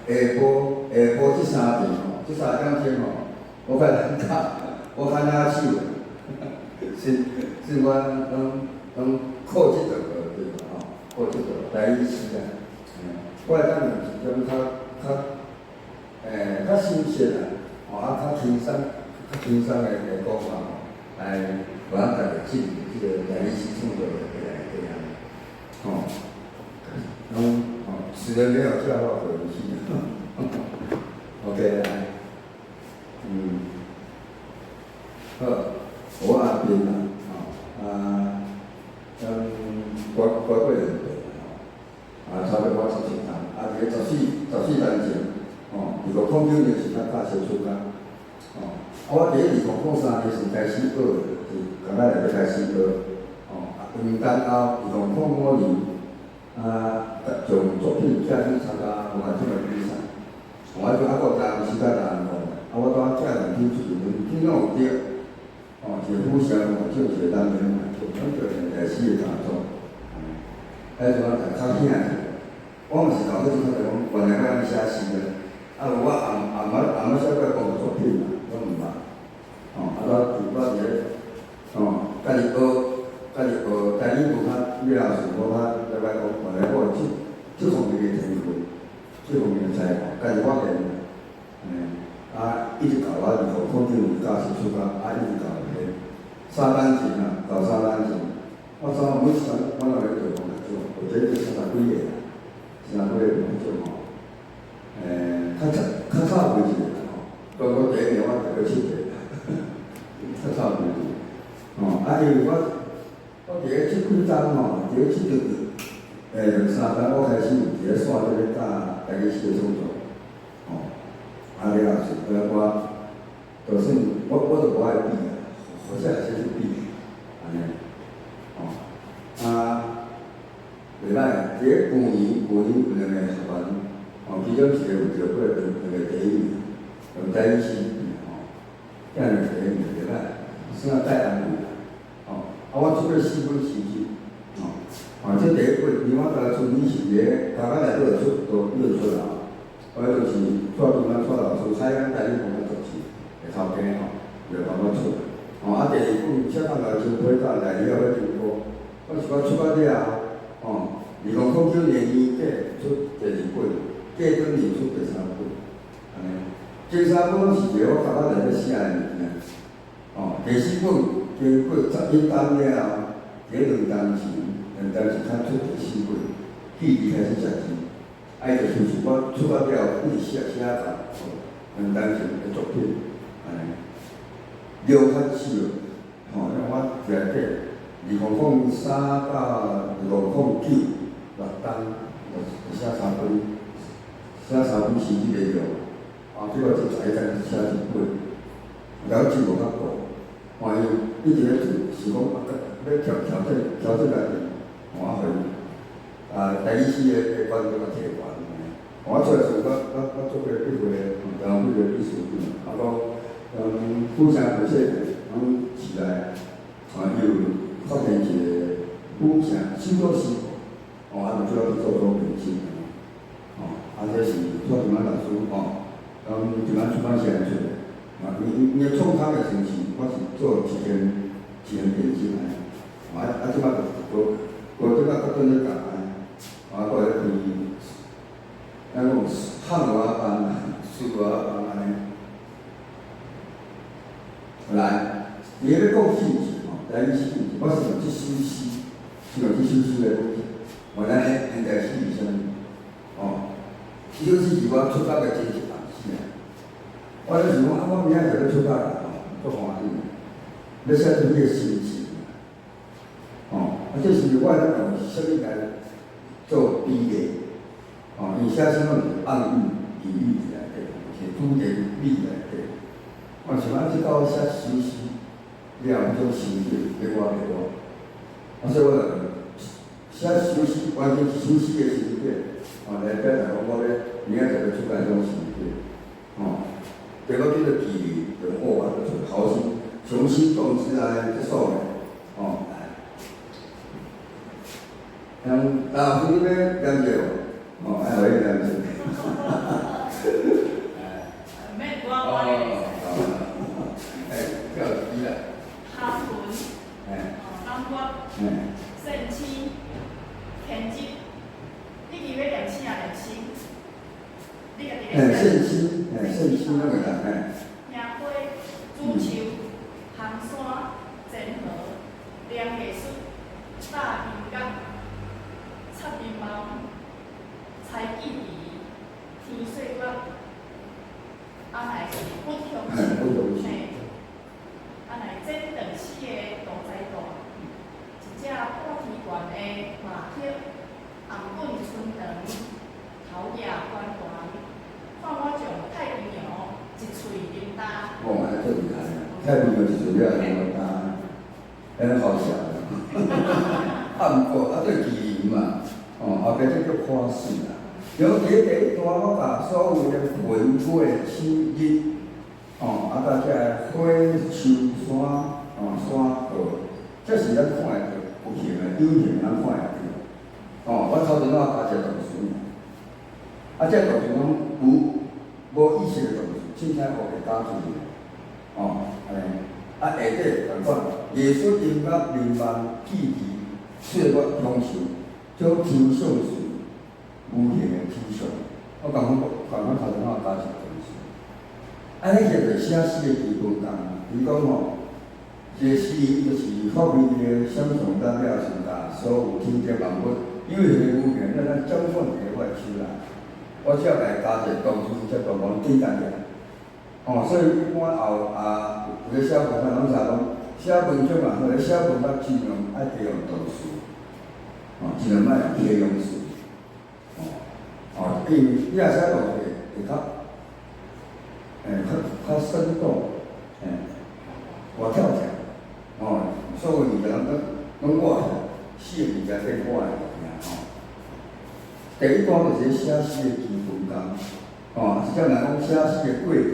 晡这3点吼，这3点钟吼，我较拿手，是我拢靠这个对吧？吼，靠这个台语时啊，我会当用一种较新鲜啊，较轻松的讲法吼，来互咱大家进入这个台语时创作的这样，吼，死人没有笑话可信。OK， 来，好，我阿边啊，乖人差不多我14单，伫个14单前，2009年是较小出工，我伫个2003年是开始学的，是刚刚来开始学，两单后2005年。将作品寄去参加文学奖的比赛，我就有当时较难讲，我当寄两篇出去，两篇拢有得，一个副乡文学奖，一个当年文学奖，咱就开始的工作，迄阵我较兴趣，我嘛是搞迄种讲，原来我安尼写诗的，我暗晡写过工作作品嘛，我毋捌，我伫家己学，台语无较李老师无较来讲，原来我这方面的天分，这方面的才华，家己发现，一直到我2009年教师出工，一直到3单前到3单前，我每次我若咧做工作，或者就30几个工作较早几个我第一年我就7个，较早几个，因为我伫个这几章伫个这2、3章，我开始有一个线在咧教台语诗的创作，李老师，我就算我就无爱比啊，或者还是比，安尼，袂歹，伫个旧年有2个学员，其中一个有着过2个第一名，用台语诗比，这样第一名袂歹，算带安慰。我出过4本诗集，这第一本，因为我当初你是个台湾内底就印出来，我就是蔡老师海洋台语文学作词的头家就帮我出。第二本《小港老师会讲台语要进步》，我是我出到了2009年年底出第2本，过2年出第3本，安尼。这3本是一个我台湾内底写的物件，第4本。经过11单了后，第2单是较出第4本，戏剧开始写字，就是我出到了一直写到2单前的作品，安尼。6较少，因为我内底2003到2009 6单，就写3本诗集的了，结果这11单写1本，了解无较多。伊一直咧做，是讲要调整来面，互台语诗的观众较摕悬。我出来时，我做过几回艺术品，互相合作，起来，又发现一个互相手作诗，就主要去做明星，这是蔡金安老师，金安出版社出的。因为创刊的时期，我是做一间编辑即摆就即摆较转咧教过来开，汉话班、书画班安尼。来，你要讲兴趣台语兴趣，我是用这首诗，是用这首诗来讲，原来现代诗是啥物？这首诗是我出版的真实版诗啊。我咧想讲，我明仔就要出家啦，做欢喜，要写出你个心情，这是我咱用啥物来做比例，伊写啥拢是暗喻、隐喻伫内底，是主题美内底。我想即到写诗了，迄种心境给我，所以我就写诗完全是首诗的心境，来表达讲我咧明仔就要出家种心境，结果这个记就我就好心重新种植来接受的，大夫你要了解爱互你了解。圣心，圣心那个啦，野花、主树、行山、前河、凉艺术、大音乐、插面貌、采记忆、天水月，来是不同性，来这长四个大财大，一只半天悬的麻雀，红滚春长，头野宽宽，看我将太平洋一喙啉干。哦，安尼足厉害啊！太平洋一喙了啉干，安尼好笑啊！毋过对麒麟嘛，后壁这叫花絮啦。尤其第一段我把所有的文尾起日，甲这花树山，山河，这是咱看会到有形的，有形咱看会到。我头前我加一个动词，这动词讲无意识的动词，凊彩学会加注的，安尼。下底同款，艺术、音乐、人文、记忆、岁月、享受，将抽象术。无形的抽象，我头前我加一个动词，安尼叫做写诗的基本功。比如讲一个诗伊就是发挥伊个想象代表性甲所有千千万物，有形的无形，咱掌管伫我手内。我只要来加一个动词，则全部简单点。所以一般后有个写文章拢啥讲，写文章嘛，或者写文章尽量爱利用动词，尽量莫用形容词。因为你若写动词会较生动，活跳起来，所有物件拢我写物件变我的物件，第一段就是写诗的基本功，即种来讲写诗的过程。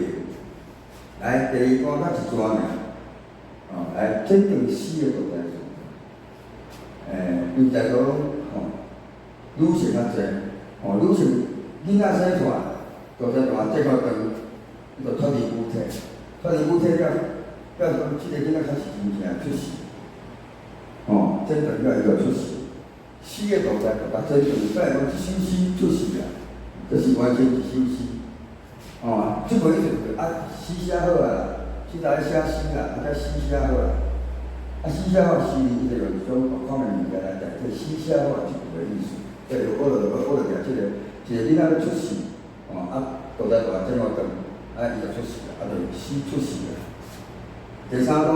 来，第二段较一段尔，来真正诗的大在是，因在座女性较侪，女性囡仔生出来，大在大这个长，伊就脱离母体，脱离母体了，表示讲即个囡仔较是真正出世，真正了伊就出世。诗的大在就甲真正，虽然讲一首诗出世啦，就是完全一首诗。即个意思就是诗写好啊，现在写诗啦，诗写好啦，诗写好诗，伊就用一种各方面物件来代替诗写好一部的意思。即个我就掠即个，一个囡仔要出世，大在大这么长，伊就出世啦，就诗出世啦。第三段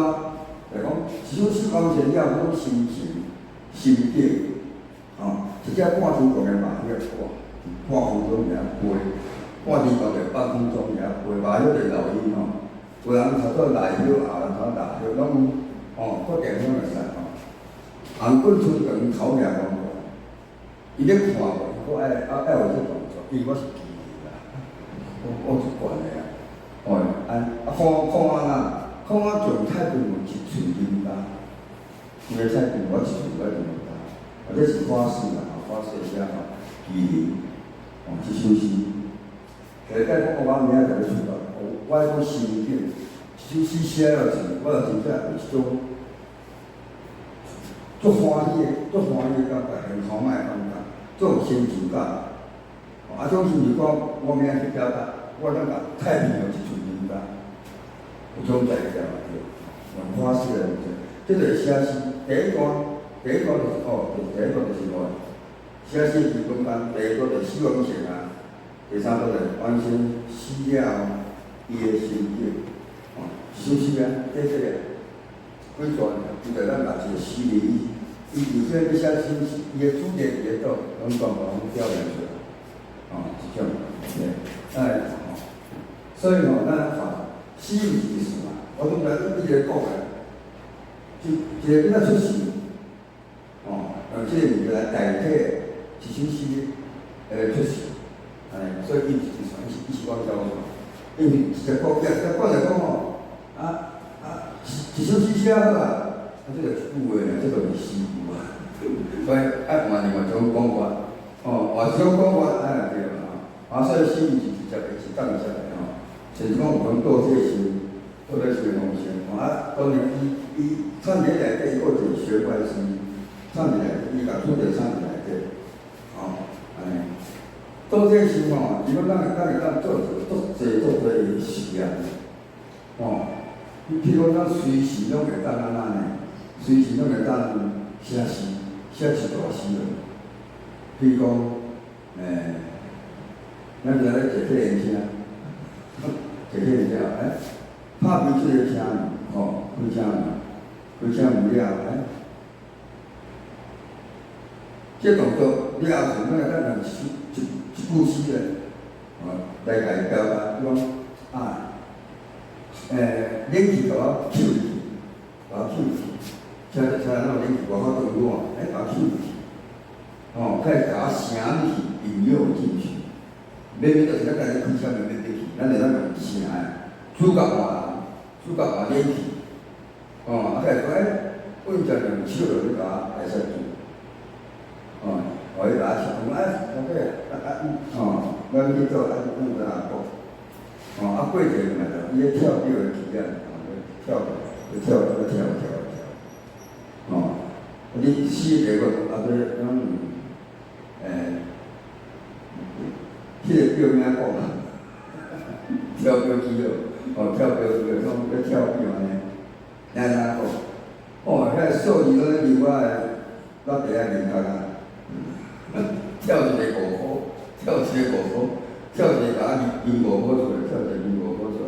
就讲一首诗完成了，我心情、心境，一只半天光的麻雀，半空中尔飞。半天光在半空中尔飞，麻雀就老鹰有人头做大鸟，后人头大鸟，拢各地方会使红滚春长，头掠光光。伊咧看我爱有这动作，因为我是记忆啦，我是惯的啊。看我从太平洋一喙啉干，因为太平洋我一喙我啉干，这是花絮啦，花絮写麒麟，一首诗。下摆我明仔就要出道，我迄种心境，一首诗写了时，我就真正有一种足欢喜的感觉，很豪迈的感觉，种成就感。种成就感，我明仔去表达，我感觉太平洋一喙啉干，有种在个用花式的物件，这就是写诗。第一段就是写诗基本功，第二段就是诗文性啊。第三个就是完成诗了伊的心境，一首诗啊，这个几段，伊就咱把一个诗的伊有些要写诗，伊的主题伫咧倒，拢全部拢表现出来，即种，所以咱看诗毋是意思嘛，我拄才一直讲的，一个囡仔出世，用即个物件来代替一首诗出世。所以伊是讲叫，因为一个讲就讲一首诗写好啊，这个句话呢，这个是诗句啊。所以换另外一种讲法，换一种讲法，对啦，所以诗毋是直接的，是当下的甚至讲有种倒退式的方式，当然伊唱起内底，伊有一个学关系，唱起来伊甲主题唱起内底，安尼。做这时吼，如果咱会当做做实验，哦，譬如咱随时拢会当安那呢，随时拢会当写诗，写一大诗落。譬如讲，咱今仔日坐客人车，坐客人车，拍开这个车门，吼，开车门，开车门了，这动作了后，咱会当用一句诗咧，来甲伊表达，比讲啊，冷气甲我吸入去，甲我吸入去，车咱冷气外口冻热，甲我吸入去，开始甲我声去引诱进去，免就是咱家己开车门免进去，咱会当用声诶，主角换冷气，开始稳定用手落去甲我来塞住，互伊甲我唱，我咱去做弄哪个？过一阵嘛就伊咧跳表的起啊，跳，你死个个迄个表名讲啊，跳表机哦，跳表机哦，讲要跳表呢，哪讲？迄数字嗰啲我落地啊面头啊，跳一个5箍，跳一个甲2五箍出来，跳一个2五箍出来，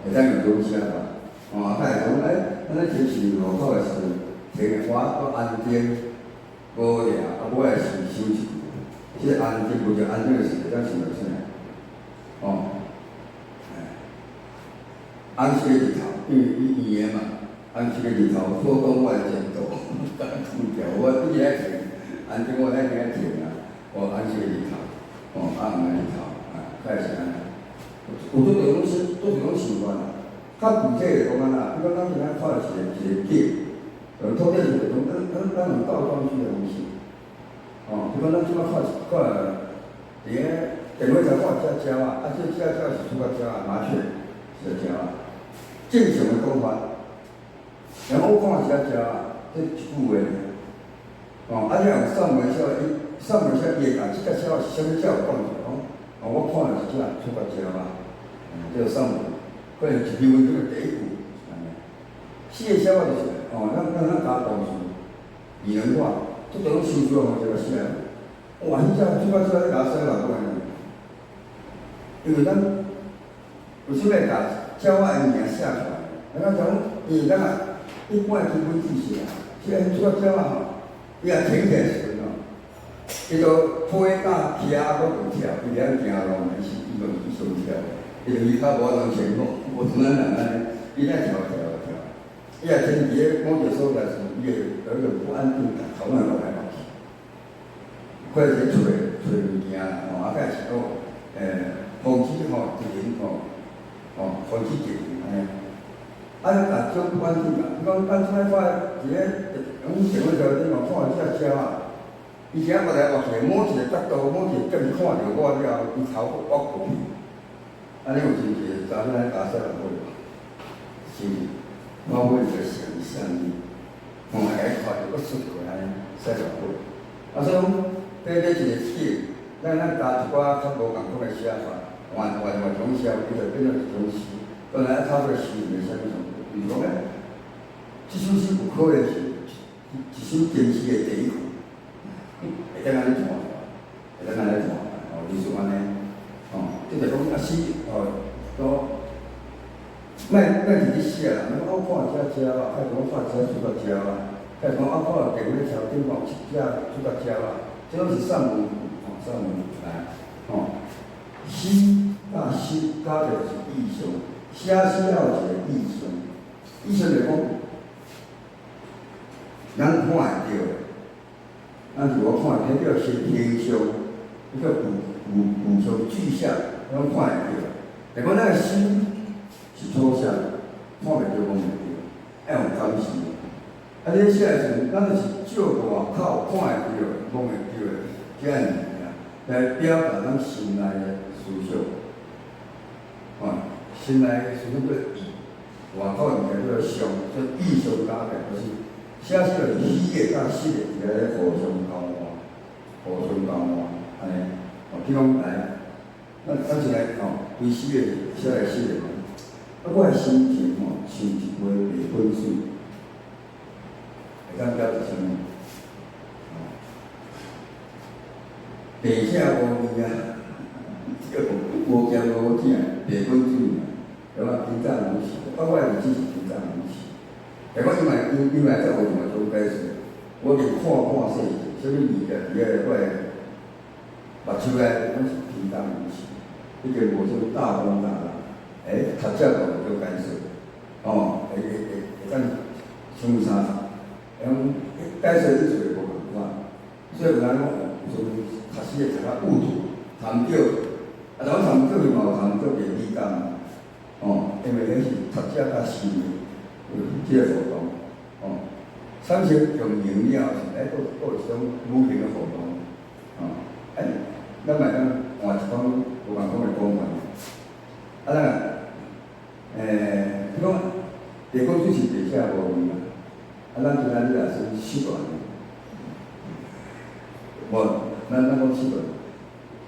会当用中车吧？他会讲咱真是路口的时阵，摕个花搁安定，无掠，我也是收起。即个安定，无就安定的时阵，咱想到啥？安息日头，因为伊圆嘛，安息日头，所讲我的前途，干空调，我一直在听，安定我在听啊，安息日头，暗暝日头，开始安尼。有都是种习惯啦。较具体的讲啊，比如咱今仔看一个景，土地是种咱用到装区的东西。比如咱即摆看伫个电话上看只鸟啊，这只鸟是属个鸟啊，麻雀是个鸟啊。正常的讲法，然后我看只鸟啊，这一句话。你用上门写，伊会甲即只鸟是啥物鸟讲出来？我看的是只出个鸟啊，叫上门，可能是英文这个第一句，四个写法就是，咱加动词，拟人化，这种修辞方式来写。哇，迄只出个鸟咧甲生老板，因为咱有啥物甲鸟仔的名写出来，咱讲，因为咱一般的基本知识啊，即个出个鸟仔吼，伊若挺起来时阵伊就腿甲脚还佫袂跳，伊连行路也是伊就伊上跳，伊就伊较无能前后，无像咱人安尼，伊咧跳。伊若天伫咧某一个所在时，伊会有一个不安定感，头脑落来落去。或者是找物件啦，开始风气一零风气一零安尼。但种不安定感，比讲咱即摆看伫咧电话上顶看只鸟啊。伊只活来活去，某一个角度，某一个角度看到我了后，伊头挖过去，安尼有真济查某仔加细路尾，是我尾就想啥物，下看就搁出过安尼细路尾。所以讲，这一个诗，咱加一寡较无共款的写法，换种写法，伊就变做一种诗。当然，透过诗里面啥物上，比如讲这首诗有可能是一首真诗的第一句。会当安尼看，意思安尼，即个讲诗，莫直直写啦，我看只鸟啊，开始我看只出个鸟啊，开始讲我看电话头顶一只出个鸟啊，这拢是上文来，诗加着是意象，写诗了有一个意象，意象就讲，咱看会到的。如果看迄叫是形象，迄叫具象具象，拢看会到。但讲咱个心是抽象，看袂到讲袂到，要用感受。你写的时阵，咱就是照外口看会到、摸会到的这样物件，来表达咱心内的思想。心内的思想叫意，外口物件叫象，叫意象加起就是。写诗就是虚的甲实的，伫咧互相交换，安尼，比讲来，咱就来规四个小来四个嘛。我的心情像一杯白粉水，会当表示啥物？白色无味啊，无咸无甜，白粉水嘛，对吧？平常无事，我的日子是平常无事。但我因为在学堂中解释，我连看细，啥物物件伫我的目睭内，拢是平常无事，已经无啥大风大浪。读册就做解释，会当想啥？解释意思会无共款，所以有人讲，有时读书会读较糊涂，读唔对，人读唔对嘛有读唔对袂理解，因为迄是读册较细腻，有即个活动，产生用营了，佫有一种无形的活动，咱咪当换一种有共款的讲法，比如讲，白粉水是白色无味嘛，咱今仔日也是习惯，咱讲习惯，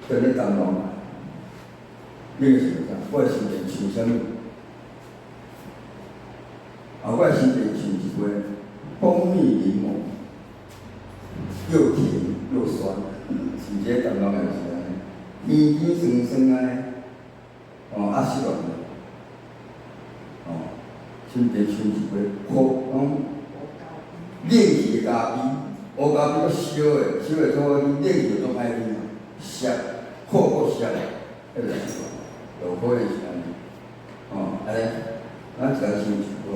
跟你当中嘛，你个是啥？我的心情像啥物？我的心情像一杯蜂蜜柠檬，又甜又酸，是毋是当中的是安尼，甜甜酸酸安尼，习惯了。心情像一杯冷气的咖啡，乌咖啡搁烧的，烧的做冷气就做歹味嘛，涩，苦搁涩，迄个习惯，就可能是安尼，安尼，咱一个心情好，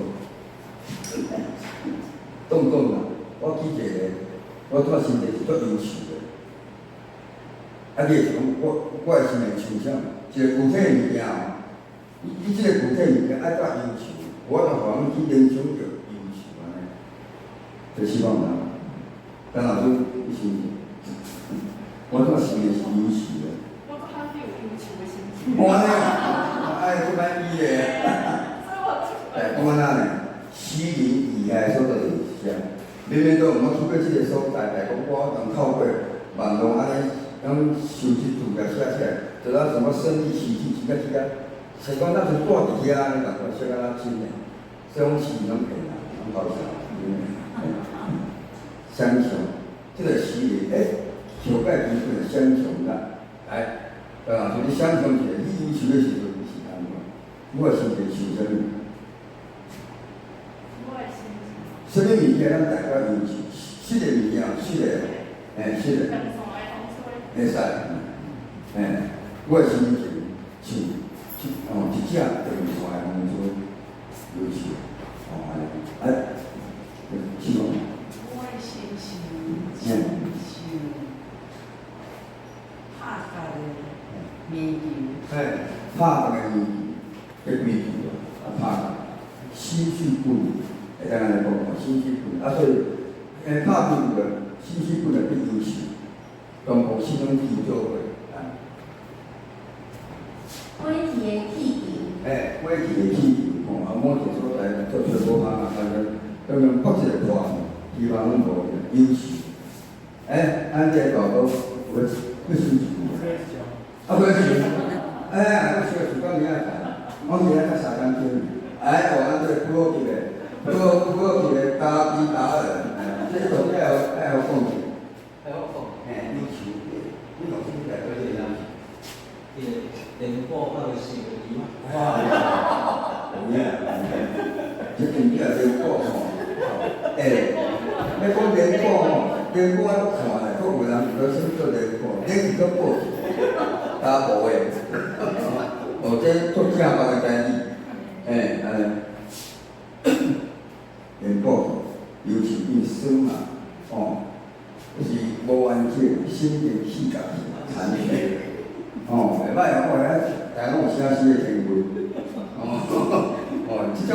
动啦，我记一个，我拄仔心情是足忧愁的，你会讲我的心情像啥？一个具体的物件你即个具体物件爱甲忧愁。我若互人去联想着忧愁安尼，就希望人，张老师你心情，我这心情是忧愁的。我搁较有忧愁的心情。我安尼啊，这摆伊个。我安怎呢？死人遗骸所在是啥？明明都毋好去过即个所在，但讲我能透过网络安尼，收集资料写起来，就咱什么生理奇迹，真个是讲咱是住伫遐安尼，感觉小可真诶，所以讲是拢骗人，拢搞笑。相像，即个诗里，上界基本相像啦，来，所以你想象一下，你忧愁的时阵是安怎？我的心情像啥物？我的心情。什么物件咱大家忧愁？湿的物件，湿的，湿的。会使，我的心情像。一只电线的风吹，忧愁，安尼，希望。我的心情像拍甲的面球。拍个面球拍甲，心绪不宁，会当安尼讲，心绪不宁。所以，拍面球心绪不宁变忧愁，中国心中气做伙。火气的气球，火气的气球，某一个所在做吹波行当然国际的团，希望拢无忧愁。咱这个搞到有心情。不是，我小时讲明仔载，我明仔载3工钟，咱这普及的家己家人，这种爱好讲起，忧愁，你老师在做这样。连过到是个伊嘛。哇！有影，这真正连过吼，要讲连过吼，连过我看咧，佫有人做啥物做连过，连是佫过，加无诶，这做正邦诶代志，安尼，连过，尤其变酸嘛，就是无完结，心灵气感残缺。袂歹啊！我大家拢有写诗的天分，即种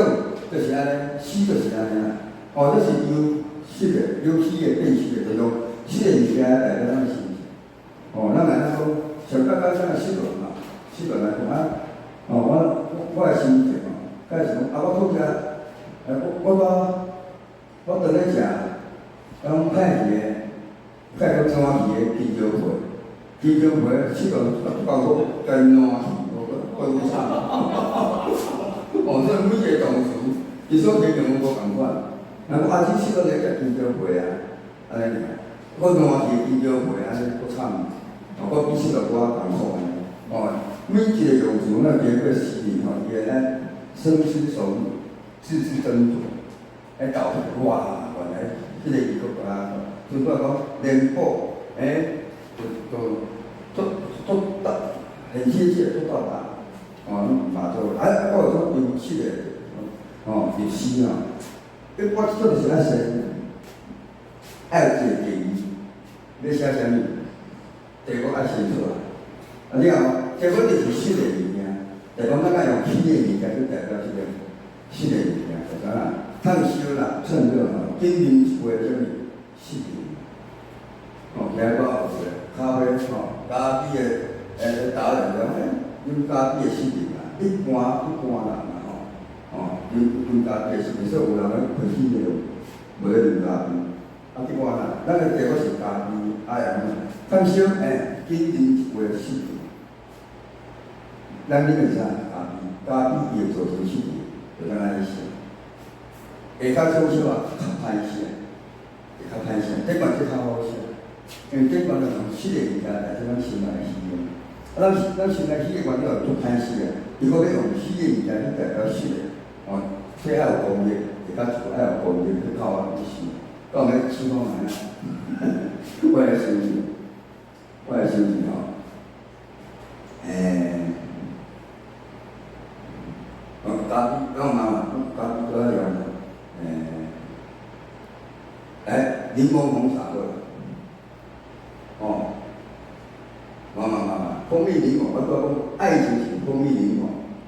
就是安尼，诗就是安尼啊。这是由湿的、由气的变湿的，就讲湿的物件代表咱的心情。咱来咱讲上较简单的湿论嘛，湿论来讲我的心情假是讲我拄则，我倒咧食，歹去的，歹个怎去的啤酒会。基金会7个包括跟烂去，我有惨。哦，所以每一个同事，伊所提供无共款。那我阿姊7个人在基金会啊，安尼尔，我烂去基金会安尼搁惨，我比7个我艰苦安尼。哦，每一个用处那经过10年吼，伊会咱深思熟虑，字字斟酌，来导致哇，原来这个伊个啊，就说讲联保，都很贴切，都到达。马州，我有种有趣的，有诗啊，我做的是那些爱写给伊，要写啥物？第一个爱写出来，你看，结果就是新的物件，但讲咱讲用新的物件去代表这个新的物件，就啥探修啦、趁热吼，经营一杯啥物新的，今仔我后生咖啡咖啡的达人讲，饮咖啡的新的啦，一般人啦饮咖啡的新的，所以有人咧开始了，无咧饮咖啡，一般人，咱个第一个是咖啡，探修经营一杯新的。咱啉的啥咖啡伊会做成新的，就咱安尼写。下较少少啊，较歹写，会较歹写。这款就较好写，因为这款就从新的物件来做咱新来使用。咱新来使的原料做歹写啊，如果要用新的物件去代表新的，这要有工业，下较做要有工业去靠我去写，到尾起码来我来收集，咖啡，咖啡都要用，柠檬红茶过来，蜂蜜柠檬，我讲爱情是蜂蜜柠檬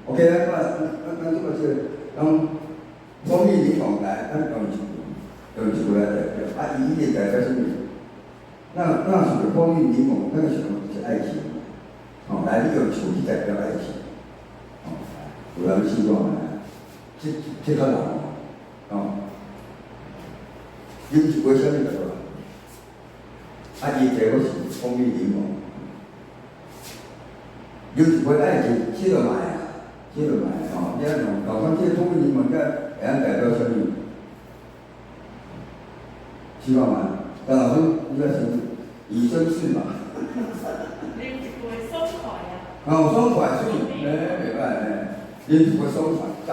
，OK， 咱这个是用蜂蜜柠檬来，咱用一个来代表，伊代表什么？那是蜂蜜柠檬，那个是爱情，来你用酒去代表爱情。有人希望这较难饮一杯啥物就好啦。伊第二个是蜂蜜柠檬，饮一杯爱情7落卖你用搞上这个蜂蜜柠檬，会晓代表啥物？7落卖，但老师应该是以身试嘛。啉一杯爽快啊！爽快水，袂歹啉一杯爽快赞，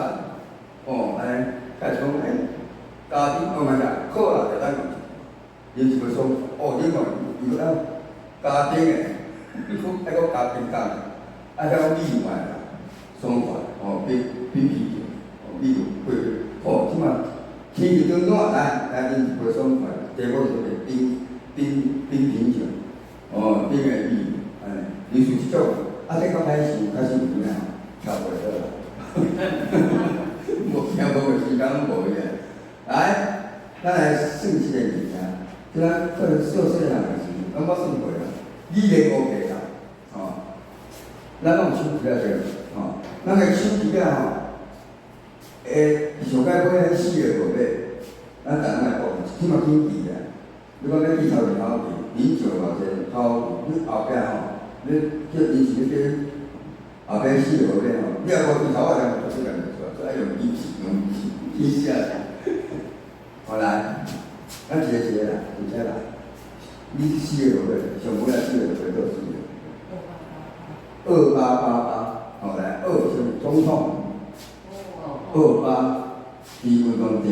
介讲咖啡可能就咱啉一杯爽快，啉落如果加冰的，还搁加冰糖，还讲米饭啦，爽快冰啤酒，米酒即嘛天气转暖来啉一杯爽快，第二个就是冰啤酒，冰的米，类似即种，这较歹势，较辛苦啦，跳袂倒啦。无听无个时间无个，来，咱来算一个物件，即咱可能做细人个时，我算过啦，语言 OK 啦，咱用手机来做，咱个手机啊上解买迄4个号码，咱逐个来报，即嘛紧记啊。你讲要记头是好记，啉酒偌济好，你后壁你叫伊是要叫后壁4个号码你若无记头仔，就做人做，所以用记下来。好来，咱一个啦，直接来。你4个号码，上尾来4个号码都是2888，来2是总统，28伫运动亭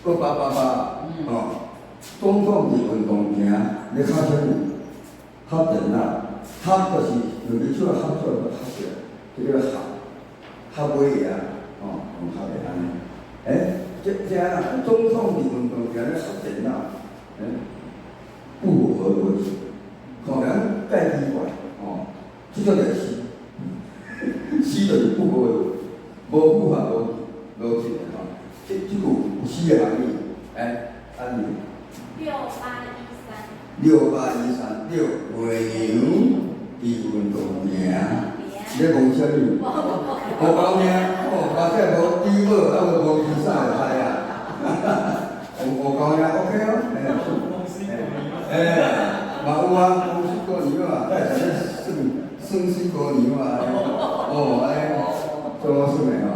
，2888，总统伫运动亭，咧敲啥物？敲电脑，敲就是用你手敲出来，敲出来，这个敲尾个用敲的安尼。总统伫运动亭咧敲电脑，不合逻辑，可能介奇怪，这种就是死就是不合，无符合逻辑的这句有4个含义，安尼。6813，月娘伫运动亭，你讲啥物？无讲听，或者无低帽，无比赛就知啊。无讲听 ，OK 嘛有啊，年嘛，再才算水果年嘛，哦，安尼做好算的吼，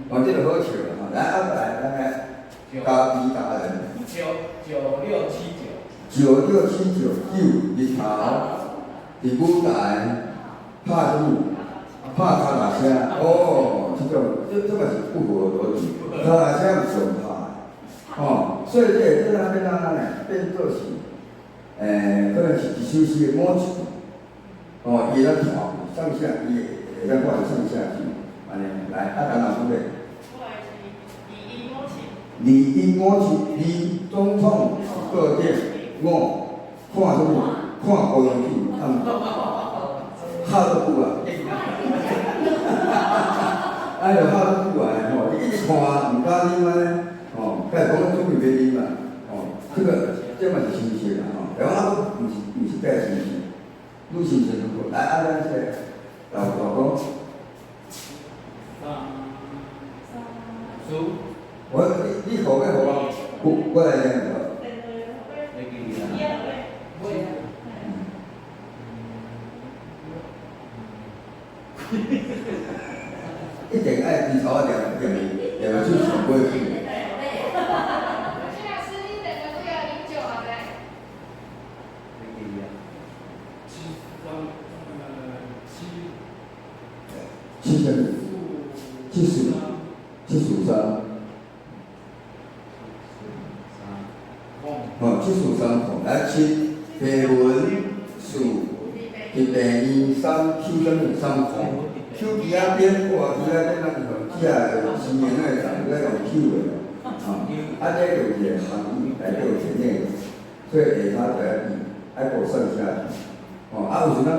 哦，这个好笑吼，来来，嘉宾达人9679日头伫舞台拍什么？拍卡达声，哦，这个是不符合逻辑，卡达声不上拍，哦，所以这变哪呢？变做是，可能是一首诗的某一句，哦，伊来传上下，伊会当换上下句，安尼来，当然不对。我的是李英母亲。李英母亲，李总统个店，我看什么？看高阳剧，哈都久啊！哎呦，哈都久啊！吼，你一直看，唔敢啉安尼，哦，该讲准备要啉啦，哦，这嘛是新鲜啦，吼，然后唔是介新鲜，愈新鲜愈好。来，咱这老讲，你好个好啊，我来念个。一定爱低头念出上过去。743，743空来7，白文数，一第二3 Q 什么3空。Q 伫遐边，我伫遐边咱用只个字面那个咱用 Q 的，这就是一个含义来表现内容，所以下骹就要比，爱过上下句，有时咱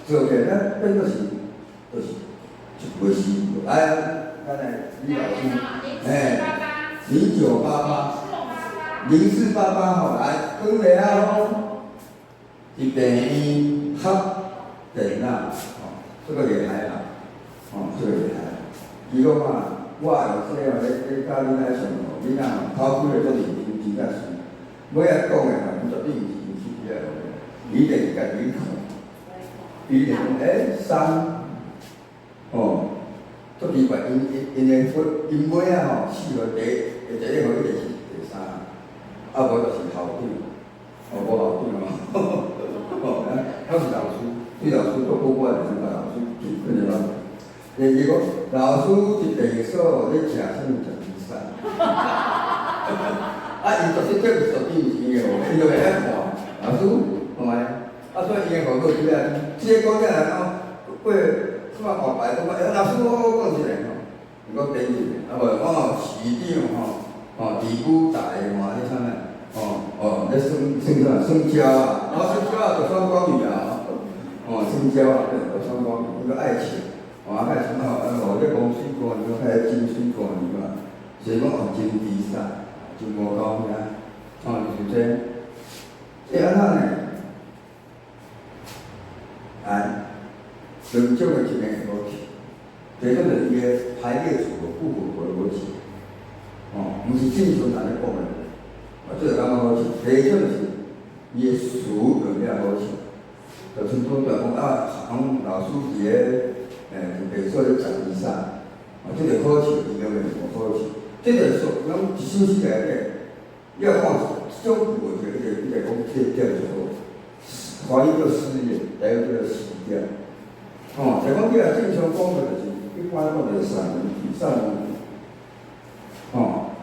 做起咱变做是，就是一回事。来，咱来李老师，0988，0488吼，来转来啊吼，一第二合电脑，这个厉害啦。这个厉害。伊讲我有说咧教你来上课，你若考几个做认真真正是，每日讲的绝对毋是个，你一定是家己看，伊就讲3，足奇怪，因的尾啊4个第一号一定是第3，无就是校长，无校长我是老师，对老师做过我就是把老师评分的咯。伊讲老师一定所咧食啥物食披萨，伊就是这个绝对毋是伊个，伊就会来看老师，好吗？所以伊个课做起来，这个讲起来过什么学牌，讲老师我讲一下如果编辑，市长地区大个迄啥咧，咧算招啊，算招啊就双光语啊，算招啊就双光语，那个爱情。开始咧讲水果年，开始种水果年嘛，所以讲种披萨，种无高遐，就是这安怎呢？两种的一个逻辑，第一种就是伊个排列组合不符合逻辑，毋是正常人咧讲的，这个感觉好笑。第二种就是伊个词用了好笑，就像拄着讲老师伫个。就说咧讲披萨，这个好笑，伊个无好笑。这个说，咱一首诗内底，你要看这种句话，一个讲这叫做华语叫诗业，台语叫诗业。就讲你若正常讲的，就是一般讲就是散文句，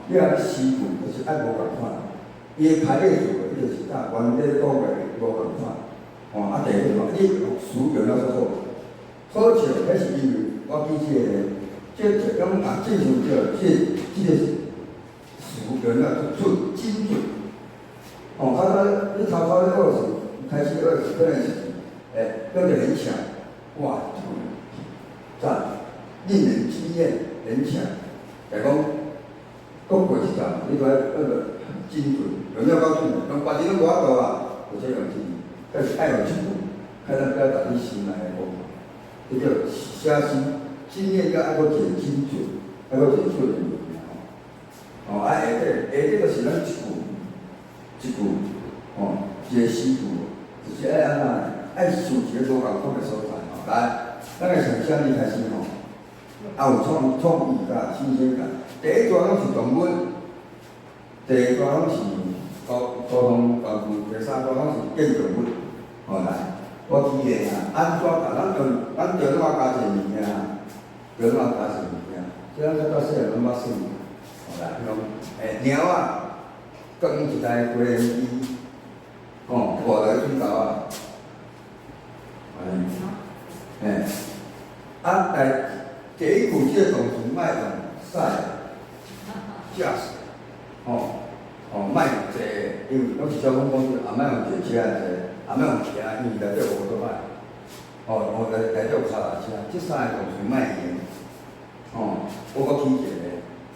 你若诗句就是爱无共款，伊个排列组合，伊就是甲原底讲的无共款。第二个，你词用了之后。好笑，迄是因为我记这种正常叫这个词用了出精准。你头考咧开始可能是用得很强，哇，赞，令人惊艳，很强。讲讲过一站，你都要精准，用了够准，用别人都无法度啊，有这样子，但是爱有精准，才能表达你心内的讲法。这叫写诗，经验要爱个真精准，爱个真准的物下底就是咱一句，一个诗句，就是爱安怎？爱想一个无共款的所在吼。来，咱来从啥物开始吼？啊，有创意甲新鲜感。第一段拢是动物，第二段拢是沟通功夫，第三段拢是建筑物。吼来，我举例啊，安怎甲咱着怎啊加一个物件，着怎啊加一个物件，即咱到细汉拢捌算。吼来，比如猫啊，讲一台飞行机，吼，挂在水沟啊，安尼，啊，第一句即个动词莫用驶驾驶，莫用坐，因为拢是小讲讲啊，莫用坐车坐，啊，莫用行，因为内底有摩托摆，内底有脚踏车，即三个动词莫用，我搁起一个，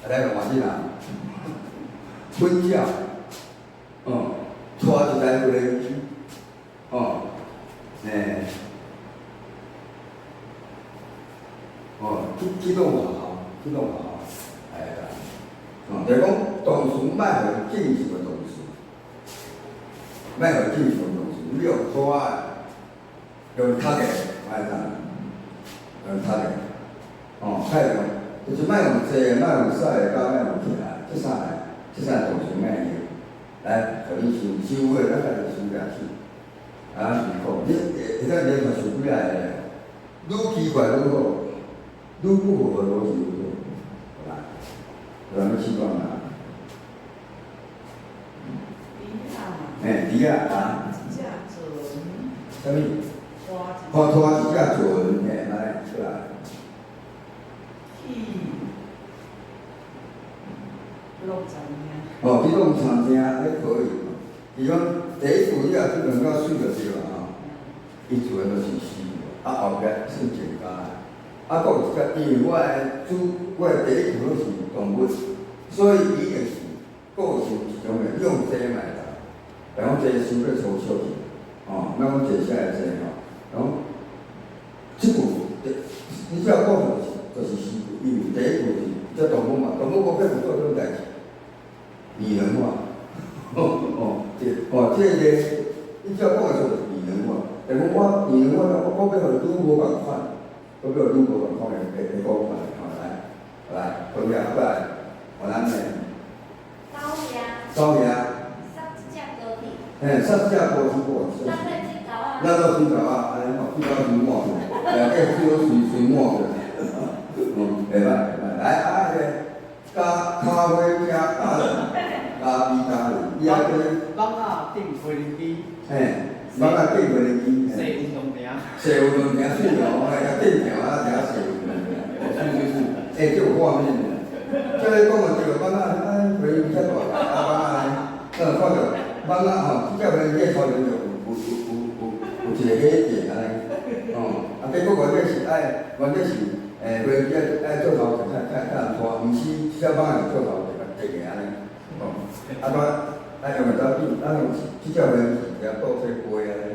来个换一人，分教，带一台飞机，启动学校，就是讲动词莫互正常的动词，莫互正常的动词，你用拖啊，用踢的，莫会当，用踢的，太用，就是莫用坐的，莫用驶的，甲莫用骑啊，即三个动词莫用。来，互你想的，咱家己想下去，是讲你会当连续想几下个，愈奇怪愈好。愈不符合逻辑愈好，来，有人习惯吗？梨啊，一只船，啥物？拖一只船，来出来。去弄餐厅。去弄餐厅，迄可以。伊讲第一句你若去两到水就对了吼，伊主要都是死，后壁算简单。啊，搁有一个，因为我的第一句拢是动物，所以伊就是个性一种的用这来啦。然后这想要粗俗去，莫讲坐下来这吼。然后，即句你只要讲就是死句，因为第一句是这动物嘛，动物无必有做种代志，拟人化。这个你只要讲的就是拟人化，但是我拟人化，我要互你愈无共款。嗰個如果講嘅講法，來，咁樣過來，我諗咧。高壓。塞一隻高鐵。塞一隻高鐵過。那到水頭啊，安尼吼，水頭水滿嘅，水滿嘅，袂歹，來加咖啡加咖喱，伊啊個。幫啊訂飛機。幫啊訂飛機。坐運動艇。坐運動艇水哦，頂條啊，頂坐運動艇，這有畫面的。即係講個這個幫啊，飛機遮大，看到幫啊吼，即隻飛機頭前就有一個火箭安尼，結果原來是飛機愛做頭較拖，毋是即隻幫啊做頭就個安尼，用個刀片，用即隻飛機也倒做飛安尼。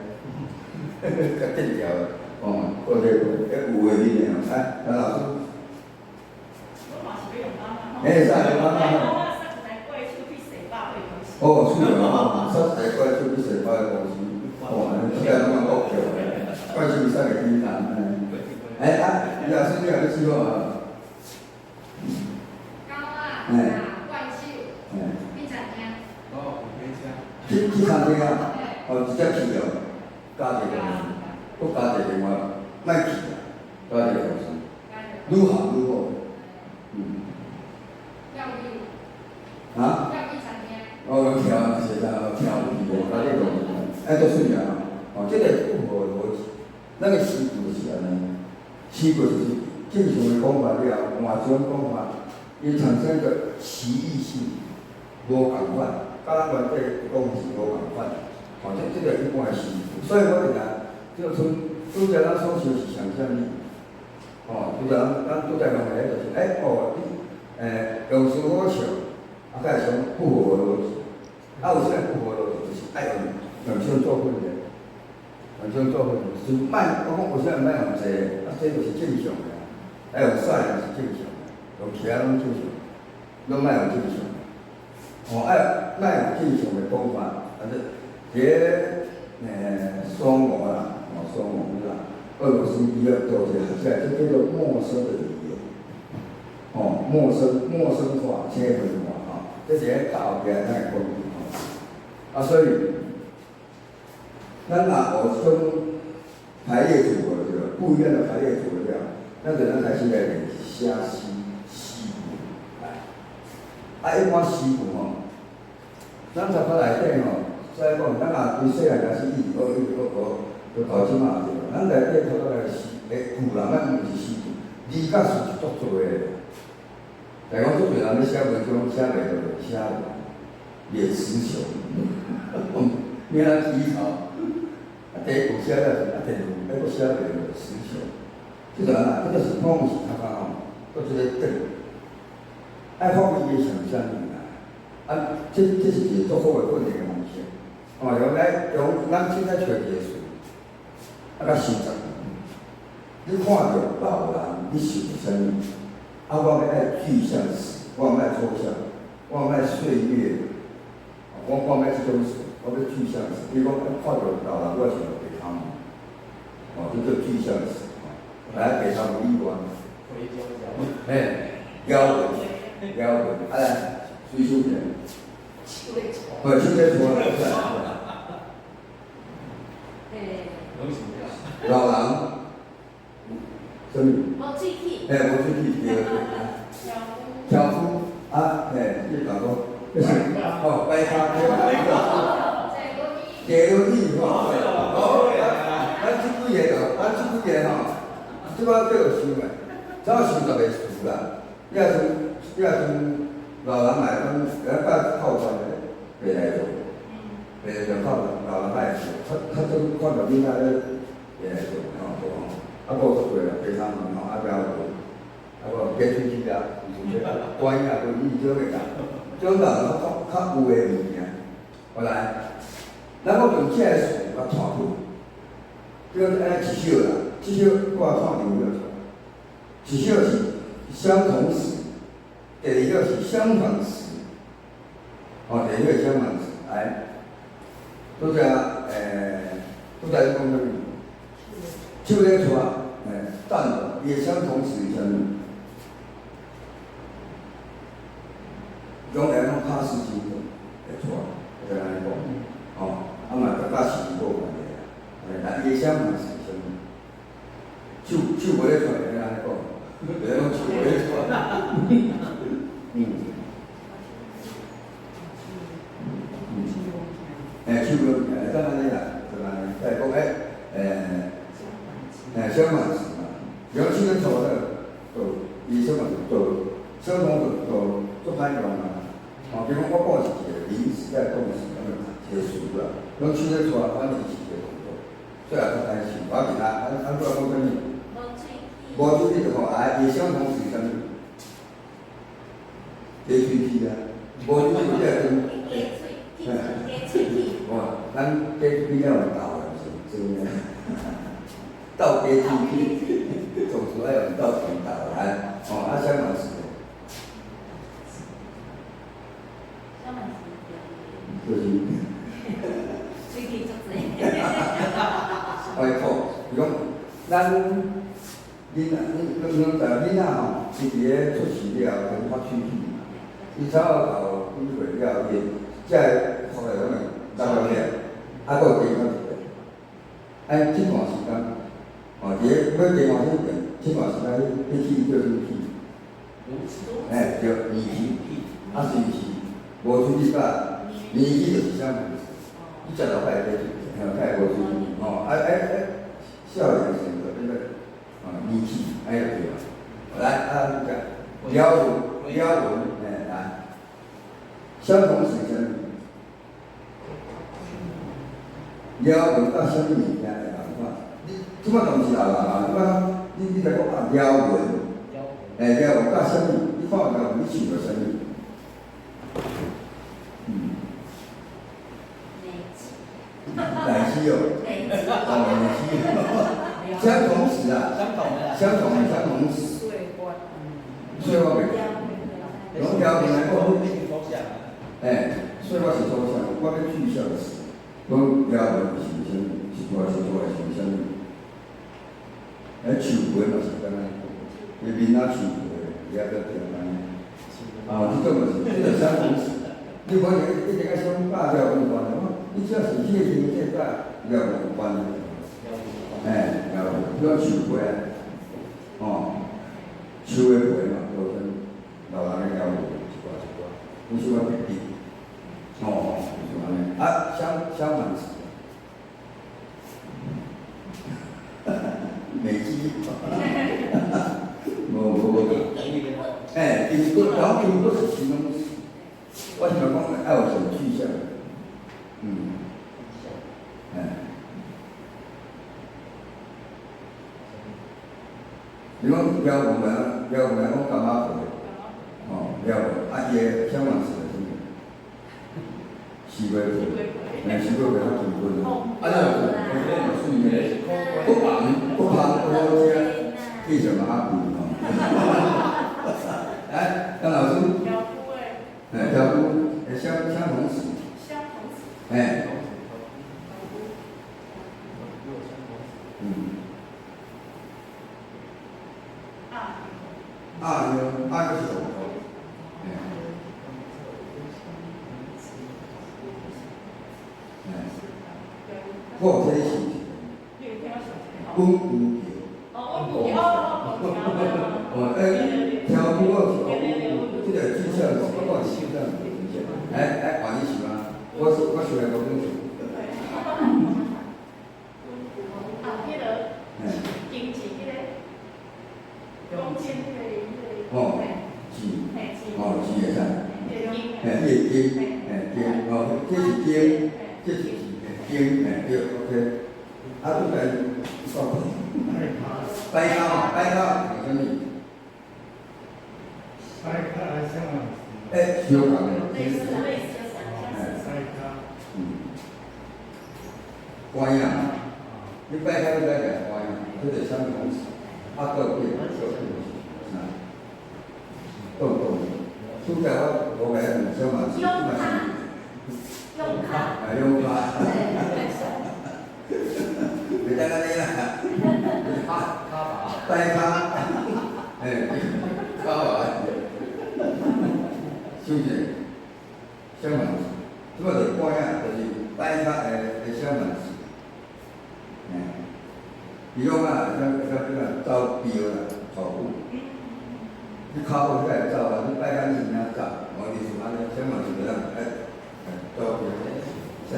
较正条的，或者有的面的，陈老师。我嘛是要用帮忙。使帮忙。塞一台过手去洗包的东西。是哦，塞一台过手去洗包的东西，这个蛮搞笑的，过手塞个冰糖，李老师你有去过吗？高啊，怪手，去餐厅。去餐厅啊，直接去了。加一个东西，搁加一个另外，莫去啦，加一个东西，愈行愈好。要去餐厅。跳是啦，跳舞的，加这个东西，做水啊，这个不合逻辑。咱个诗句是安尼，诗句就是正常的讲法了，换种讲法，伊产生个歧义性，无共款，甲咱原底讲是无共款。这个一般的诗句。所以我定啊，就从拄则咱所想是想象力，拄则咱拄则讲的就是，你用词好笑，甲会想不符合逻辑，有啥不符合逻辑，就是爱用这种做分的，用这种做分的，就莫我讲有啥莫用坐，这就是正常的，爱用驶是正常的，用骑拢正常，拢莫用正常，爱莫用正常的讲法，这双模啦，中文啦，俄罗斯语言都是学起来，这叫做陌生的语言。陌生化、切分化这些到后边咱会讲所以咱若学种排列组合对吧？不一样的排列组合了，咱就咱开始来练写诗一般诗句咱十块内底再讲，咱若对细汉开始一直学，到即马对吧？咱内底头个诗句啦，咱毋是诗句，字甲词是足多的。但讲足侪人咧写文章写袂落，写也词穷，免咱起头，第一步写了，第二步还佫写袂落词穷，即阵啊，这就是讲是头壳佫一个转，爱发挥伊的想象力啦。这是一个足好的训练的方式。用咱凊彩找一个词，甲想象。你看到老人，你想啥物？我要爱具象词，我要抽象，我要岁月，我要这种词，我要具象词。比如讲，看到老人，我想到北汤姆，这叫具象词。来，北汤姆一关。腰纹，来，水手片。手在搓。老人。什么？无喙齿。无喙齿，对。挑夫你讲讲，摆卡坐轮椅咱即几个即摆叫想诶，早想就袂出啦。你若像老人来讲，甲靠山诶，袂来做，袂来做靠老人来做，较总看到囡仔咧袂来做，无足多啦，非常标个加喙齿关啊，伊少个讲，种人较有诶物件，后来，咱要用这个词来串起，叫安尼一首啦，这首我看两个出来，一首是相同词，第二个是相反词，第二个相反词，来，都在讲什么？手咧出啊，但也相同词是啥物？用来讲卡斯金会错，就安尼讲，嘛甲时无关系但伊相反是啥物？手无咧出，安尼讲，袂讲手无咧出。手无，当安尼啦，就安尼。再讲相反词嘛，有手咧出伊相反就相同就歹用啊。比如讲，我讲是一个名词，在讲是一个词啦，用手咧出，反正是一个动作，所以也较担心。我其他咱做讲啥物？无注意就讲伊相同是啥物？加喙齿啊，无注意就即咱加喙齿了斗的是真诶，斗加喙齿，总是爱用斗拳斗来，相反是。就是，喙齿足济。好，比如讲，咱囡仔是伫咧出世了，可发喙齿嘛。伊差不多到几岁了，才会出来讲个了，还佫有健康一个。这段时间，伫咧要健康这边，这段时间迄齿叫什么齿？叫年齿，水齿，无喙齿甲。年纪就是相反词，你食老快加较会无注意少年时就变做年纪，就对了。来，你讲了文，来，相同是啥物？了文甲啥物物件会共款？你即摆当时老人啊，即摆你来讲了文，了文甲啥物？你看了文，你想到啥物？奶昔相同词啊，相同词。所以我袂用条件来讲，所以我是抽象，我要具象词。讲了文是啥物？是做是啥物？树皮嘛是干那，伊面仔树皮，也个平安。哦，这种就是这个相同词。你可能一定要想大条文化的，你只要是这个现在要有关的。哎，要树皮哦，树的皮嘛，都是老人的了解一寡一寡，不是讲别的。哦，就是安尼。啊，相反词。美肌，无，哎，经过，然后经过是形容词，我想讲要有具象，哎，你讲标我们讲干嘛回？哦，标啊，伊个相反词是什么？西瓜皮，西瓜皮较健康，啊，那属于不胖不吃，为什么阿贵哦？来，张老师，条夫相同词，哎，二个是什么？后天形体，温故调不过去，这个具象是不管形象的呈现。来，换你喜欢，我喜欢高中数。鸡也在。这是经，对 ，OK。啊，都在说，摆卡有啥物？相同的。关呀，你摆卡你摆个关呀，这个相同词，啊，个变，动，现在我来相反词，用卡，你在那里啦？摆卡，卡吧，是不是？相反词，这个是关呀，就是摆卡的相反词。比如啊，像走标啦，跑步，你脚步起来走啊，你摆脚你怎样走？我就是安尼，相反是这样，走标，走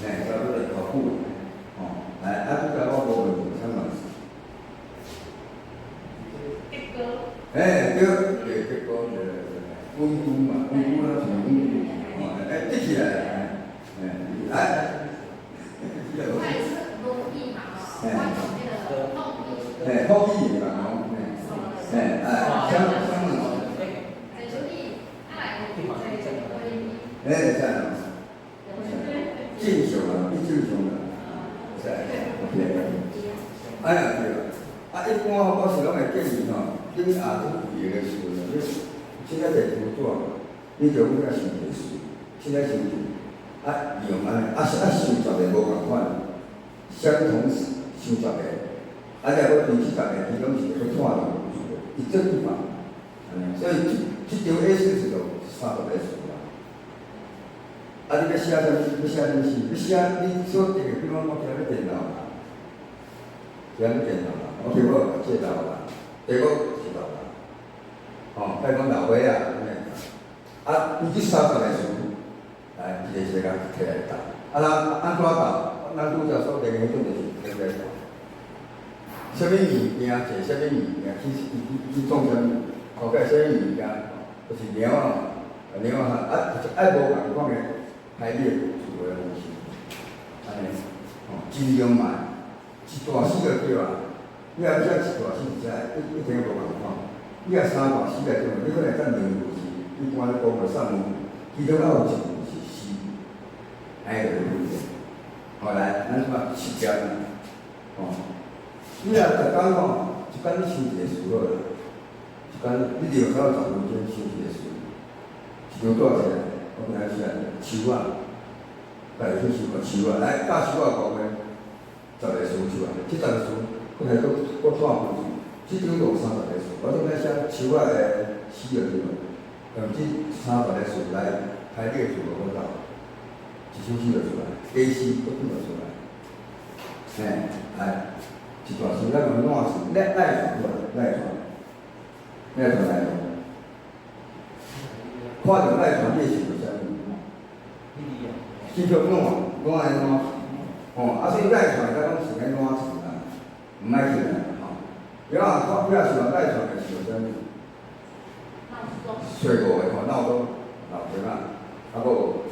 那个跑步，来，这个我无问题，相反是。结果温故嘛，温故啦，是温故，记起来，来。好意嘛，相反。这样，敬雄啊，比敬雄啊，哎呀对了，一般我是拢会建议你下做毕业的时候，你现在在工作，你就要先读书，现在先读，用安尼，想十个无共款，相同词想10个。你要第70个，其中是要看到伊这地方，所以这张 A4 纸就30个数啦。你要写啥物？你写你所定的，比方我听你电脑啦，我听我借老啦，第五是老啦，比如讲老岁啊，你这30个数，来一个一个甲摕来答，安怎答？咱拄则所定的迄种就是摕来答。什么物件做什么物件，去创啥物？搞个什么物件，就是猫啊，爱无共款的排列组合的东西，安尼，尽量嘛，一大4个叫啊，你若写一大4只，一定无共款。你若3大4个叫，你可能占2个字，一般咧讲个3个，其中要有1个是诗，就是不一样。后来，咱什么7点你若逐工一工你想一个词好啦，一工你2到10分钟想一个词，是张大个，我今仔写树啊，来去想个树啊，来教树啊讲的10个词出来，这10个词我还我创附近，即种有30个数，我种咧写树仔的死了对无？用即30个数来排列组合到，一首诗就出来，假诗都编就出来。嘿，来，一段诗咱用烂词，赖传出来，赖传来咯。看到赖传，你是做啥物？继续烂安怎？啊，所以赖传咱讲是咧烂词啦，毋爱去啦，有人看不要喜欢赖传的是做啥物？睡过的闹钟，闹钟啊，啊无，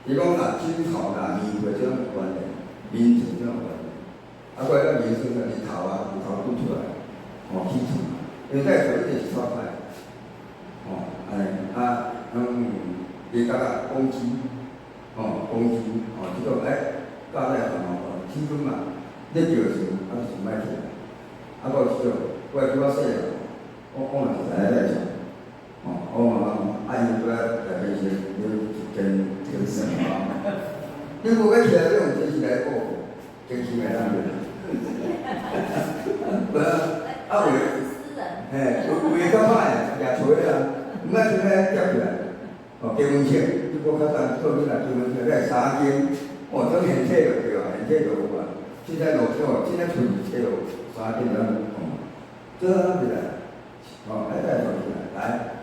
伊讲若枕头啦、棉被这种有关的，眠床这种有关的，啊，过来咱民生的日头啊，日头拄出来，起床，因为赖传一定是错歹，安尼啊，伊甲公鸡，公鸡，即个教赖传天分嘛，你叫时就是毋爱起来，啊，个即种，我叫我细汉，我嘛是知影赖传。我妈妈讲，伊过来内面是你真神啊！你无要起来，你用电视来播，电视来当面。无啊，为较歹，也找个啊，毋爱出来接起来。结婚证，你无较早做你若结婚证，你3间，做现体就对啊，现体就有啊。现在路少，现在存钱路3间咱这样子来，来传起来。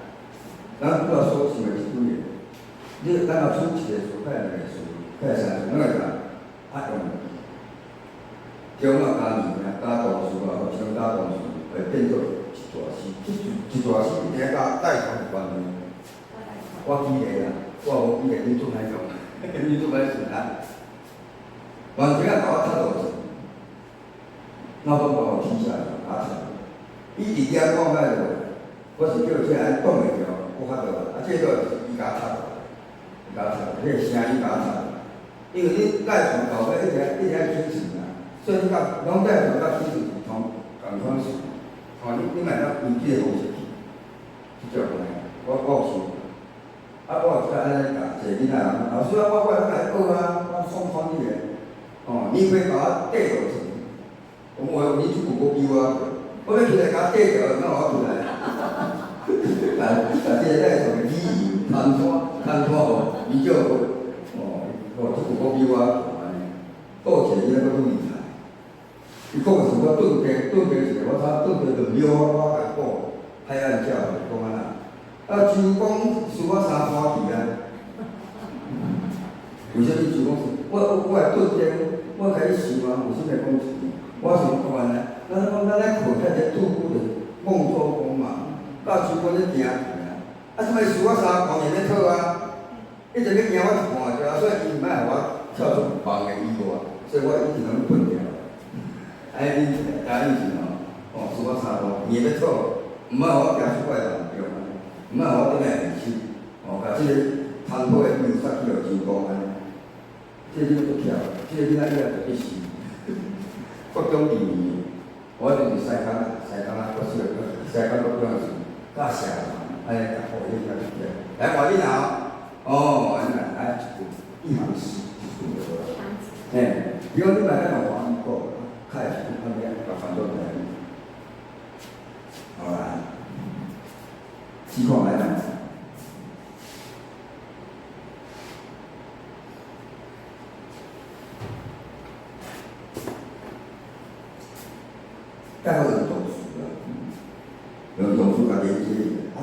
咱不要说什么几多年，你咱要出几个书，开2个书，开3个，那个用，中啊加年啊，加读书啊，或者加读书，会变做一大诗，一大诗一定要加带传有关的。我记个啦，我无记个，你做哪种？你做哪种啊？完全啊，甲我读落去，那都把我记下来，拿出来。伊伫遐讲遐个，我是叫这安讲袂着。我发到啊，这个是伊甲插落，这个声音甲插落，因为你赖传到尾一直起床啊，所以你讲拢赖传到起床是同款事，你买到伊即个方式去，即种个，我有想，啊，我即个安尼教一个囡仔人，老师啊，我来学啊，我送款你个，你可以甲我缀落去，我你即句我比我要起来甲我缀着，那我出来。这个赖传礼仪，看拖，伊叫即句比我安尼，报一个伊个更厉害。伊讲是我顿是我差顿着2秒我甲报，海岸叫讲安那，就讲是我3番去啊。为啥物就讲是？我来顿者，我开始想啊，为啥物讲是？我想讲安尼，咱来困遐个拄久着梦做工嘛。到厝边咧行去啊，即摆输我3公年咧讨啊，一直咧行我1半钟啊，所以伊毋爱互我跳出房个以外，所以我一直拢困掉。安尼答应是输我3公年咧讨，毋爱互我行出怪人对啊，毋爱互我顶来练习，甲即个摊铺的比杀去互成功安尼，即个囡仔足巧，即个囡仔以后就必须各种礼仪，我就是西工啊，我西工各种事。甲写嘛，安尼甲互伊甲去听。来看你呐，安尼来一行诗，一句就好。嘿，比如你来咱用华语讲，较会是安尼甲反倒来。好啦，试看来啦。盖好就读书啦。用读书甲连接啊，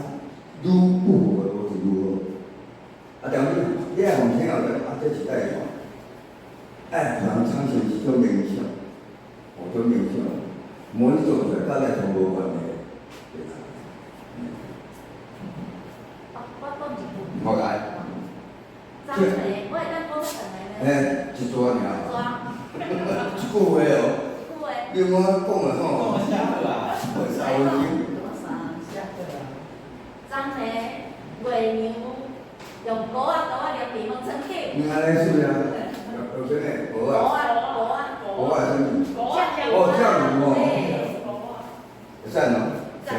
愈不符合都是愈好。但你爱互听后头，这是代传，爱人产生一种影响，种影响，无你做出来，甲赖传无关的，对啦。我讲一句。好来。张飞，我会当讲什么呢？一撮尔。一句话哦。你我讲了吼。3分钟。张飞月娘用锅啊连皮毛蒸起。安尼是啊，有啥个？锅啊什么？酱油哦。会使喏，咱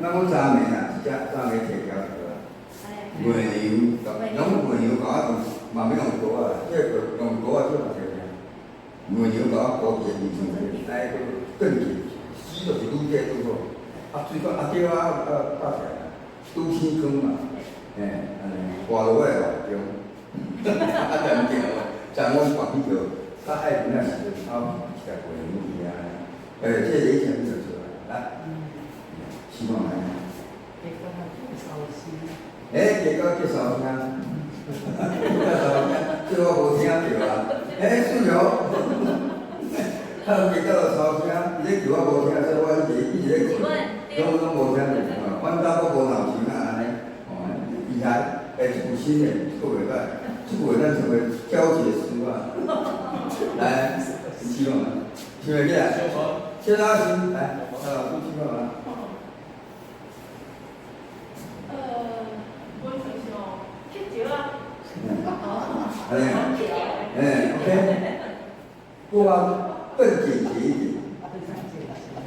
讲炸面啊，一只炸面摕条就啦。月娘，用月娘甲我慢慢用锅啊，即个用锅啊做啥物事？牛牛甲我高级面上去，来个更紧，死就是愈加愈好。水管对搭起来，拄天光嘛，安尼挂落来哦，中，两条，像阮旁边就较爱那时阵，一个过年去啊，这以前就出来，来，希望来。结果他不操心。结果介绍声，这我无听着啊，是哦。结果就操声，伊咧叫我无听，所以我一直咧困，拢无听着。阮兜我无闹钱啊，安尼，厉害，一部新的，这个袂歹，这个咱成为交解师啊。来，希望，听袂起来？谢老师，来，老师希望啊。我就是哦，乞石啊。OK，不啊，更简洁一点。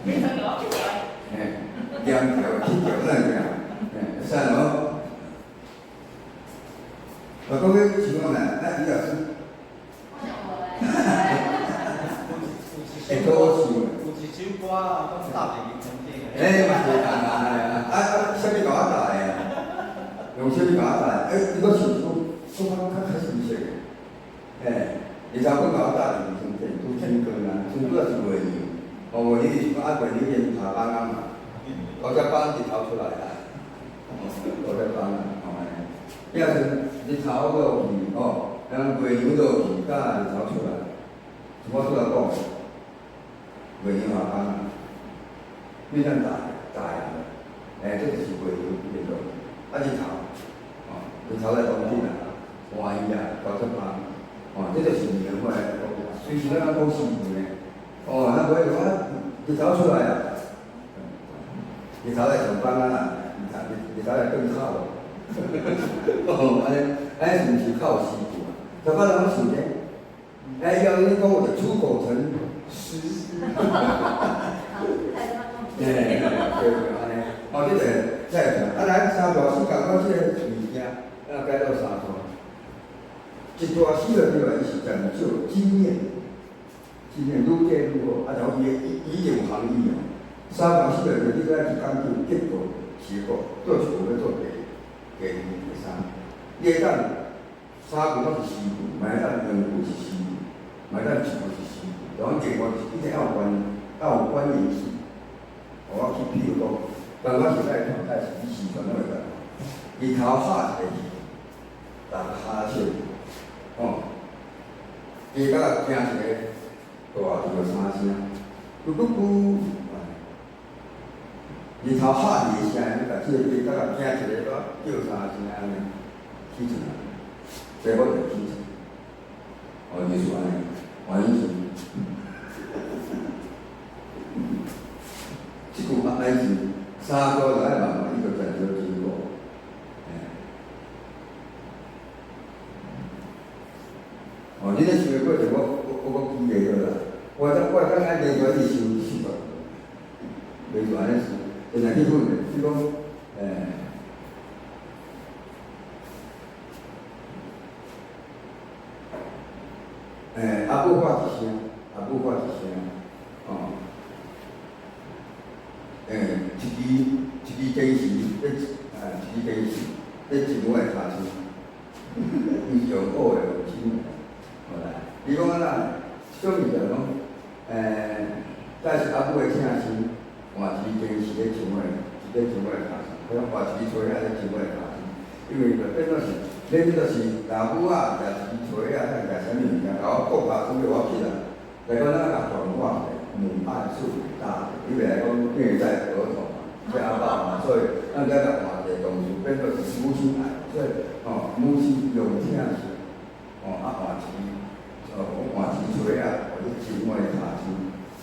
变成我乞石。两条、七条那样，算咯。讲个情况呢，李老师。会多事。有一首歌啊，讲搭袂去空间。嘛是啥物甲我搭的？用啥物甲我搭的？你讲是讲较开始唔识嘅。你头讲甲我搭的空间，都天光啊，最主要是月亮。月亮是讲月亮先爬班啊嘛。我才帮日头出来啦，我才帮啦，要是日头落去咱月亮落去，甲日头出来，我出来讲，月亮下班啦，非常大呀，这就是月亮变落去，日头，日头在东边啦，换伊啊，到这班，这就是年份来讲，随时咱讲辛苦呢，咱袂讲日头出来啊。日头来上班啊，日头来更好咯。安尼是毋是靠师傅啊？上班人想者，要你讲我就出口成诗。对，安尼，这个再讲，咱三大师讲到这个物件，改到三大。一大师的对吧？伊是讲究经验，愈加愈好，然后伊有行义哦。三大师的你在去讲究结果、结果，做事要做第三。你会当三步是师傅，卖当两步是师傅，卖当一步是师傅。然后结果一定要有关联性。我去譬如讲，刚开始在传代是时传那个，日头下一个字，大家下笑，伊甲听一个大字就三声，咕咕咕。日头下一个声，你甲这个伊甲听一个叫三声安尼，起床，这我就起床，就是安尼，原因是，即句话乃是三个来慢慢伊就在做经过，你咧想过就我记个了啦，我刚才研究是想个，袂就安尼是。现在去问的，比如讲，阿母话一声，一支电视，在前外查清，伊上好的有清，好啦。比如讲咱种物就讲，但是阿母的请心。换一电视咧前外，咧前外卡，可能换一锤啊咧前外卡，因为就变做是，恁就是老母啊，也是锤啊，也啥物物件，甲我国家讲叫我去啦。来讲咱甲传话的，母爱是伟大的，因为来讲虐待儿童嘛，家暴嘛，所以咱在甲换一个动词，变做是母亲爱，所以母亲用听是，换一锤啊，或者前外卡是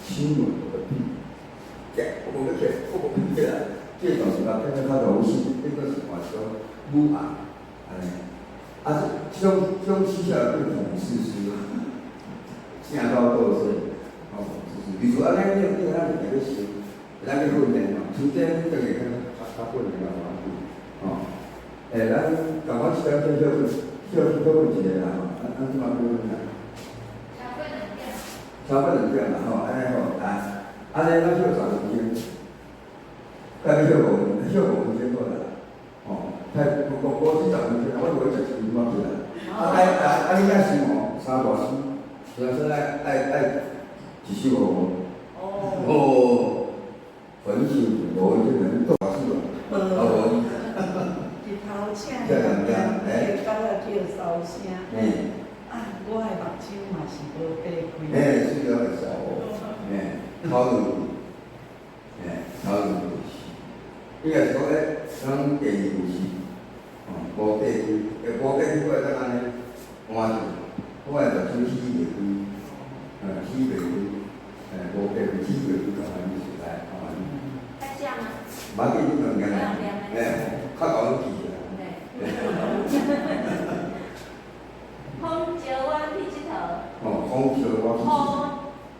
亲吻我的屁。我无去啦，这种是讲变得较柔性，变做是话说母爱，安尼。这种思想变讽刺诗，正到多岁，讽刺诗。比如安尼，你咱就来去想，咱去训练嘛，春天你就会较训练嘛，咱赶快去了解小问一个啦，即嘛要问啥？消费能量。差不多2点嘛吼，安尼吼，啊，安尼咱休30分钟，大概休5分钟过啦，哦，太我40分钟，我以为10分钟起来，啊你遐想哦，3大诗，所以说爱一首哦，焚烧无这个大诗哦，无。日头请凉凉，迄狗仔叫骚声。啊，我的目睭嘛是无闭开。睡觉会少哦，头入头入伊也是讲讲第2故事，无闭开，无闭开过来咱安尼换住，我会目睭起袂开，起袂开，无闭开起袂开，安尼是来，在这样吗？冇紧你两个，较高都记啦。风招我去佚佗，风招我去。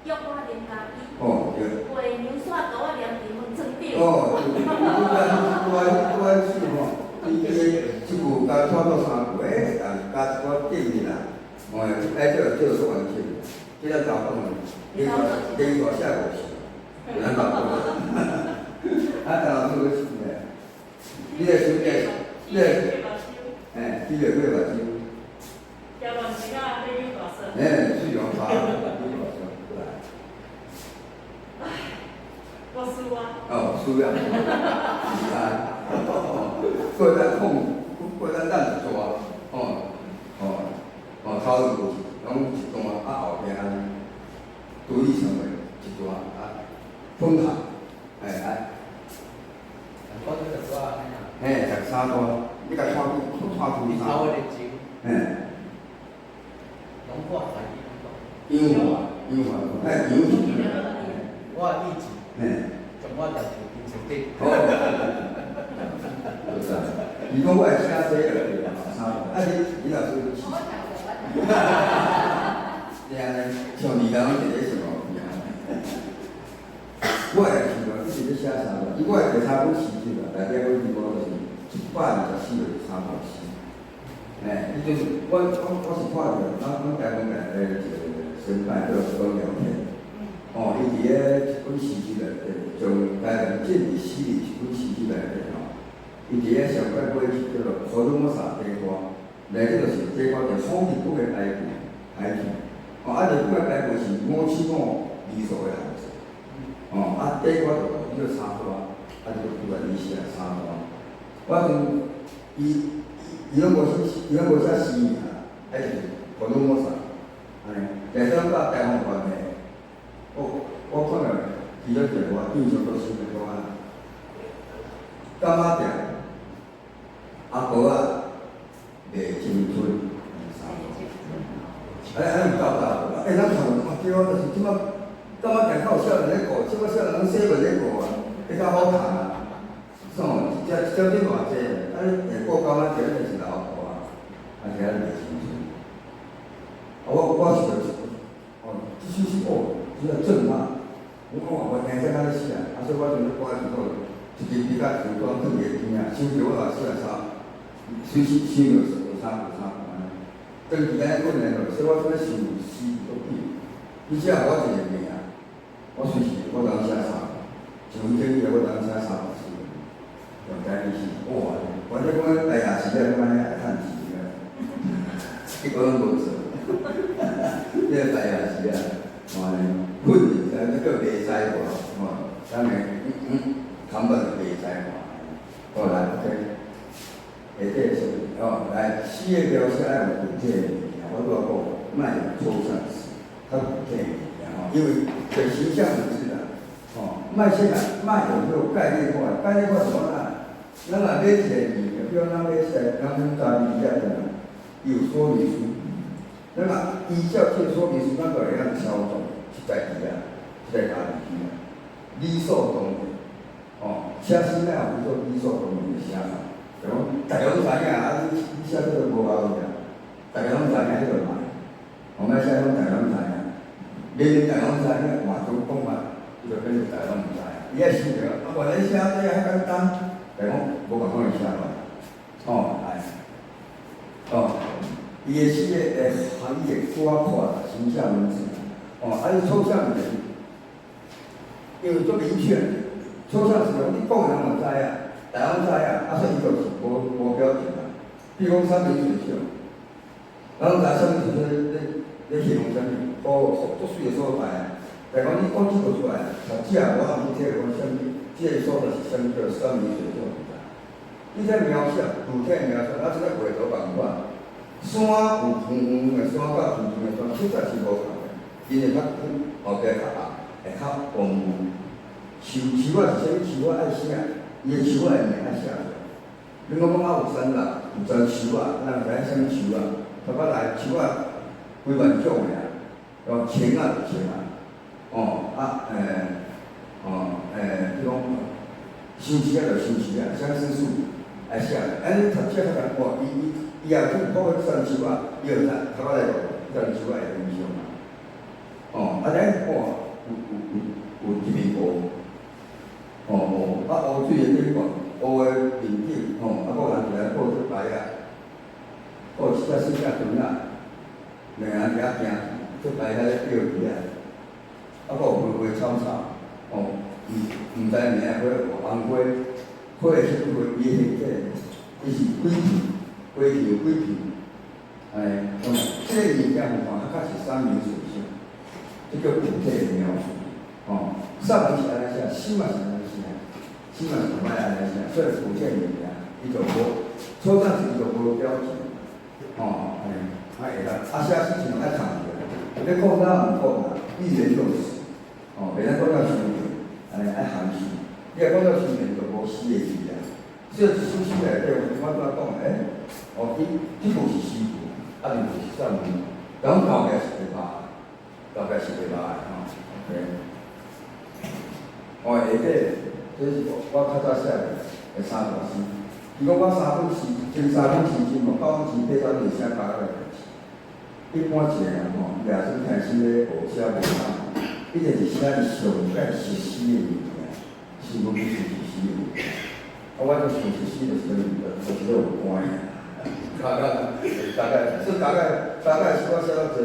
约我啉咖啡。对。陪牛煞甲我黏伫门床顶。我去吼，伊一句甲拖到3句，加一个建议啦，这个说完去，这个找工人，第一个下午去，难找工人。当然做个事呢，你个手机，你个，你个过目睭。条乱时啊，你有大声。水龙头，我输啊。输了，过咱控，过咱咱一抓，头入去，拢一段后边安尼，独立成为一段分开，我这个说13段，你甲看出3。头的酒，龙化才艺，氧化，氧是。我意志，从我入去变成这。就是啊，你讲我会写这个对吧？3段，你若说是。你安尼像2人一个什么一样？我会记得，一直写3段，我会第3本诗集啦，内底我记我就是124个3段诗。伊就是我是看着，咱台湾内底一个先派叫张聊天，伊伫咧一本诗集内底，从台湾建立诗里一本诗集内底伊伫咧上摆买一叫做《荷尔蒙沙地瓜》，内底就是地瓜就好日本的台剧，日本的台剧是5七5艺术的行业，地瓜就伊个3段，就拄来伊写3段，我从伊拢无写诗名啊，还是荷尔蒙沙，安尼，但是甲台湾关系，我看了其中一个我印象都深刻个啊，柑仔店。阿婆啊，卖青春，安尼有够大，咱看对啊，就是即摆，感觉店口有少年咧顾，即摆少年7咧顾啊，比较好谈啊。一只少点偌济，你顾柑仔店就是老婆啊，是卖青春。我是这首诗真个震撼。我听这个写，所以我就咧挂一个，一支笔甲纸光放伫边啊，想着我也写啥。随时想着有啥，长期安尼训练落，所以我做咧想诗都紧。你写我一个名啊，我随时我当写啥，1分钟以内我当写3首诗，用台语诗，哇！反正讲台下时咧，安尼爱趁钱个，结果拢无做。你个台下时啊，训练才叫袂使话，咱个根本就袂使话。后来 OK。下底是来诗的描写要有具体的物件，我拄仔讲，莫用抽象词，较具体的物件因为对形象文字啦，莫用迄个概念化，概念化怎么啦？咱若买一个物件，比如咱买查字典的，有说明书，咱若依照这个说明书，咱就会晓操作一台字啊，一台家己啊，理所当然，写诗哪有做理所当然的写法？大家拢知影，你写这个无效个，大家拢知影这个嘛。我们写拢大家拢知影，明明大家拢知影，换种讲法，伊就变成大家拢唔知影。伊也想着，原来写这个遐简单，但讲无共款的写法。伊个诗个含义会搁较宽，形象文字，伊抽象的，因为做明确，抽象是讲你讲人就知啊，大家知啊，所以伊就是无标准啊。比如讲三明水上，咱知三明水咧形容啥物？足水的所在。但讲你讲即个出来，实际我也毋知个讲啥物，即个所在是啥物叫三明水上。你这描写，具体描述，即个画图办法。山有圆圆的山，甲平平的山，确实是无同的。因为较远，后壁较暗，会较黄雾。树啊是啥物树啊？爱写，伊的树啊会名爱写出来。你讲有山啦，有山树啊，咱知影啥物树啊？头摆来树啊，几万种的啊，青啊就青啊，迄种新枝啊就新枝啊，相思树爱写。你读册较难看，伊也去考个山树啊，伊就知头摆来个山树啊会影响啊。你看有一面湖，湖水的地方，湖的面顶，还有人伫来抱出牌啊，还有四只船啊，两个人行出牌遐咧钓鱼啊，还有花草草，毋知名花红花，花的色花伊迄个，伊是几片，花有几片，这个物件较是三明水上，这叫具体的描述。上文是安尼写，心嘛是安尼写，心嘛是歹安尼写，所以古建物件，伊就无，抽象是伊就无标准，会啦，写事情爱藏着，你讲啥毋讲啦，语言用词，袂当讲到伤远，爱含蓄，你若讲到伤远就无诗的字啊，所以一首诗内底，我拄仔讲，这句是诗句，毋是散文，咁后壁是袂歹，后壁是袂歹的OK。下底，这是我较早写的三段诗。如果我3本诗，前3本诗经9本诗配上写8个字。一般一个人也算开始咧学写文章，一定是写伊上解实施的物件，是无去实施的物件。我就想实施就是跟就是有关的。大概是我写到这，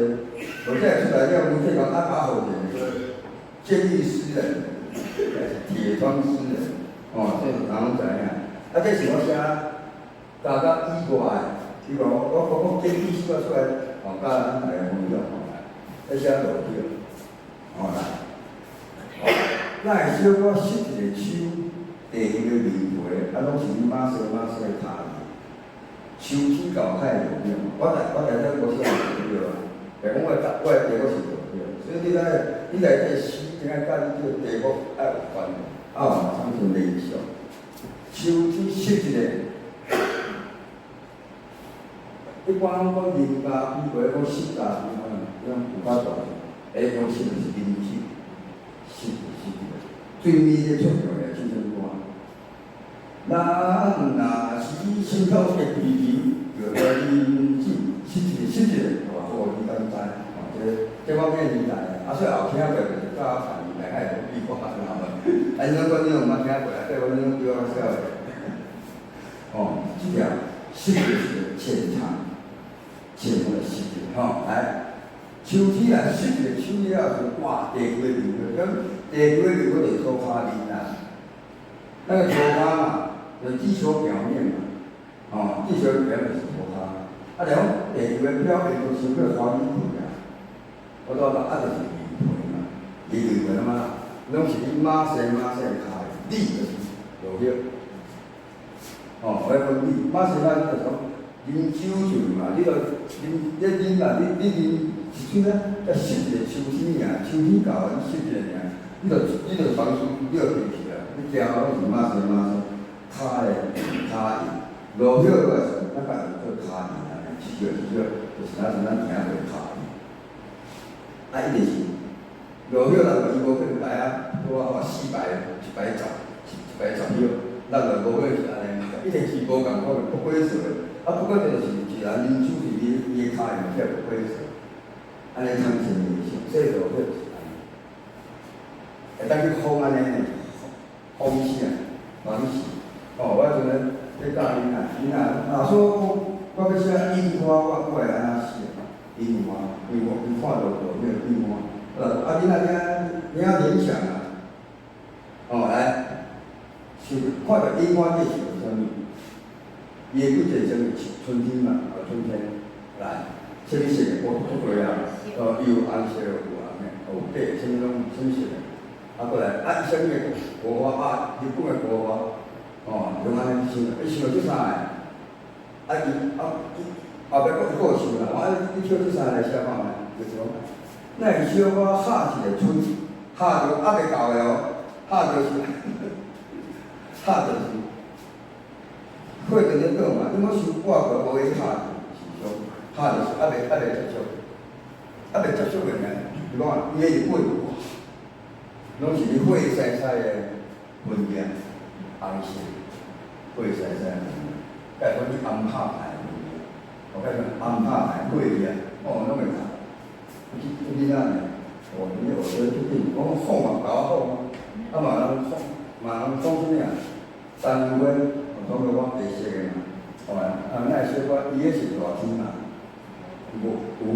我这出来了，文字讲把好点，监狱诗人。铁窗诗人，这是人拢知影。这是我写大家意外的，比如我建议诗我出来，甲咱来分享来，写落去，来，咱会小可拾一个手，地迄个面皮，拢是马西卡字，秋天到海有影。我在这无写对啊，但讲我的地我是对，所以你来这诗。应该甲你这个题目爱有关，产生联想。秋天拾一个，一般讲人家比或者讲湿家比有较大，讲湿就是林气，湿最美的重要的这首歌。人若是心口的皮皮，就叫林气，拾一个，你敢知？这方面年代的，所以后听过就是早谈年代，还有比较难嘛。你讲你有冇听过啊？对我你比较少的。这条是浅唱，浅的诗句，来，秋天来拾一个手了是哇，地瓜面个，咁地瓜面就是土花面啊。那个土花嘛，就地球表面嘛，地球表面是土花，然后地瓜表面就是个花米皮啊。我就是面皮嘛，面皮嘛，拢是你马西卡，你就是落叶。我讲你马西卡就是讲啉酒醉嘛，你啉啦，你啉一喙啊，才拾一个秋天尔，秋天到啊，你拾一个尔，你就房书你就进去啊，你行拢是马西卡的卡印，落叶个是咱家做卡印啊，一个就是咱听过卡印。一定是落叶人伊无可能来啊，我4摆1摆10叶，咱就无可能是安尼，一定是无共款的不规则的。不过就是一人啉酒是伊的卡用起来不规则，安尼通成理想，所以落叶是安尼。会当去风安尼，风势啊，风势。我阵咧咧教囡仔，说我要写樱花，我会安怎写？樱花，因为我看到落叶樱花，我你那你联想啊，来，是看到樱花这是有啥物？伊会做什么？春天嘛，春天来，什么色的？我多啊，有红色有红的，有白，什么拢什么色的？过来，什么国花日本的国花，用安尼想，想做啥个？后壁佫有想啦，你跳做啥来写看卖？就是讲，那小可下一个春，下着未到的下着是，下着是。过阵咧倒嘛，你要收挂个无去下是种，下就是未接触，未接触个呢，是讲伊个日本哇，拢是你火洗洗的文件，红色，火洗洗，甲讲你红拍牌，我甲讲红拍牌火去啊，拢会读，你仔呢？你学做最紧，我讲嘛搞好嘛人讲什么啊？单位。讲到我白色的嘛，那小可伊个是热天嘛，有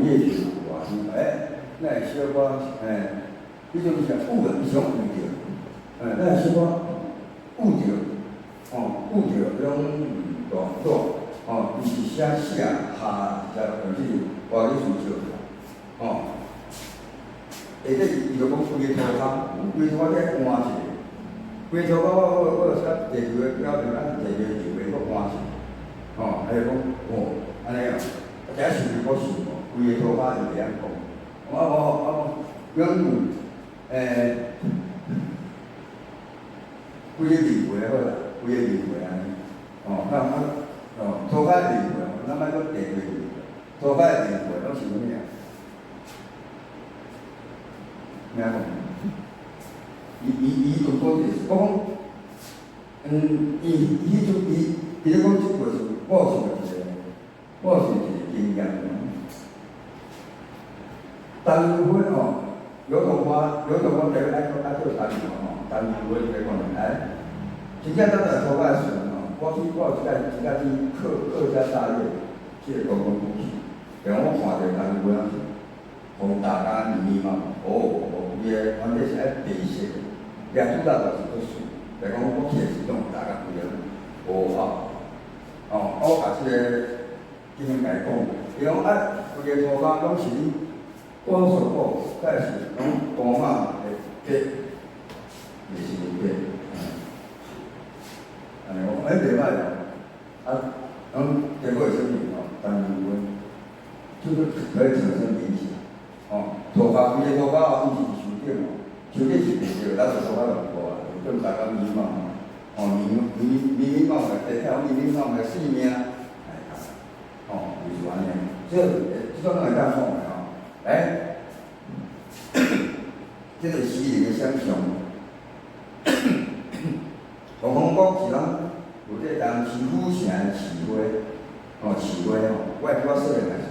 叶是热天，那小可迄种是捂的，伊想捂着，那小可捂着，捂着迄种热，伊是写下就是外语书少，下底伊就讲规个涂骹，规个涂骹再换一个。规涂骹我写地球的表面，地球球的搁换一个，还有讲安尼假想我想规个涂骹就会晓讲，讲规个面皮好啦，规个面皮安尼，涂骹的面皮，咱莫讲地皮面皮，涂骹的面皮拢是啥物啊？咩讲？伊就讲就是讲，伊咧讲即个是，我是一个经验。单元分有同我第一爱做单元单元分来讲真正咱在涂骹的时阵我有一家客家大业，即个公共故事，然后我看着单元分是，从大家密嘛，伊个反正是爱白色的。两主打就是做水，来讲我去的时阵，大家规个无我把即个经营来讲，伊讲规个涂骹拢是你光手布，再是拢光马的白，也是白，安尼我袂歹啦，结果是啥物单元分，就是可以产生联想，涂骹规个涂骹伊是手顶手顶是白色，咱就涂骹就无啊，就大家迷茫迷茫的，一条迷茫的性命，就是安尼。即种会当讲的即个诗人的想象。红红国是咱有这当市府城的市花，市花我细汉时，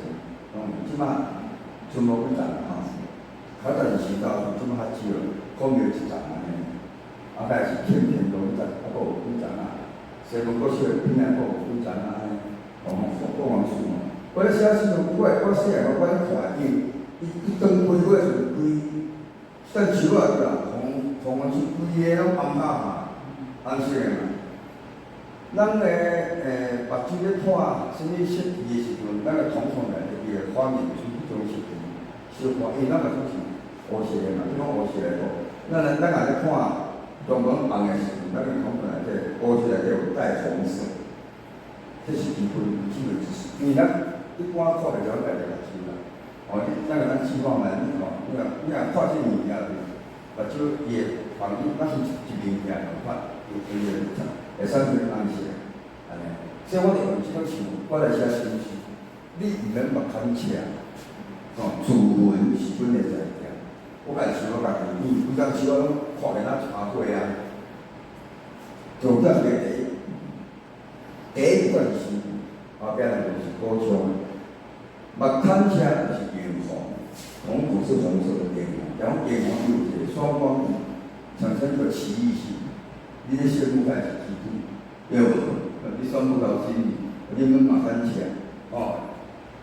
即摆全无几丛较早是时到，即摆较少，讲着一丛安尼。再是片片都几丛，还有几丛西门国小片仔还有几丛安尼，凤凰树。我咧写时阵，我细汉我咧看伊当开花的时阵，像树仔个凤凰树规个拢红红色的嘛。咱咧目睭咧看什么色皮的时阵，咱个瞳孔内底伊个画面是迄种色皮，小看，因为咱个就是乌色的嘛，即讲乌色的无。咱也咧看中国红的时阵，咱个瞳孔内底乌色内底有带红色，这是基本知识。因为咱一般看了解就知啦。咱个咱情况嘛，你若看这物件，目睭伊个反应，咱是一面面来看，会产生红色，安尼。所以我哋用即种想，我来写新诗，你毋免目看车，自文是本会知影。我家己想我家己，规工时我拢看见咱茶会啊，重点是第一段诗，后壁来就是歌唱。目看车就是圆红，瞳孔是红色的眼红，然后眼红有一个双光点，产生个奇异性。你咧小可爱是基础，对无？你算不到心理，你们目看车，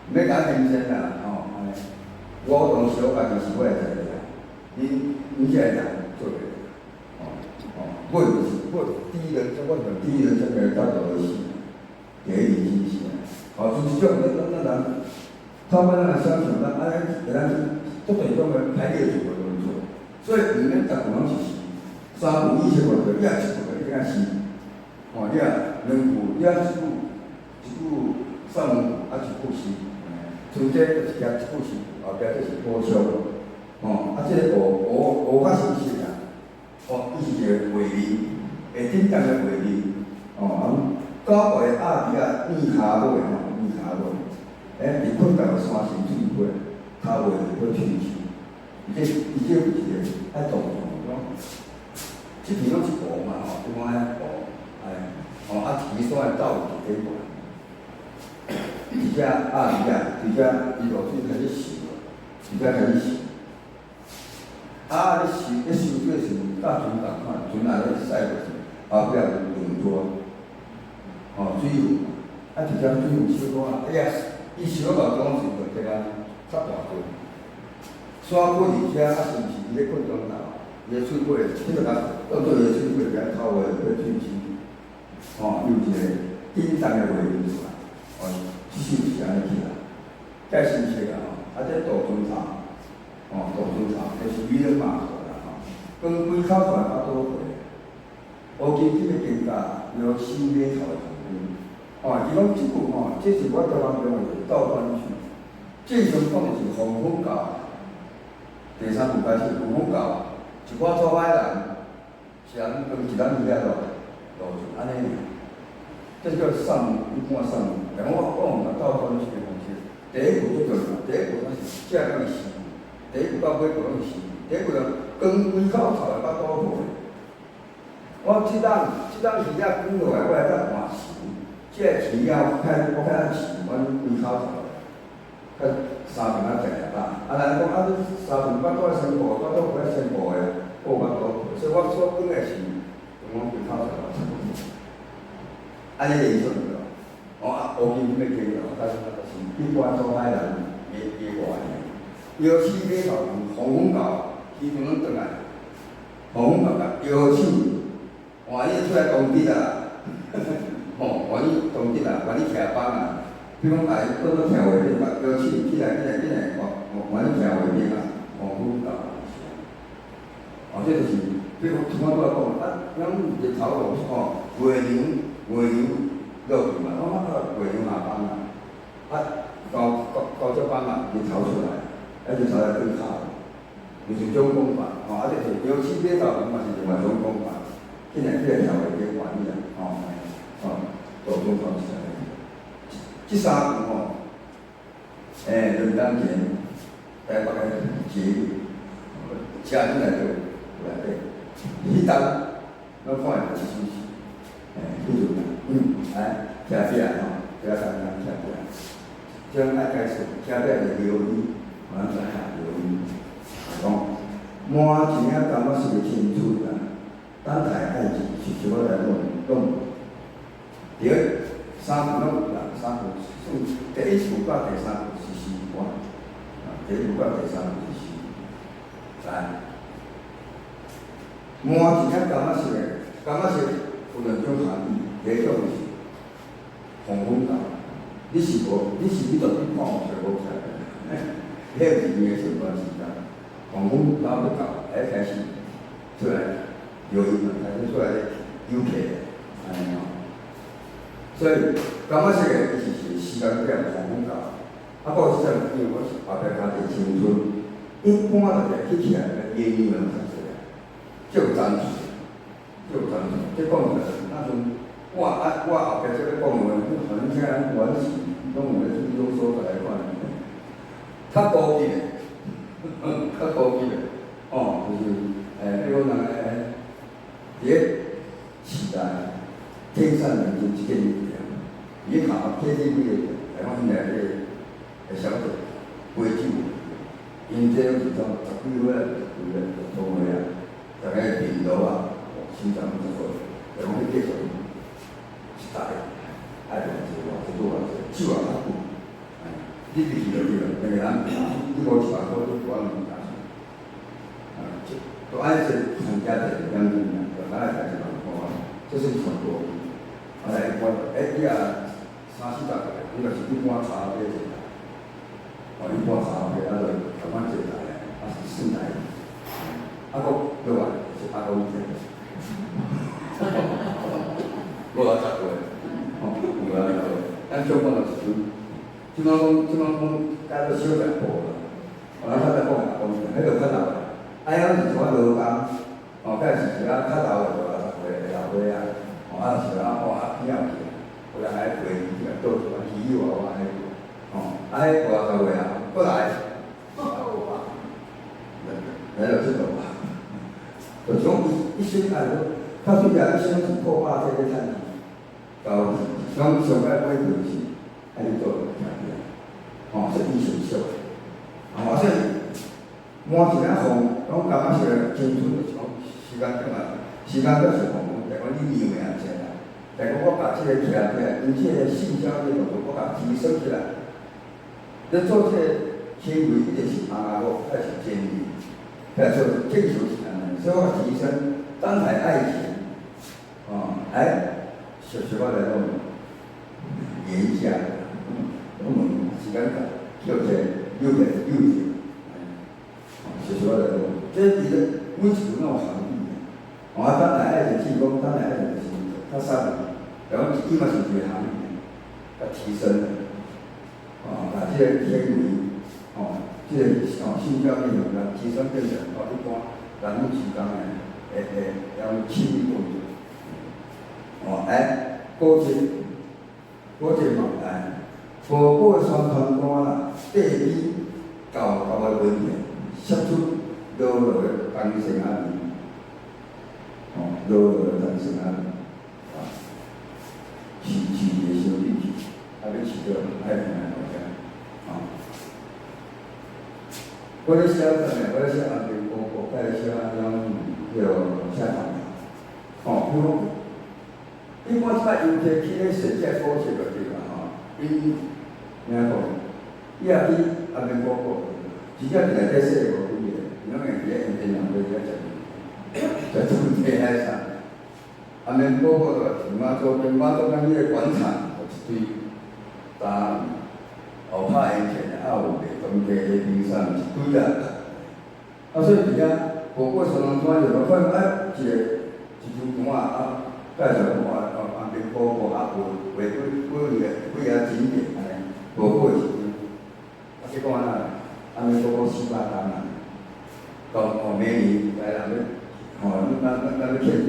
免甲显现啦，安尼。我当时我家己是我会知影，你现在讲做的，我第一人，我讲第一人称的角度是第一人称就是这种咱人，他们那相信咱做对种的排列组合都做，所以你们大部分是三步以前我就两步的这样是，你啊两步，你啊一步三步一步是，中间就是加一步是后壁就是补充，这个学较熟悉啊，伊是一个画面，会顶当的画面，高过的鸭子啊，面骹尾面骹尾，伫困到山神水尾，骹尾就要吹气，伊这有一个爱动作，这边拢是步嘛即款爱步，提线倒伫顶过，而且鸭子而且伊落水开始游，而且开始游。你收水时阵，甲船共款，船也咧驶过去，后壁有轮船，水有，直接水有收过伊收到讲时就这个较大船，山过而且是毋是伊咧困中头，伊咧水尾，即个当做伊咧水尾，甲头尾要吹气，有一个叮当的画面出来，即是安尼起来，再深切这大船头。大船头就是渔人码头啦，讲几口出来较多回，乌金这个更加有4码头的船伊讲即句这是我台湾讲的倒转去，正常讲就是黄昏教，第三步开始黄昏教，一寡做歹人，是人跟一咱伊遐落船安尼，这叫上一般上，但我讲倒转去的方式，第一步最重要，第一步是正讲是。第一步到尾步拢是，第一步就光规口头来到倒步。我即档鱼仔滚落来，我来甲换时，即个鱼仔我较饲，阮规口头，较三分仔食下饱。人讲你三分巴肚先步，巴肚不要先步的，步巴肚，所以我所讲的是，用我规口头来差不多。安尼的意思对无？乌金要经咯，但是一般做歹人别外。摇起码头黄昏到，渔船拢转来，黄昏到甲摇起，换伊出来当日啊，换伊当日啊，换伊徛板啊，比如讲来倒徛画面，摇起起来，换伊徛画面啊，黄昏到。这就是，比如像我拄仔讲，咱日头落月亮落去嘛，月亮下班啊，到这班嘛，日头出来。就朝来更差，就是种讲法，就是摇起码头嘛是另外一种讲法，现在条画面管理啊，大众方式安尼。这三步2天前，台北的节日，车进来就有内底，迄当咱看下一休息，迄阵车壁车上车壁，将爱解释车壁的留意。咱知影留意，讲满钱仔感觉是个清楚啦，等待爱情是什么来弄？第三步拢有啦，三步算第一步到第三步是习惯，第一步到第三步是习惯。来，满钱仔感觉是有两种含义，第一种是黄昏感，你就去看就无出来。迄个是伊个上段时间，黄昏到要到，开始出来游泳，开始出来游客，安尼所以感觉是个是时间点黄昏到，还有即阵因为我是后壁家己青春，一般就是起来个烟雨能看出来，就zan趣，即讲起来，那阵我后壁即个讲话，反正听人玩是拢有咧这种所在来看。较高级的，就是比如讲伫时代天山人间这个物件，伊考 KTV 的，台湾现在个小姐杯酒，因这是种10几岁做伙啊，大概频道啊，欣赏不错，然后去介绍一代爱做酒啊较久。你必须要对了，那个人，你无一万块，你无能拿出。是参加者将军啊，咱来开始讲啊，这是传多。后来你啊30-40个，你就是一般茶杯一台，一般茶杯就慢慢一台，是4台，搁另外是5台，50个，有啊有，咱上班就是，即摆讲，加到小食部啦，较早讲迄个较老个，遐是像劳工，甲是较老个50岁老岁仔，是偏去，有人来陪伊倒出来鱼娃娃迄个，迄50岁啊，过来，来就这个嘛，就从一生来说，较水啊，一生是破百这个产品，到上摆买就是爱去做产品，是艺术秀，所以满一领风，拢感觉是青春时间长啊，时间搁是风，但讲你牛的钱啦，但讲我把这个起来，因这个性交易我把提升起来，你做这个行为一定是阿哥还是建议。说追求起来，所以我提升当代爱情，小可来讲廉价，我们时间长，叫做幼稚，小可来讲，这其实每次那种行业，当代爱情进攻，当代爱情是较少，然后伊嘛是一个行业，要提升，把这个天为。这个性教育能提升变成一般人物之间的亲密动作。高级嘛，宝宝双团单啦，地理教的文献，写出落落的当成啊面，落落的当成啊面，市的小利息，要市到爱平安好些，我咧写我咧写安平高校，甲咧写叫下堂比如讲，一般即摆游客去咧踅遮古迹就对啦，因怎讲，伊也去安平高校，真正伫内底踅无几个，因为伫咧因边人在遐食，就地海上。安平高校就马祖边迄个广场，就一堆搭后拍烟钱的，有卖当地的冰山一堆啊。所以伫遐宝宝双人转就看一张单介绍安平高校有几个景点安尼，宝宝一张，结果安平高校400单啊，讲每年来人咱要庆祝，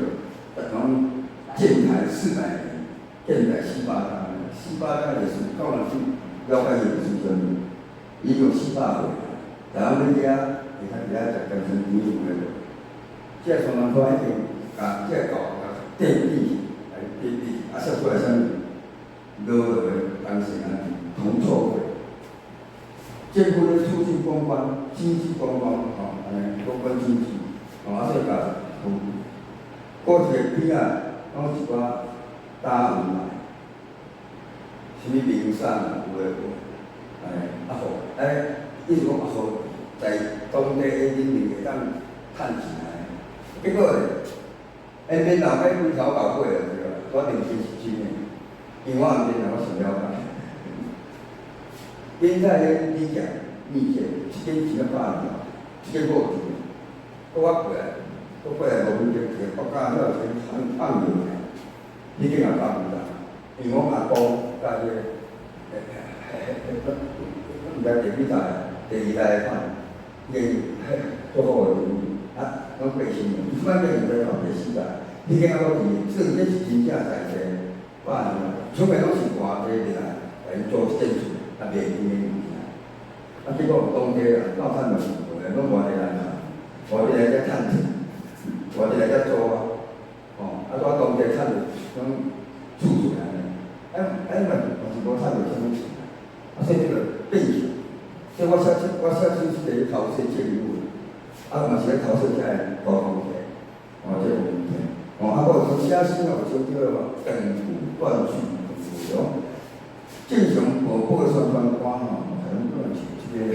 讲建台400年，建台400单就是到人去了解伊的时阵，伊有400岁，然后你遐，你看伫遐食甘蔗甜有诶无？这双人转一定甲这教对比，说出来啥物，落落的当时同错会，政府咧促进观光、经济观光，公关经济，所以甲过一个边啊，拢一寡大有来，什么名山有诶无？意思讲在当地的人民会当趁钱来，结果咧，边老百几条搞过了对啦，我定真是真诶，因为我安边人我想了解，边在咧理解密切，一间钱100万，一间5钱，我过来无几个国家了先放牛来，已经也8万啦，因为我阿公甲迄个毋知第几代。第2代款，做好个拢过身了。即摆个毋知到第4代，已经还佫伫，所以这是真正在地8年啦。出面拢是外地人来做建筑，卖伊个物件。结果当地人到产就是无个，拢外地人外地来遮趁钱，外地来遮做在当地趁着拢厝厝安尼，嘛是无趁着啥物钱，所以这个变数。所以我写书是伫咧投射政府，嘛是咧投射遮个高风险，这个问题，佫有写书有少叫根部断句有无？正常宝宝的宣传官可能不能写这个，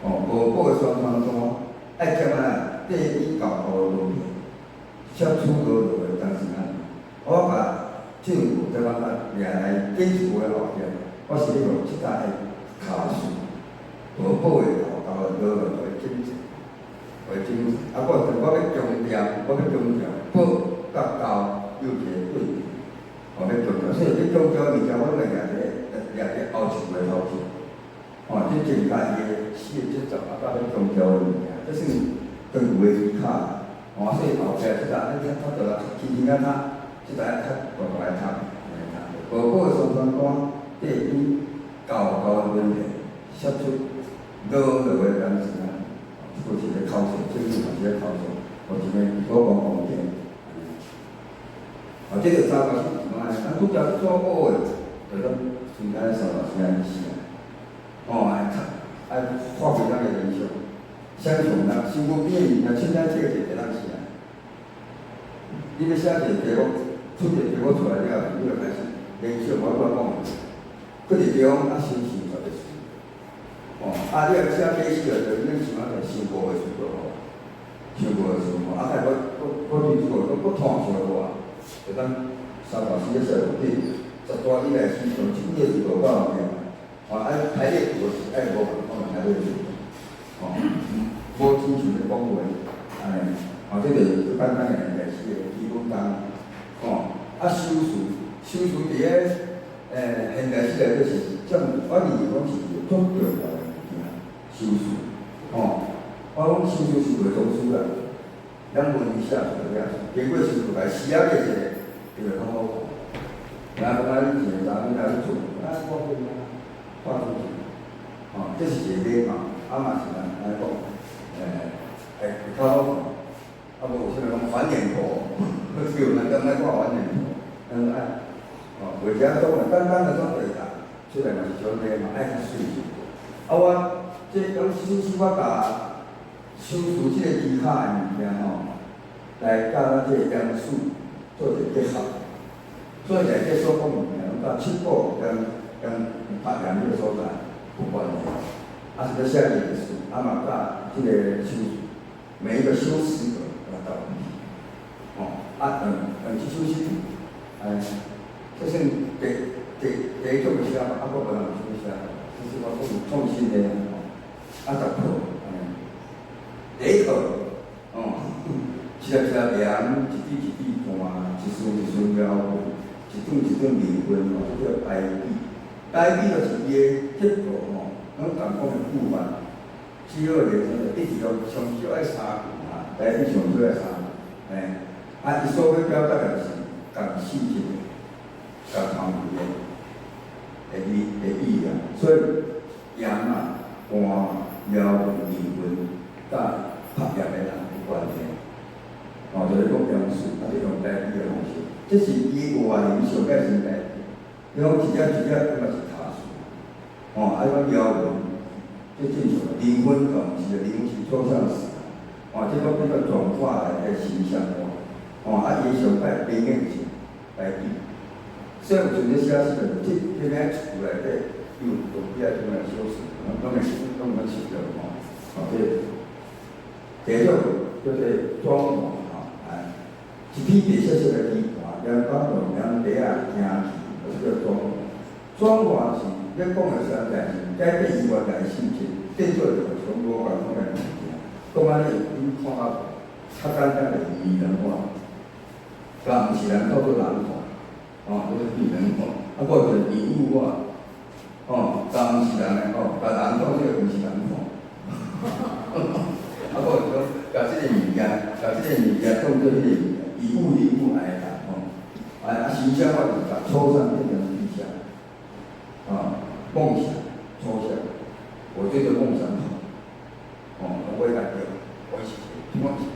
宝宝的宣传单，第一搞好的问题，消除好的当时啊，我把政府这方面也来坚持我的后边，我是迄个即搭的卡数，无保的头高的好的为精神，为精神。啊，我要强调，保甲高有一个对比，我要强调，所以你强调物件，我来掠个后手的头前。这增加伊个事业职责啊，甲迄强调的物件，这算长久的依靠。所以后壁即搭，较倒来，轻轻啊读，即搭较大大来读，无保双双单，第一高的问题，写出老落的单词啊，或是个考试，最近嘛是个考试，或是个国防空间。这个三个是怎么呢？拄则做好的，就讲现在三个是安尼死啊。发挥咱个人生，相从咱身躯边的物件，凊彩写一个咱是啊。你要写一个题目，出一个题目出来了，你就开始联想我讲，搁一地方啊，想就会输。你若写假死了，就恁想啊，就想无会输就好，想无会输吼。再搁对主个搁拖小我啊，就当3到4个小时底，10大以来时常7个字就到后面。排列图是爱无可能排列图，无亲像的讲话，安尼，这个简单个代志个基本功，修辞伫个现代时代就是像我认为讲是一个足重要的物件，修辞，我讲修辞是袂读书啦，咱文字写出来经过修辞来写个一个，就会较好看。然后讲你一个查某仔去做，我会啊。画出去，这是一个礼貌，嘛是咱来讲，会较好看。无有啥讲反脸图，叫人讲爱看反脸图，或者讲简单的种回答，出来嘛是种礼貌，爱较水一点。我这讲我甲修辞这个技巧的物件来甲咱这个元素做一个结合，所以内底所讲物件，甲七宝跟发扬这个所在有关系，是要写一个书，嘛甲这个修辞，每一个修辞格要到位。这首诗，这算第一种写法，我无人有写法，这是我有创新的10套，第一套，一粒量，一滴一滴看，一丝一丝描绘，一段铭文，这叫排比。台语就是伊个结构咱讲的句法，只要连一直都上少爱3句台语上少爱3句，伊所要表达的就是共细节、共长句的意义，所以言啊、歌啊、描文、铭文，甲拍业的人有关系。就是讲描述，是用台语的方式，这是伊外语上解成台语。你讲一只，那嘛是他数，讲描文，这正常。灵魂讲是灵是抽象词，这个比较转化来个形象化，伊上摆平面是台语，所以有阵咧写诗个，这名厝内底有比较种来修饰，当然是着这第一种叫做装潢一批白色色的地盘，阳光用阳底啊行去。这个装潢是要讲的啥代志？改变伊原来的性情，变做一个从无共款的物件。讲安尼有比看较简单的拟人化，但毋是人透过人化，就是拟人化。搁就是拟物化，但毋是人的但人讲这个毋是人化。搁就讲，甲这个物件当做迄个以物来谈形象化就是把抽象变成具象，梦想抽象，我追着梦想跑，我也感觉我是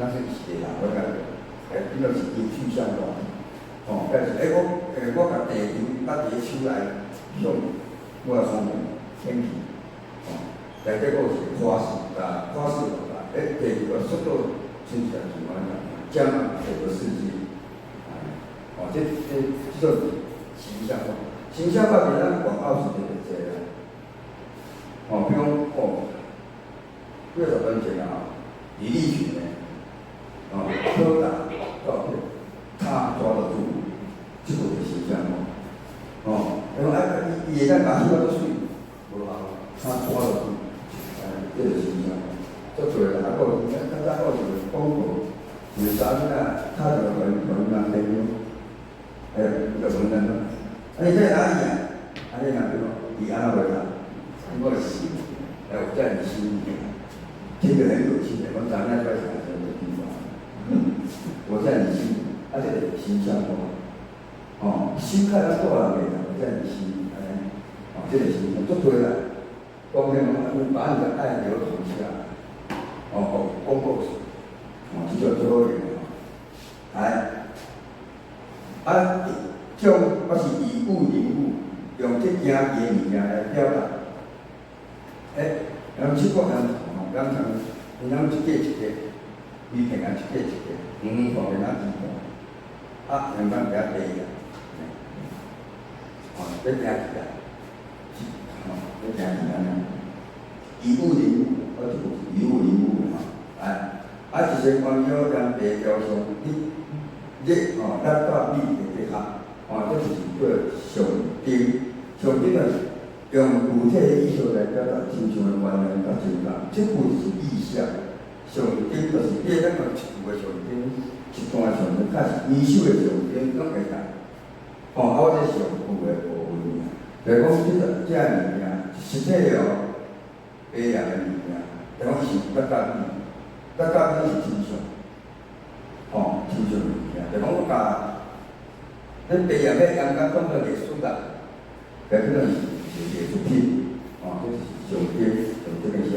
那是一个人，我感觉，变做是具象化，但是我甲地球拿伫手来向我的方面天气，内底个是花式地球个速度真是怎么讲？将整个世界。这种形象化，形象化比咱广告是特别多啦。比如20分前李立群呢，查囡仔，他就问男朋友，就问人讲，你在哪里啊？你男朋友伊安那回答，我是，我在你心里，听得很有趣的，我长大在想这个地方，我在你心里，这个形象哦，心看到多少年了，我在你心里，这个形象做对了，光天你把你的爱流传下来，公告出，这叫最好的种我是以物领物，用这件物件来表达。人七国人人常，人一个一个，伊平安一个一个，方面知道，人家比较低个，这听起来，这听起来呢，以物领物，我就是以物领物一些朋友人地交上，咱到你的下，这就是做上顶，上顶啊，用具体的意思来表达天上的原谅甲情感，这句是意象。上顶就是咱讲一句的上顶，一段上顶，较是年首的上顶，拢会当。我这是上句的部分，就是讲这物件，实体白人的物件，就讲是甲你是天上。天上物件，就讲我咱白人要人家当作艺术啦，可能是艺术品，这是上顶，上这个啥？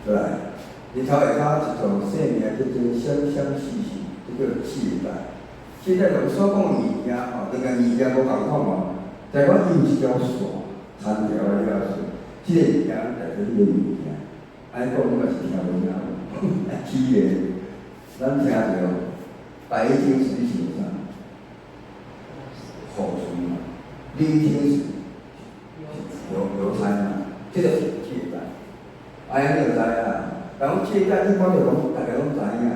对啦，日头下骹一座生命叫做相细，这叫期待。期待就是所讲的物件，两个物件无共款嘛，但我用一条线牵条的了线，这个物件代表这个物件，讲你嘛是听无听无，起个。咱听着，白天是欣赏好处嘛，绿天是有财嘛，这个是借贷。你就知啊，讲借贷一般就讲大家拢知影，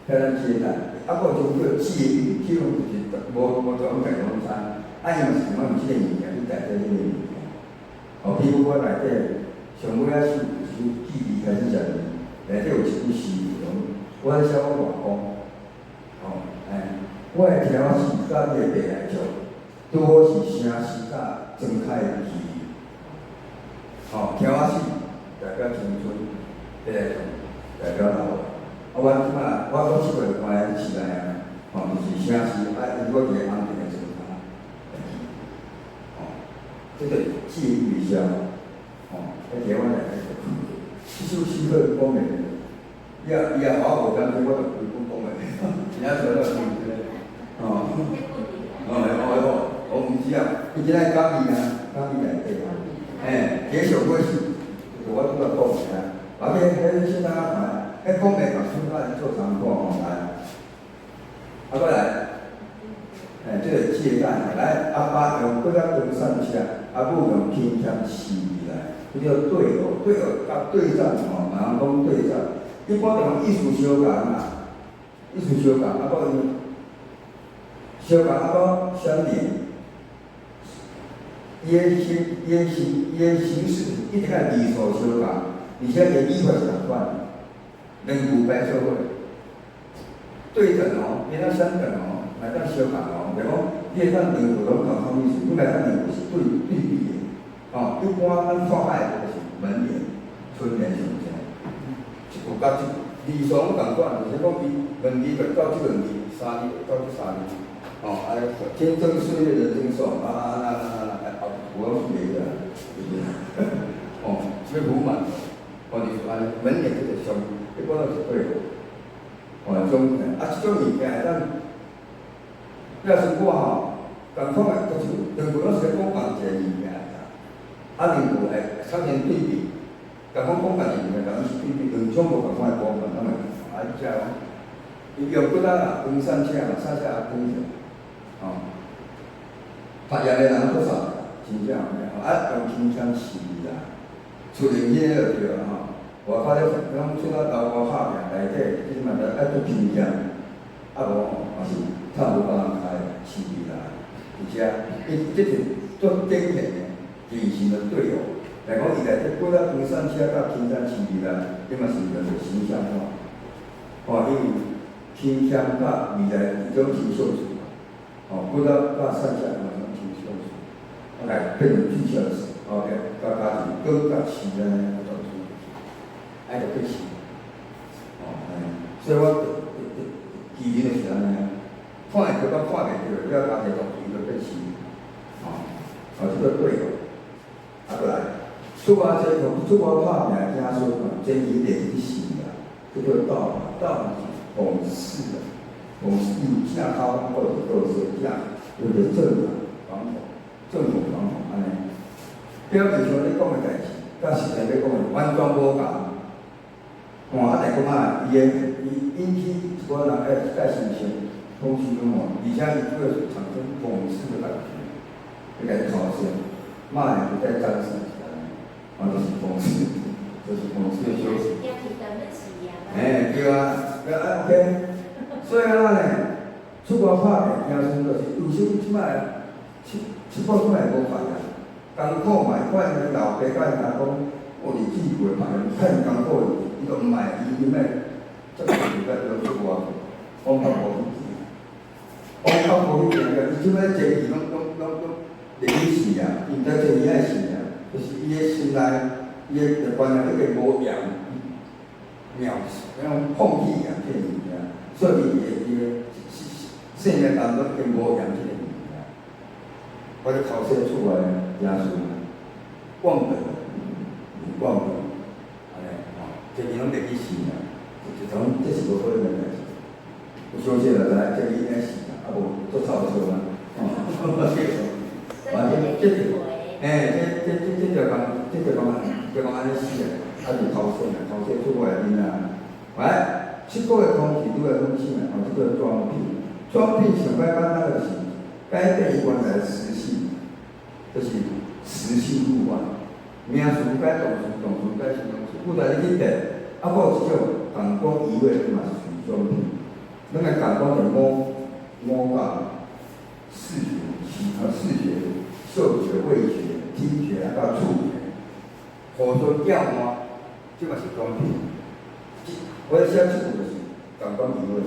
叫咱借贷，个种叫借予，这种就是无就讲大家拢知，伊嘛是讲即个物件，你代替迄个物件。譬如我内底上尾首记忆开始讲，内底有一句诗。我在小我外公，我的听我是甲你的白来做，拄好是声时甲睁开的记忆。听我是代表青春，白来做代表老。我即摆我即个关起来就是声时如果一个安定的状态，这个记忆微笑，台湾内底这首诗好讲的。伊也我无感觉，我就规本讲的，今仔做到听个，我毋知啊，伊今仔讲伊内底，继续过是，就是我拄仔讲的迄先生啊，迄讲的把书法做参考来，来，这个借贷来，阿爸用搁较中山车，阿母用轻枪刺来，这叫对甲对战人讲对战。一般就讲意思相共啦，意思相共，相共相连，伊的形式一定要字数相共，而且伊语法是同款，两句摆做伙，对等变到相等来当相共就讲你会当两句拢同款意思，你来当两句是对比的，一般咱看海就是门帘、春联上正。有甲字数拢共款，就是讲伊两字就到即两字，三字就到即三字。天增岁月人增寿，我是袂个，要补满，就是安尼，门帘这个上，一般都是对的。这种物件咱，要是我共款的，就是两句拢是讲共一个物件，两句产生对比。共讲共共物件，共伊是对比两种无共款的部分，即伊用骨啊，登山车嘛，山车也登着，拍业的人多少？真正用轻枪刺啦，出零件就对啦外口咧讲出到豆腐拍拼内底，即嘛做轻枪，无嘛是透无别人开刺啦，而且即是做典型的，形形的对哦。来讲，伊内底骨啊，登山车甲轻枪刺啦，即嘛是叫做形象化。因为轻欠甲未来这种轻小事，骨头甲散下嘛种轻小事，来变成巨小事，甲家庭更甲市呢做出，爱着去试，所以我基本就是安尼，看会着甲看袂着，了家己同伊就变试，这个对哦，过来。出国拍拼惊说这一点去死啊！这个道是讽刺的，讽刺有正口或者都是这样，有个正反讽安尼。表面上你讲的代志，甲实际要讲的完全无共。但讲伊引起一个人在心上风趣幽默，而且伊主要是产生讽刺的感觉，来嘲笑，骂人不再战胜。就是讽刺，就是讽刺的修饰。对啊，OK。所以呢，出国拍片，惊就是有时即摆一部出来无法啊，艰苦嘛，看因老爸甲因阿公，日子过嘛，太艰苦，伊都毋卖，伊卖，即个时代就出国，往北无去见，往北无去见个，伊即摆坐去拢袂去死啊，伊毋知坐伊爱死啊。就是伊个心内，伊个观念已经无样，那种放弃样这个物件，所以伊个生命当中已经无样这个物件。我就考试出来，耶稣忘本，安尼这伊拢袂去死啊，就从这是无可能的代志。有小姐就知，这伊应该死啊，无做操作啊，反正这个。这就讲安尼死啊，就考试出国来囡仔。来，7个月空气拄来讲啥啊？这个装品上摆简单就是改变伊原来实性，就是实性入啊。名词改动词改形容词，古代你去变，还有即种感官移位嘛是属于装品。咱个感官就摸感、视觉、嗅觉、味觉。听觉到触觉，或说叫唤，这嘛是装品。我写这个就是感官移位。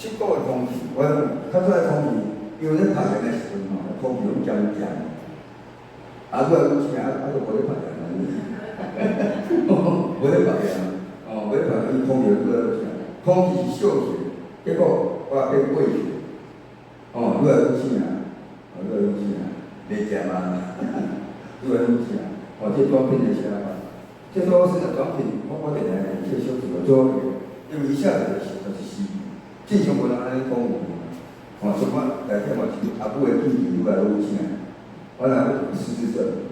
7个月空气，我较早的空气，因为咧拍人的时阵空气拢咸，啊，我讲啥，就无咧拍人啦，无咧拍人，无咧拍人，伊空气愈来愈啥，空气是嗅觉，结果我变味觉，愈来愈啥，袂咸啊。愈来愈啥？这装品的啥法？这都是装品，我定来这小事个做，因为一下子就是死，正常无人安尼讲有。像我内底嘛是阿母的弟弟愈来愈啥？我若失智症，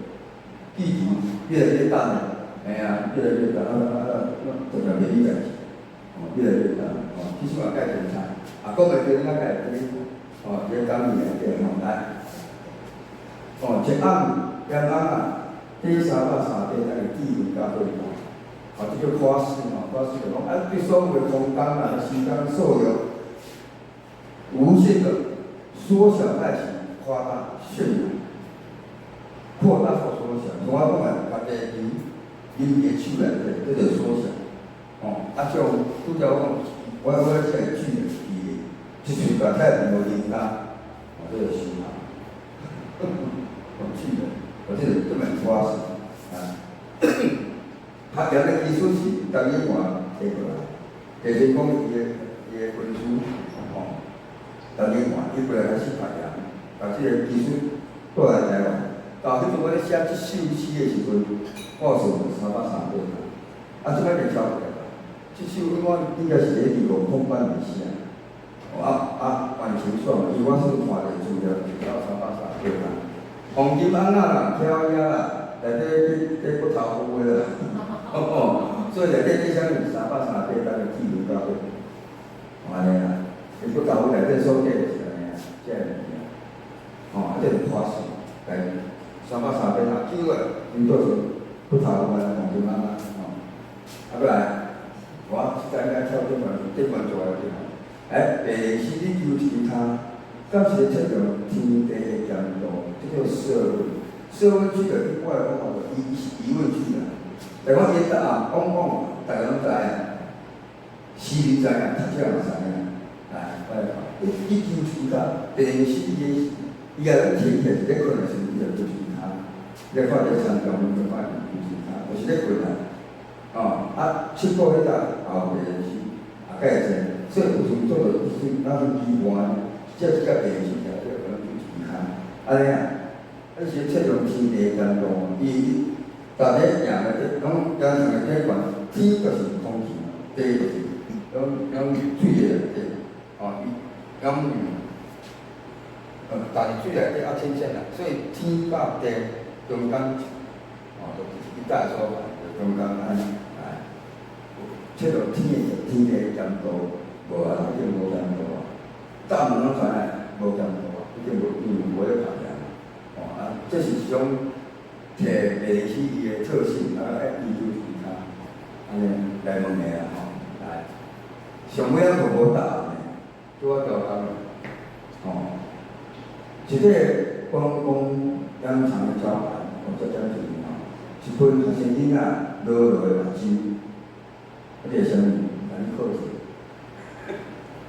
弟弟越来越大了，越来越大，这个免疫代志，越来越大，其实嘛该检查，讲袂对，咱该这讲你来来，一暗。两人啊，第330那个地位加对大，这叫夸饰就讲对所有的空间啊、时间受有无限的缩小、爱情、夸大、渲染、扩大或缩小。从我讲的，大家因也手来的，这个缩小。像拄则我这个举例，一喙大太无灵感，这个想法，举例。这么夸饰啊！拍片的技术是当演员下过来，就是讲伊个文书当演员，伊过来开始拍片，把这个技术带来台湾。到迄阵我咧写这首诗的时阵，我是330块，即摆袂超过啦。这首我应该是咧2空班里写，完成爽，因为我是看的资料，只要330块。黄金安那啦，挑呀啦，内底去骨头糊的啦，所以内底这项是330块，咱个记录到位，安尼啦，伊骨头糊内底所计就是安尼啊，这个物件，这是夸饰，来330块9个，因做是骨头糊的黄金安那，过来，我现在跳这门做来对啦，第4你抽其他。当时测量天地的强度，这叫色温。色温区的我来讲叫疑问区啦。但我伊答案讲，大家拢知啊。诗人知影，读者嘛知影，来，我来讲，伊求书甲电视伊伊也咧听起来是咧困的时阵，伊就求书卡，咧看咧参详，就看求书卡，就是咧困啊。哦，啊，七个迄搭后边是啊，介者，所以有时做着就是那种意外，即个电视就可能求书卡，安尼啊，迄时测量天地间动，伊逐日养的，拢养成个体管，天就是空气嘛，地就是用水的地，哦，用但是水内底啊清晰啦，所以天甲地中间，哦，就是一带所在，就中间安尼，哎，测量天的天地间度，无啊，一定无间度啊，大门拢知影无间度啊，一定无咧拍呀，哦啊，这是一种。摕历史伊的特性，啊，爱研究其他，安尼来问的啊，吼，来，上尾仔都无答案的，拄我交工，哦，一个公共养长的招牌，或者叫什么？一份学生囡仔落落的目睭，这个啥物？难考试。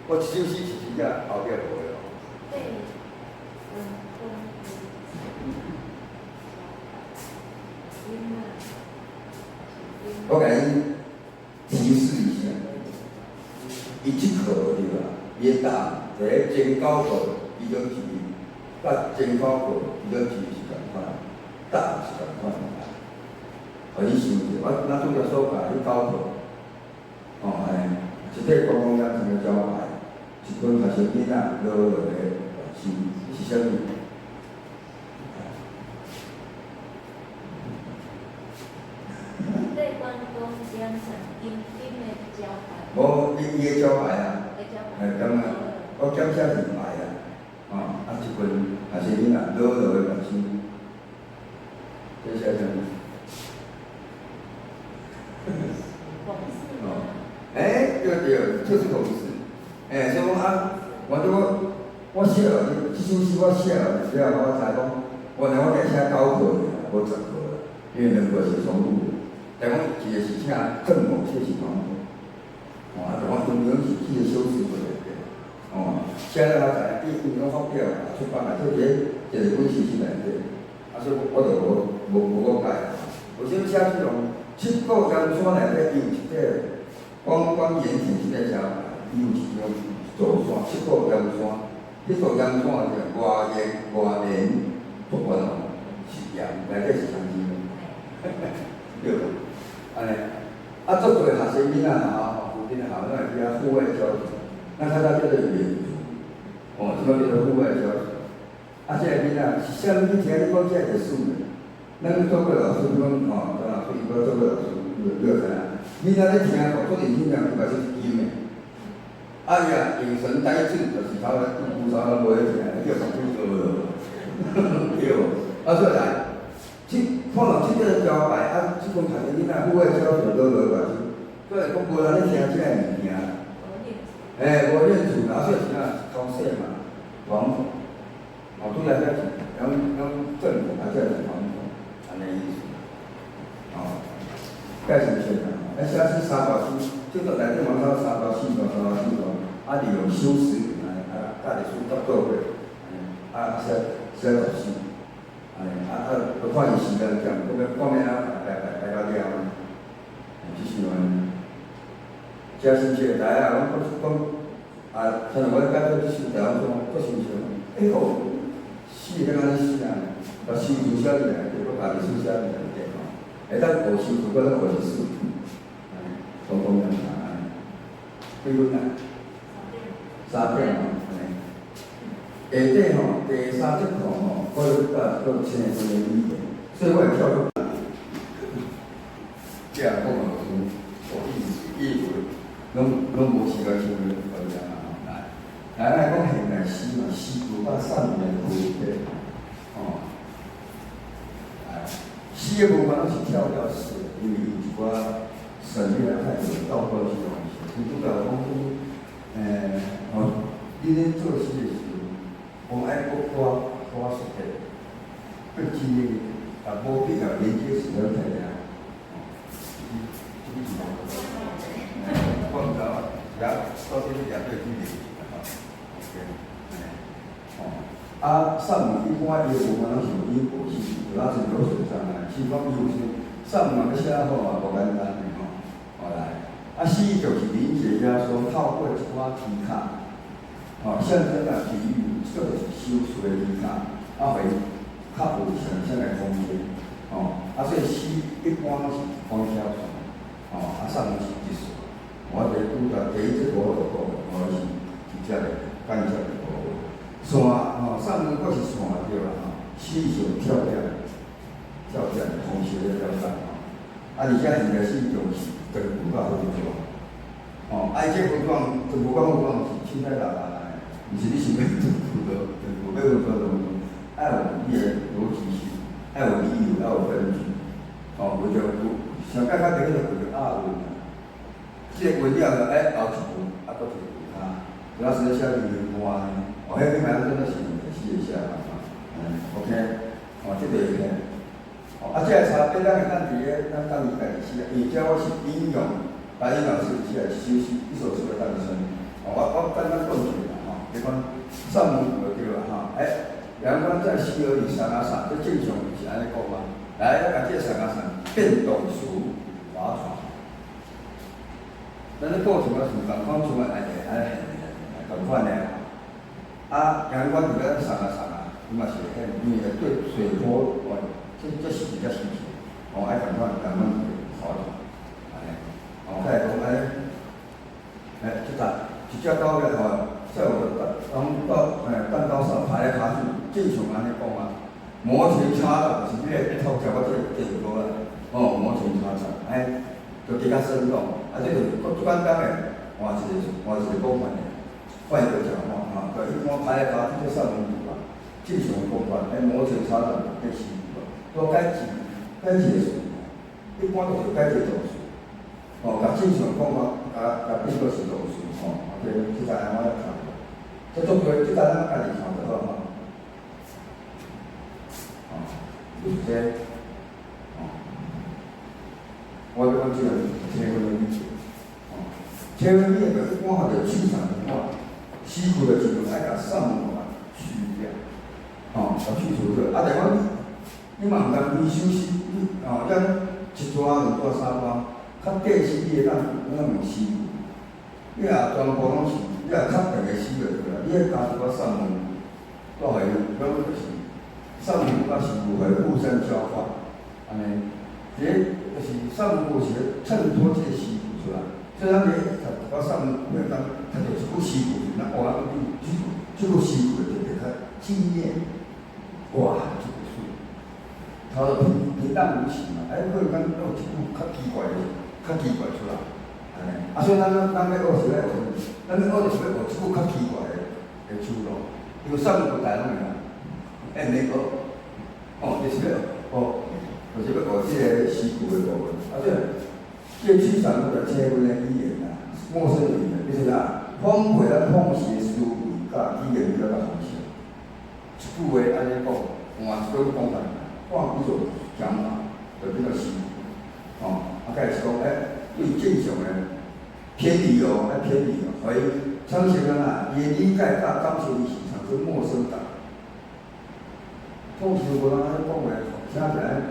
我一首诗一时仔后壁无的哦。对。我甲恁提示一下，伊即课对啦，伊的答案在前9课伊就提，甲前9课伊就提是共款，答案是共款啦。互你想者，我咱主要所教迄9课，哦安尼，一个公共养成的招牌，一群学生囡仔落落的是啥物？无，伊的招牌啊，咁啊，我减写2排啊，哦，啊一群学生囡仔落落的目睭，这写啥物？哦，对，就是讽刺，所以讲啊，我写了，即首诗我写了，了我知讲，我来写9课尔，无10课啦，因为2课是重复的，但讲一个是请正某，一个是反某。哦，啊，我中央是去个修饰过来的，哦，写了我知，伊拢发表啊，出版啊，做一个本事是内底，啊，所以我就无改，有时写这种7个江山内底有一个光严体一个啥，伊有一种座山，7个江山，迄座江山叫外延不管哦，是岩，内底是长青的，对无？安尼，啊，足多学生囡仔吼。今天好，那比较户外教学，那它叫做远足，哦，什么叫做户外教学？啊，这个囡仔是啥物？你听你讲这个数的，咱做过老师讲，哦，当老师伊讲做过老师，你知影？囡仔咧听课，做认真听，伊嘛是金的。啊呀，眼神呆滞，就是头来有啥人无咧听，叫上去做咯，对无？啊，所以来，看到这个招牌，啊，这种学生囡仔户外教学都落来。所以讲无人咧听即个物件，无认主，然后说是啊，高税嘛，防腐，哦，拄来遐是用政府还是防腐，安尼意思，哦，介绍先啦，啊，写诗3道诗，即个内底往头3道4道3道4道，啊，利用修辞安尼，啊，甲历史合作过，啊，写作诗，安尼，啊，就看伊时间点，要讲咩啊，大家了，就是安。加新鲜来啊！我啊，像我感觉这首条说做新鲜，好，诗在安尼写啊，把修辞写起来，结果把历史写起来对吼，会当学修辞，搁当学历史，公共养长，几分啊？3点吼，下底吼第3节课吼，我有请的这个语言，所以我会跳出。这样讲老师，意思。拢无时间想去考虑啊！来讲现代诗嘛，诗词甲散文的配合，哦，诗的部分拢是跳跃式的，因为有一寡省略啊、太多倒过去的东西。你拄着讲你咧做诗的时阵，我爱花实体，不经意啊，无必要连接时间太长，我唔知啊。到底是两对距离，OK， 啊，上门一般伊无可能是伊过去，主要是流水上来，是讲伊有时上门要写好啊，无简单的吼，来，啊，四就是理解遐说透过一寡题卡，象征啊比喻，这个是修辞的题卡，啊，会较有想象的空间，所以四一般是方向上，上门是一数，我伫拄着第一节我就讲，我是直接的干涉的部分。线上门我是线对啦四上跳跳的同时咧了解而且伊个是就是跟古到分装，这分装跟古到分装是清彩大大的，毋是你想要跟古到分装，爱有伊个逻辑性，爱有理由，爱有根据，为着上解较第一就为着押韵啊，这个文了后一步搁一个主要是写语言歌呢。迄个名真的是写一下，OK， 这个会听，这个差别咱会当伫个咱当伊家己写，因为这我是引用白英老师写的休息一首诗的诞生，我简单讲一下比方上门就对啦阳光在西河里闪啊闪，这正常是安尼讲嘛，来，咱把这闪啊闪变动术划船，咱咧过程个是共款，像安款的。阳光就在闪啊，伊嘛是会因为对水波，这是比较新奇，爱赶快划船，再来讲一只狗咧在有蛋糕上爬来爬去，正常安尼讲摩拳擦掌是你个头条我这个过啦，摩拳擦掌，就更较生动，这就是最简单的换一个讲法的。换一个讲法一般爬来爬去就上门路吧，正常的讲法，摩拳擦掌变习惯，多改几个数，一般都是改几种数，甲正常的讲法，甲变做是种数，OK， 这个安我来看，这做对，这个咱家己看就好就是这，我要讲这个天文的理解，天文理解一般就气场的话。西湖的时阵爱甲上门去掉，去除掉。但讲你嘛毋通伊休息，咱一桌两桌三桌，较底是你会当问西湖。你若全部拢是，你若较长个西就对啦。你加一个上门，都系讲就是上门甲西湖会互相交换，安尼。这就是上门有时衬托这个西湖出来。所以咱咧读到上门，每当读到一句西湖，那学人这句西湖就特别较惊艳，哇，这个水，它平淡无奇嘛，可能咱有一句较奇怪出来，所以咱要学是要学，咱要学就是要学一句较奇怪的手路，因为上门大拢会啦，免学，就是要学，就是要学这个西湖的部分，这气场的切分的语言陌生语言，就是丰沛咱通行思维甲语言比较方式。一句话安尼讲，换一种讲法，换一种讲法，就比较西湖。再是讲，对正常的偏离偏离所以常常伊的理解甲感受是产生陌生感。通常无人安尼讲话，听起来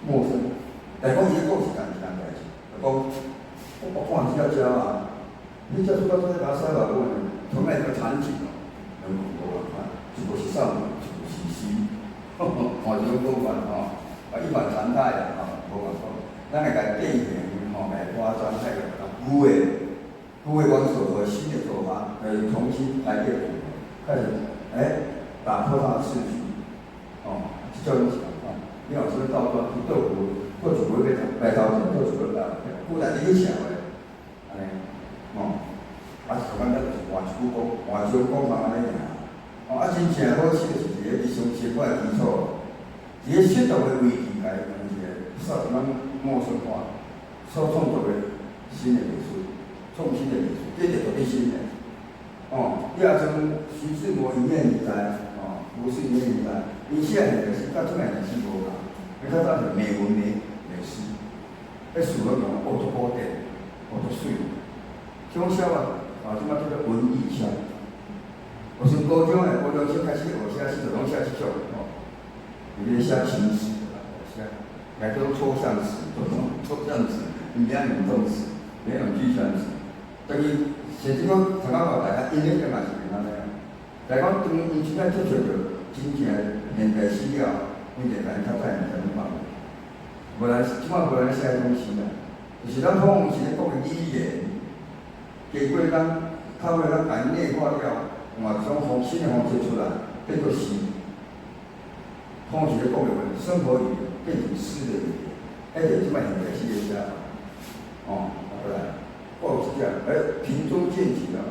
陌生。但讲伊咧讲是单一代志，讲我看只啊，你只出到这甲塞外问，同样一个场景两个无共款，一个是上门，一个是西，换一种讲法一反常态无共款。咱会甲电影来夸张那个旧的元素和新的做法，重新来列组，开始打破它的秩序，这叫你想你老师倒转去豆腐。做一个白头前，做一个古代理想的，安尼，就咱就是换一句讲法安尼尔，真正好写就是一个日常生活的基础，一个适当的位置来用一个咱陌生化所创造的新的艺术，创新的艺术，这就特别新的。你若像徐志摩一念你在，不是一念你在，伊写的就是甲这样的是无同，你看咱是美文美诗，迄词拢用乌足古典，乌足水，这种写法即马叫做文艺腔。我从高中先开始学写诗，就拢写即种吼，有咧写情诗啦，写乃种抽象诗，抽象诗，毋免用动词，免用具象词。等于像即个头壳大家音乐嘛是安尼啊。来讲，当因即摆接触着真正现代史了，因就咱较早毋知影放。无然，即摆无人写东西啦，就是咱可能是咧讲个语言，经过咱透过咱把内化了，换一种新的方式出来，变做诗。可能是咧讲个生活语言变成诗的语言，迄就是即摆现代诗的写法。过来，我有一只，平中见起了，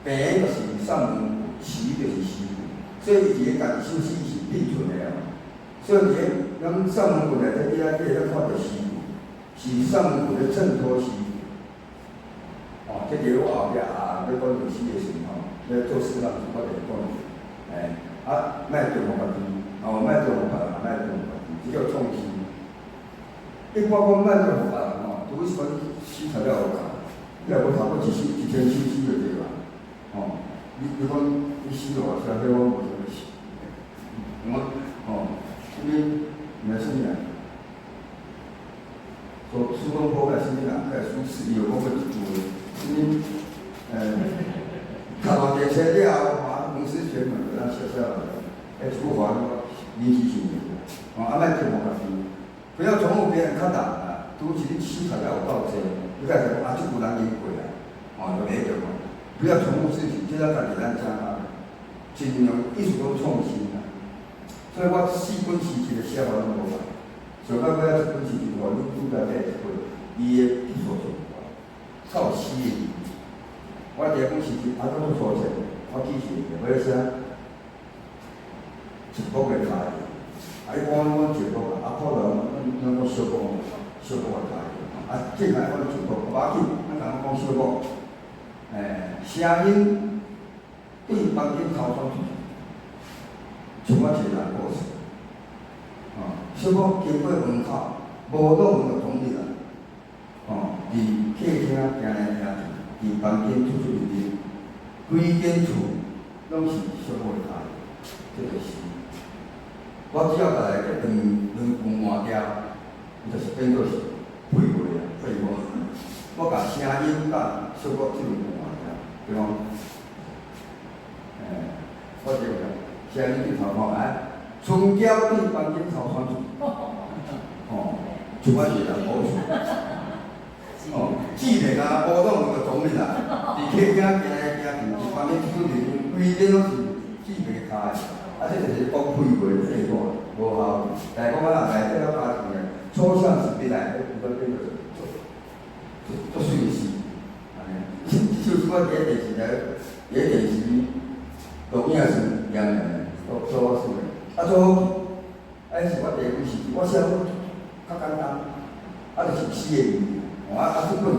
平就是上文，词就是诗句，所以伊一个家己首诗是并存的哦。所以咱上文本来在第二页咱看到诗句，是上文本咧衬托诗句。这个我后壁要讲历史的时候，要做诗人，我就讲，莫中互家己，莫中互别人，莫中互家己，这叫创新。一般讲莫中互别人除非是讲诗材料有共，你若无读过一千首诗就对啦。你讲你诗偌写，迄我无啥物诗。因为你来什么人？说苏东坡来什么人？来苏轼有讲过一句，因读完这册了，文思泉涌，咱写下来，出华临时性的，莫中互家己，不要宠辱别人较重啦。拄是你诗材料有够济，你甲讲即有人用过啦，就袂着嘛。不要重复自己，就要家己咱讲啊，尽量艺术都创新啦。所以我4本诗集的写法拢无共，上到尾1本诗集我愈来越一本，伊的艺术就较有诗的意义。我第1本诗集都做错者，我记住我要写一幅的台，一般阮一幅可能咱小幅的台，正来阮一幅无要紧，咱人讲小幅，声音对房间头窗出去。像我一个人故事，小可经过门口，无倒门就通入来，伫客厅行来行去，伫房间出入入，规间厝拢是小可的家，这就是。我只要甲来个两句换掉，就是变做是废话啊，废话。我甲声音甲小可这两句换掉，对方，我这个。声音对头看春娇对房间头穿出，就我一个人好处。记得啊，无当就总哩啦。伫客厅行来行去，房间出入规间拢是记得卡的，这就是讲废话废话，无效。但是讲内底了加上个抽象式的内底，有变做水诗，就是我第一电视录影是两个。做我事的，做好是我第1本诗集，我写较简单，就是诗的语言，这本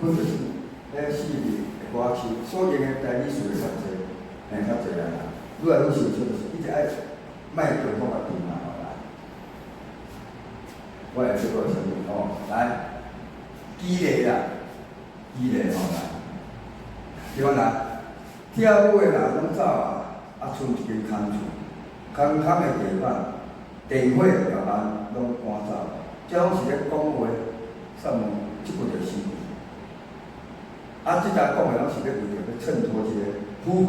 就是诗的歌曲，所用的代语词会较济，较济啦。愈来愈少就是一直爱莫重复个题嘛，来，我来做个什么？来，激励啦，激励来，对伐啦？跳舞的人拢走啊。剩一间空厝，空的地方，电火甲咱拢赶走，这拢是咧讲话，上问即句就诗句。即只讲的拢是咧为着要衬托一个铺排，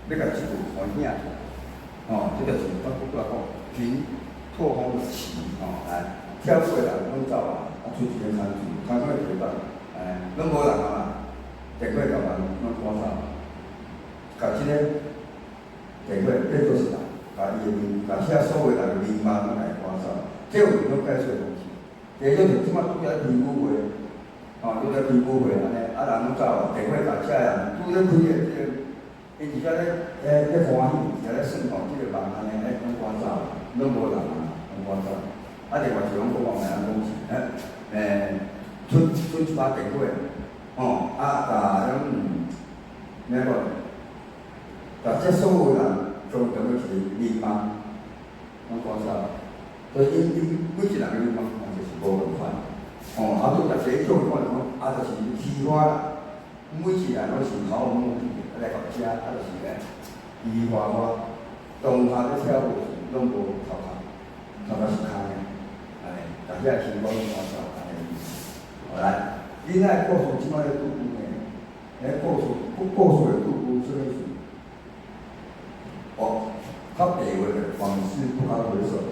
要甲即句完整。这就是咱来讲，平拓荒的词。来，跳舞的人拢走啊，剩一间空厝，空的地方，拢无人啊嘛，电火甲咱拢赶走，甲即个。电火变做是人，甲伊的面，甲写所有人的面貌拢来赶走，这有一种解说方式。第二种就是即摆拄在评估会，拄在评估会安尼，人拢走，电火甲写人拄在开个即个，因是在咧欢喜，在咧算即个人安尼拢赶走，拢无人啊，拢赶走。另外是讲国王来讲是，剩一把电火，甲种咩个？这所有人都当做是面貌，拢赶走。所以因每一人的面貌就是无共款。拄逐个种看讲，就是其他啦，每次人拢是头目目的来到遮，就是咧，伊话我当下咧跳舞时拢无头壳是空的，安尼，大家听我讲笑安尼意思。好来，囡仔故事即摆咧拄拄呢，故事的拄拄什么事？哦，较白话的往事不堪回首，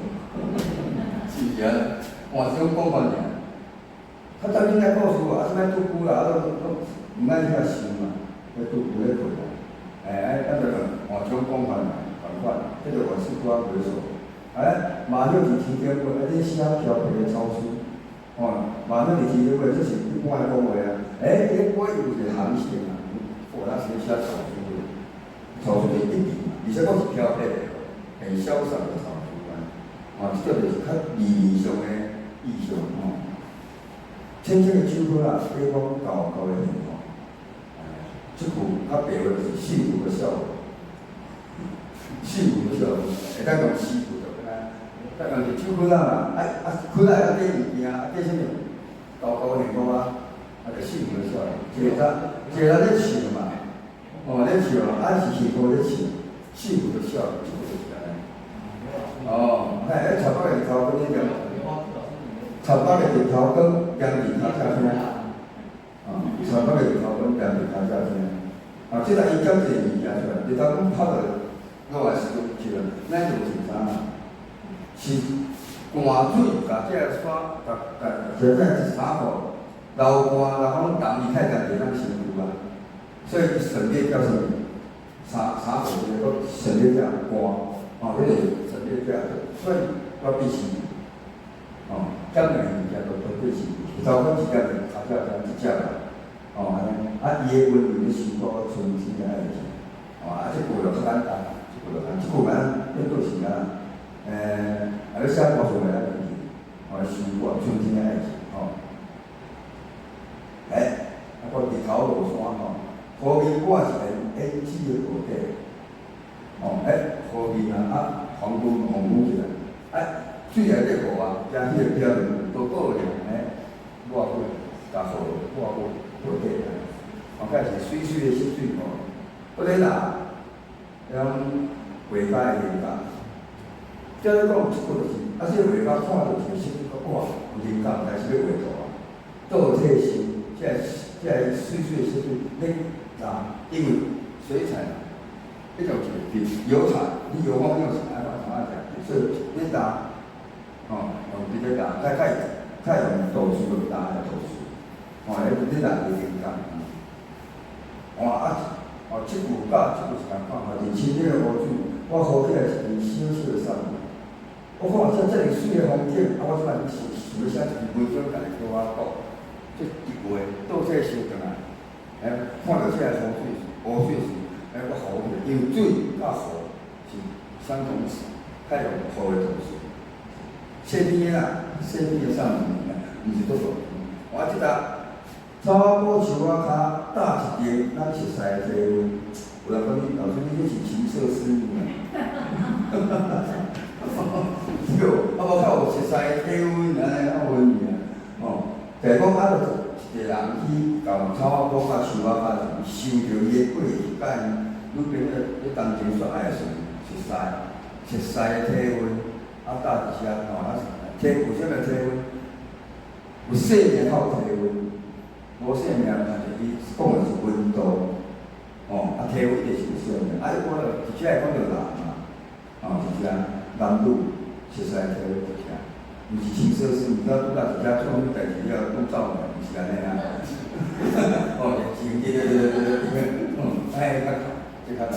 是啊，换种讲法尔。较早囡仔故事啊，即摆拄拄啦，都毋爱遐想嘛，要拄拄咧困啦。就换种讲法共款，这就往事不堪回首。马六是天天过，你写调皮的草书，马六是天天过，这是一般的讲话啊。我有一个行性啊，那是写草书的，草书是一笔嘛，而且我是调皮的，很潇洒的草书啊。这个就是较字面上的意象浅浅的手法啊，比讲高的情况。这句较白话就是幸福的笑容，幸福的笑容，会当讲幸福的。但是手骨啊，骨啊，缀物件，缀啥物？高高兴高啊，就幸福的笑容。一个人咧笑嘛，咧笑，是幸福咧笑，幸福的笑容，就是安尼。插北个头跟你讲，插北个日头跟阳日头下先。插北个日头跟阳日头下先。即个伊讲一个物件出来，日头讲拍落，我也是去了，咱就是啥啊？是寒水，甲这个山，就这是衫裤，流汗然后冻伊太阳袂当身躯啊，所以神列叫什么？衫裤这个神列叫寒，这个神列叫，所以要必须，这两个物件都必须。早晚时间就头只只一只啦，安尼，伊的温柔咧受到春天的爱情，这句就较简单，这句要倒是咧写歌出来受过春天的爱情，我日头落山河面挂一个胭脂的布底，河面黄昏起来，水内底雾加迄个漂亮都够亮我会加好我会布底开是水水的湿水不然啦，画家的灵感。即个讲一句就是，这个画家看到一个色，哇，有灵感，但是要画图倒退心，即个水水的色水，因为水彩迄种是油彩，你油光用啥食，所以你用这个较用度数就打的度数，你来有灵感。这句甲这句是共款，人生这个雨水，我好起来是件小小的散步。我看遮尔水的风景，我即摆想要写一篇文章，家己叫我讲，这一句话倒这收转来，看到这个雨水时，我好起来，因为水甲雨是相同词，较用雨的同时。西边的上面，毋是多少。我即搭。草埔树仔骹搭一张咱熟悉的体温，有人讲你老师你这是情色诗人啊？对，无较有熟悉的体温安尼温尔就是讲就一个人去到草埔甲树仔骹受着伊的过去，甲因女朋友咧当前说爱的时阵，熟悉的体温，搭一下有啥物体温？有生命较有体温。无生命，但是伊讲的是温度，体温一定是有生命。我就直接来讲着人嘛，是啊，男女熟悉的体温就是啊，毋是情色诗，毋知拄到一只做啥物代志了，拄走嘛，毋是安尼啊。对，这较大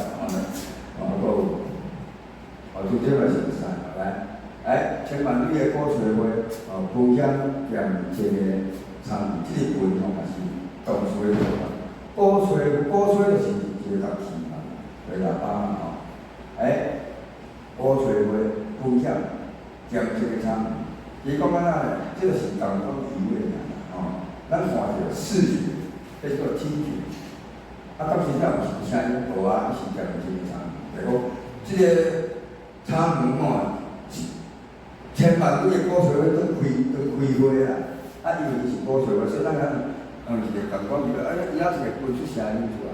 就这个是啥？来，千万你的鼓吹话，分享让这个。这个文也是同吹的嘛，鼓吹就是一个乐器嘛，就是喇叭嘛鼓吹话分享，兼这个唱，伊讲安怎这个是共同体会啦，咱看着视觉，叫做听觉，到时咱有是声音无是兼这个唱，就讲这个唱门千万你的鼓吹话都开花啦。因为是鼓吹话，所以咱是个共讲伊个，伊仔是个分出声音出来，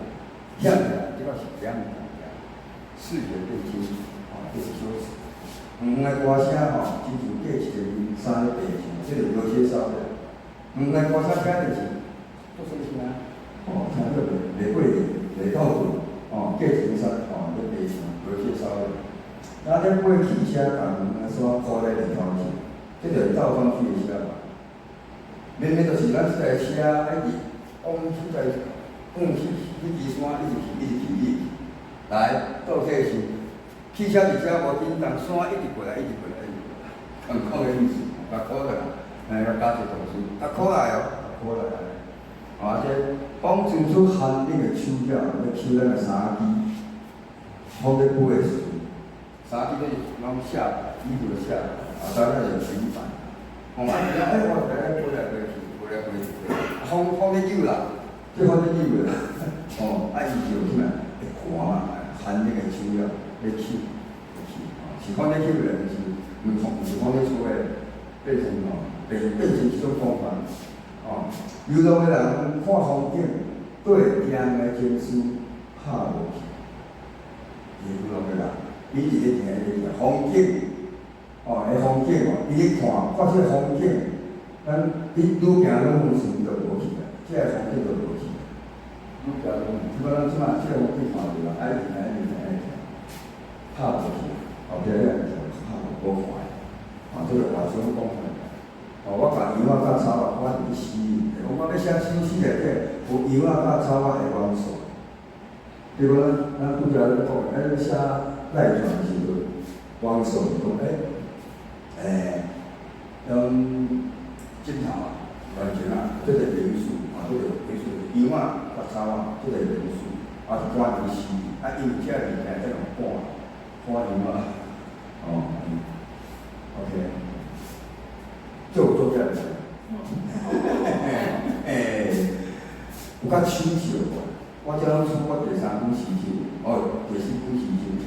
响起来，即个是两样嘢，视觉变清，就是说，黄个歌声吼，亲像过一个面衫咧白上，即个无缺少的。黄个歌声听就是做什么声？听到袂过瘾，袂透顿，过一个衫咧白上，无缺少的。咱咧买汽车，共黄个线靠在面头前，即就是倒转去的车嘛。明明就是咱即台车爱伫往即台迄支山一直去。来，倒退时，汽车伫遮无震动，山一直过来，同款个意思，甲考落来，甲加一个图书，考来哦，考来这帮伸出寒冷个手脚，要抽咱个衫机，好咧飞个时阵，衫机咧拢下来，衣服就下来，当然就平板。我第一我飞来飞去，风咧扭啦，即风咧扭啦，伊就起来会寒嘛。寒冷个手了，咧起，是看咧起来，就是毋是看咧厝诶，变成一种方法。流浪个人看风景，对天个情绪拍无去。流浪个人，伊是咧听风景，个风景伊咧看，即个风景，咱你愈行愈远想就无去啦，即个风景就无去。即摆咱即摆即个风景看着啦，爱停。拍落去，后壁咧就拍无看即个话想讲我甲羊仔甲草仔，我是去死，我要写手诗内底有羊仔甲草仔的元素。结果咱拄则咧讲，写赖传的时阵，元素是讲镜头完全即个元素即个元素羊仔甲草仔即个元素，是关于死，因为遮物件这种看羊仔，OK。做这样子，有较手笑个。我即拢出我第三本诗集，第四本诗集，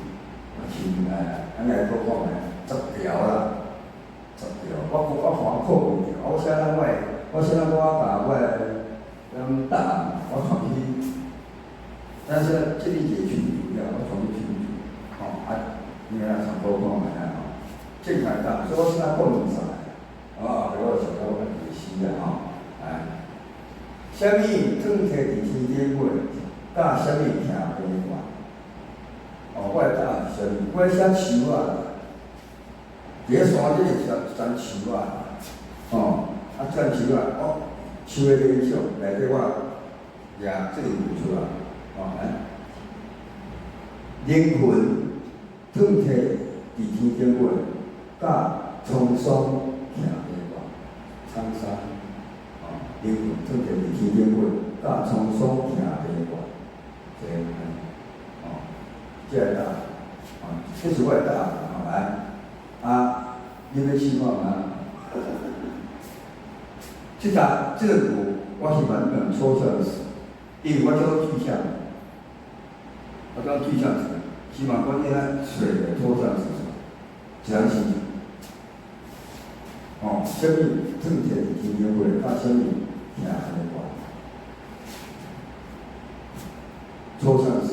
咱来搁讲10条啦，10条。我看考过着，我写咱我甲我咱答案，我传去，但是这里节群主了，我传去群主，你看上课看卖正常答，所以我现在讲2啥？给我小家伙解析啥物转摕伫天顶尾，甲啥物听边关？我来答案是啥物？我写树伫咧山顶长树长树树的形象内底我也这个画出来，灵魂转摕伫天顶尾，甲沧桑。沧桑，灵魂转摕伫天顶尾，甲沧桑听边关，这个答案，这是我的答案，来，你要试看吗？这个图我是蛮抽象的词，因为我叫具象，起码关键水的抽象是什么？自然形成。啥物转摕伫天顶尾，甲啥物听边关？抽象词，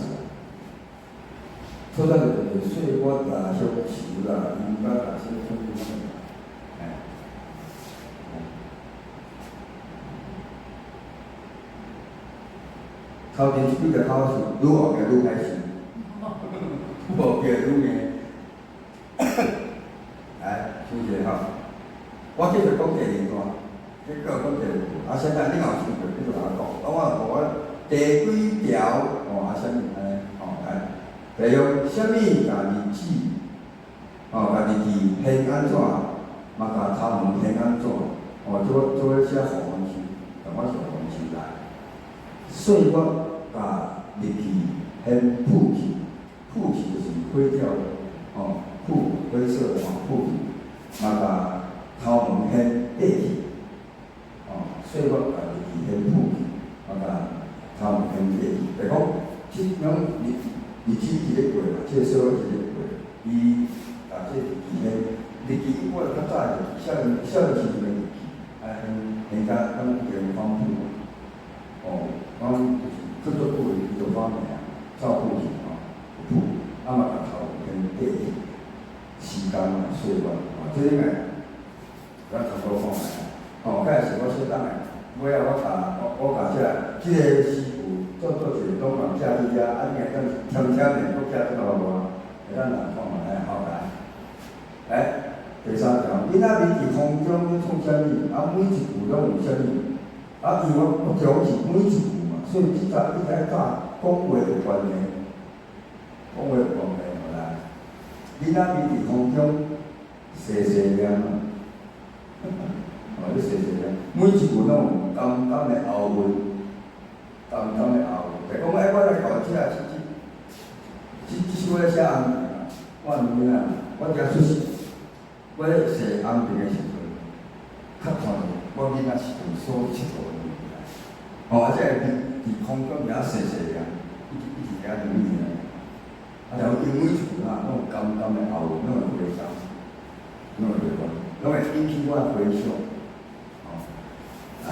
抽象就是水果啦、香树啦、鱼啦、什么什么。头前几个考试，愈后面愈歹势，后边愈硬。来，休息哈。我继续讲第2段，继续讲第2段。现在你若有兴趣，继续甲我讲。我第几条啥物来？第6，啥物家己指？家己字偏安怎？嘛甲头毛偏安怎？做咧写互文字，但我是互文字来。所以我甲日记偏朴气，朴气就是灰调的，灰色的朴气，嘛甲头毛偏白气，所以我甲日记偏朴气，嘛甲头毛偏白气。就讲，即种日子一直过嘛，即个社会一直过，伊即日记我较早少年时阵的日记，很丰富。谱，嘛甲头跟地铁、时间啊、岁月即种个，咱差不多讲下。假是我小等下，尾仔我甲即个师傅做一个东港架子遮，你下当添面搁加做无？会当人看下后来。来，第三条，囡仔面伫空中咧创啥物？每一句拢有啥物？因为我讲是每一句嘛，所以即搭你来教讲话有关联，讲话有关联好啦。囡仔面伫空中细细念啊，你细细念，每一句拢有甘甘的后韵，甘甘的后韵。就讲我来搞即首咧写红笔啊，我囡仔，我遮出世。我咧写红笔的时阵，较看到我囡仔是用手佚佗的物件，即个伫空中遐细细个，一直遐两年个，然后因为厝啊，拢有甘甘的后韵，拢会回想，拢会引起我回想。来，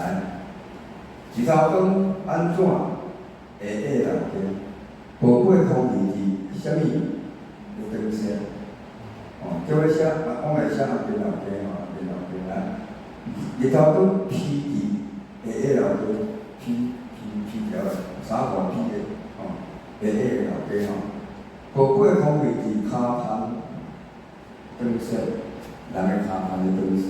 日头光安怎会下人间？宝贵空气是啥物？有灯色。叫我写，我会写后边头家啦。日头光披伫下楼梯，披条个3块披个，下楼梯宝贵空气伫骹旁灯色，人个骹旁的灯色。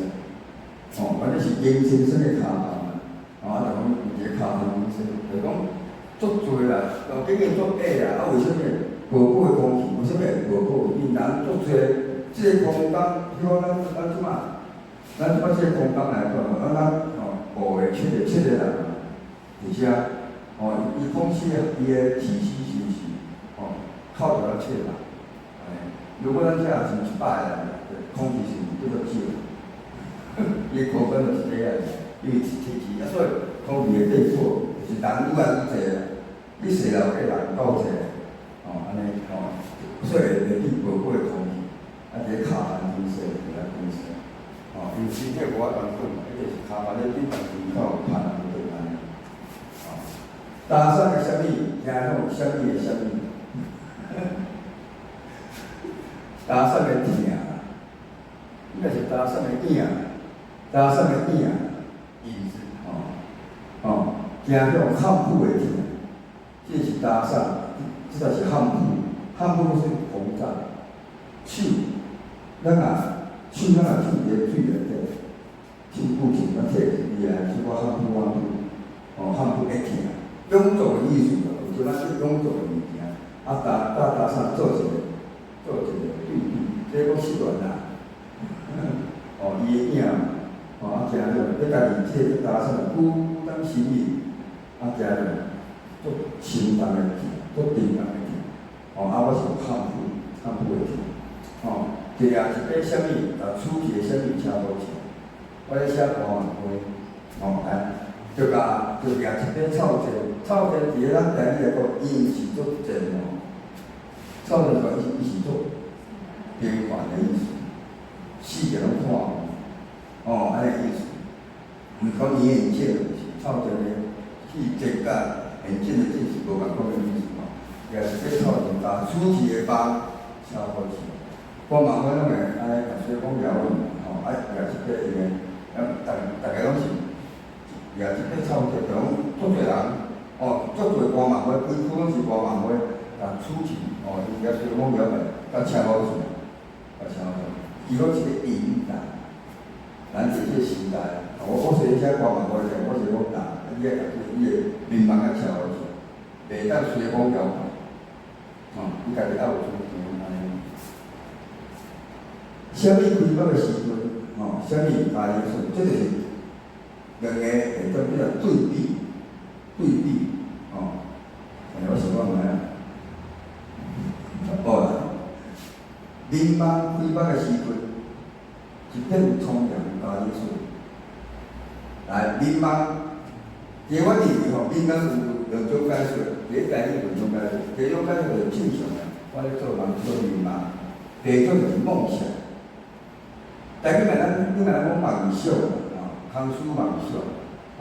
反正是阴先生的骹旁就讲一个骹旁灯色，就讲足多啦，经验足矮啦，为什么宝贵空气？为什么会宝贵？因人足多。即个空间，比如咱即马，咱即个空间来讲，咱学的七个人，而且伊空气伊的体积是毋是靠着咱七个人？如果咱遮也是100个人，空气是毋叫做少，伊的空间就是这样，因为是体积所以空气的变数就是人愈来愈侪啦，你细楼的人够侪，安尼所以会比宝贵空气。一个骹盘灯色，一个灯色，因为身体无法当准嘛，一个是骹盘咧顶，但是伊有盘人对安尼。搭讪个啥物？听讲啥物个啥物？搭讪个疼，应该是搭讪个影，搭讪个影，影子，听讲汉妇个疼，这是搭讪，这才是汉妇，汉妇是膨胀，手。咱手伫个水内底，手骨手咱摕起伊来，是我汉妇，汉妇会疼，永做的意思有就咱是永做的物件，搭讪做一个对比，这个习惯啦，伊的影，行着，你家己摕搭讪，孤单心意，行着，足心重的足沉重的我是汉妇的疼，第二一个啥物？处理啥物车无钱？我咧写歌嘛来，就掠一个草田，伫个咱台语来讲，伊是足贱草田讲伊是足平凡的意思，四个拢看安尼意思。毋讲伊眼镜是草田的去增加眼镜的见识无共款的意思掠一个草田，处理的帮车无钱。光芒花拢会安尼，所以讲疗愈掠一个伊个，大家拢是掠一个草地，就讲足侪人，足侪光芒花，规区拢是光芒花，处理伊掠水讲了袂，甲车好钱，伊讲一个引导，咱这个时代，我虽然写光芒花者，我是讲伊个伊个面貌甲车好钱，袂当随风摇摆，伊家己要有主见安尼。啥物开发的时阵，啥物发言顺，这就是两个会当比较对比，我想讲咩啊？啦，民望开发的时阵，一片苍凉发言顺。来，民望，其实我认为民望有两种解说，第一解有两种解说，第一种解说就是正常的，我咧做人做民望，第二种就是梦想。但你若讲梦想空虚梦想，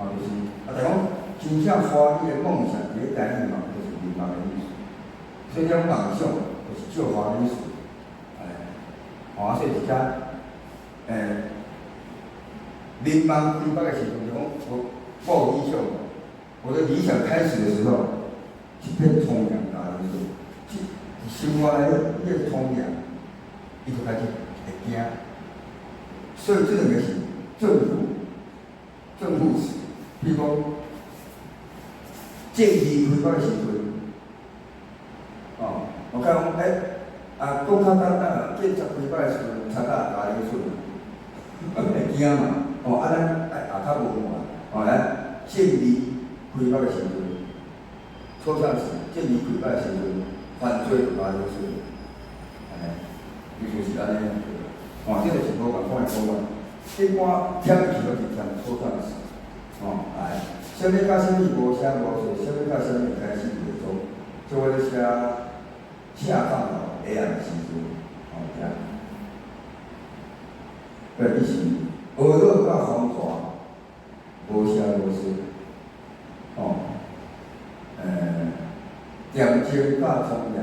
就是就讲真正欢喜的梦想，第一台语就是民望的意思。所以讲梦想，就是借花美术，所以一家，民望开发的时阵，就讲我有理想，我的理想开始的时候，一片葱凉大的时候，生活来那个葱凉，伊就开始会惊，所以这两个是政府时，譬如讲建议开发的时阵，我讲共产党建设开发的时阵，差大家出，会惊嘛？咱较无嘛，咱建议开发的时阵，初上时建议开发的时阵，犯罪就大家出，意思是安尼样。这就是无共款的讲法。一般听起就是听初上时，来，啥物甲啥物无写无做，啥物甲啥物开始袂做，做我咧写放了下暗时阵，这，意思学了甲方法，无写无做，点睛甲聪明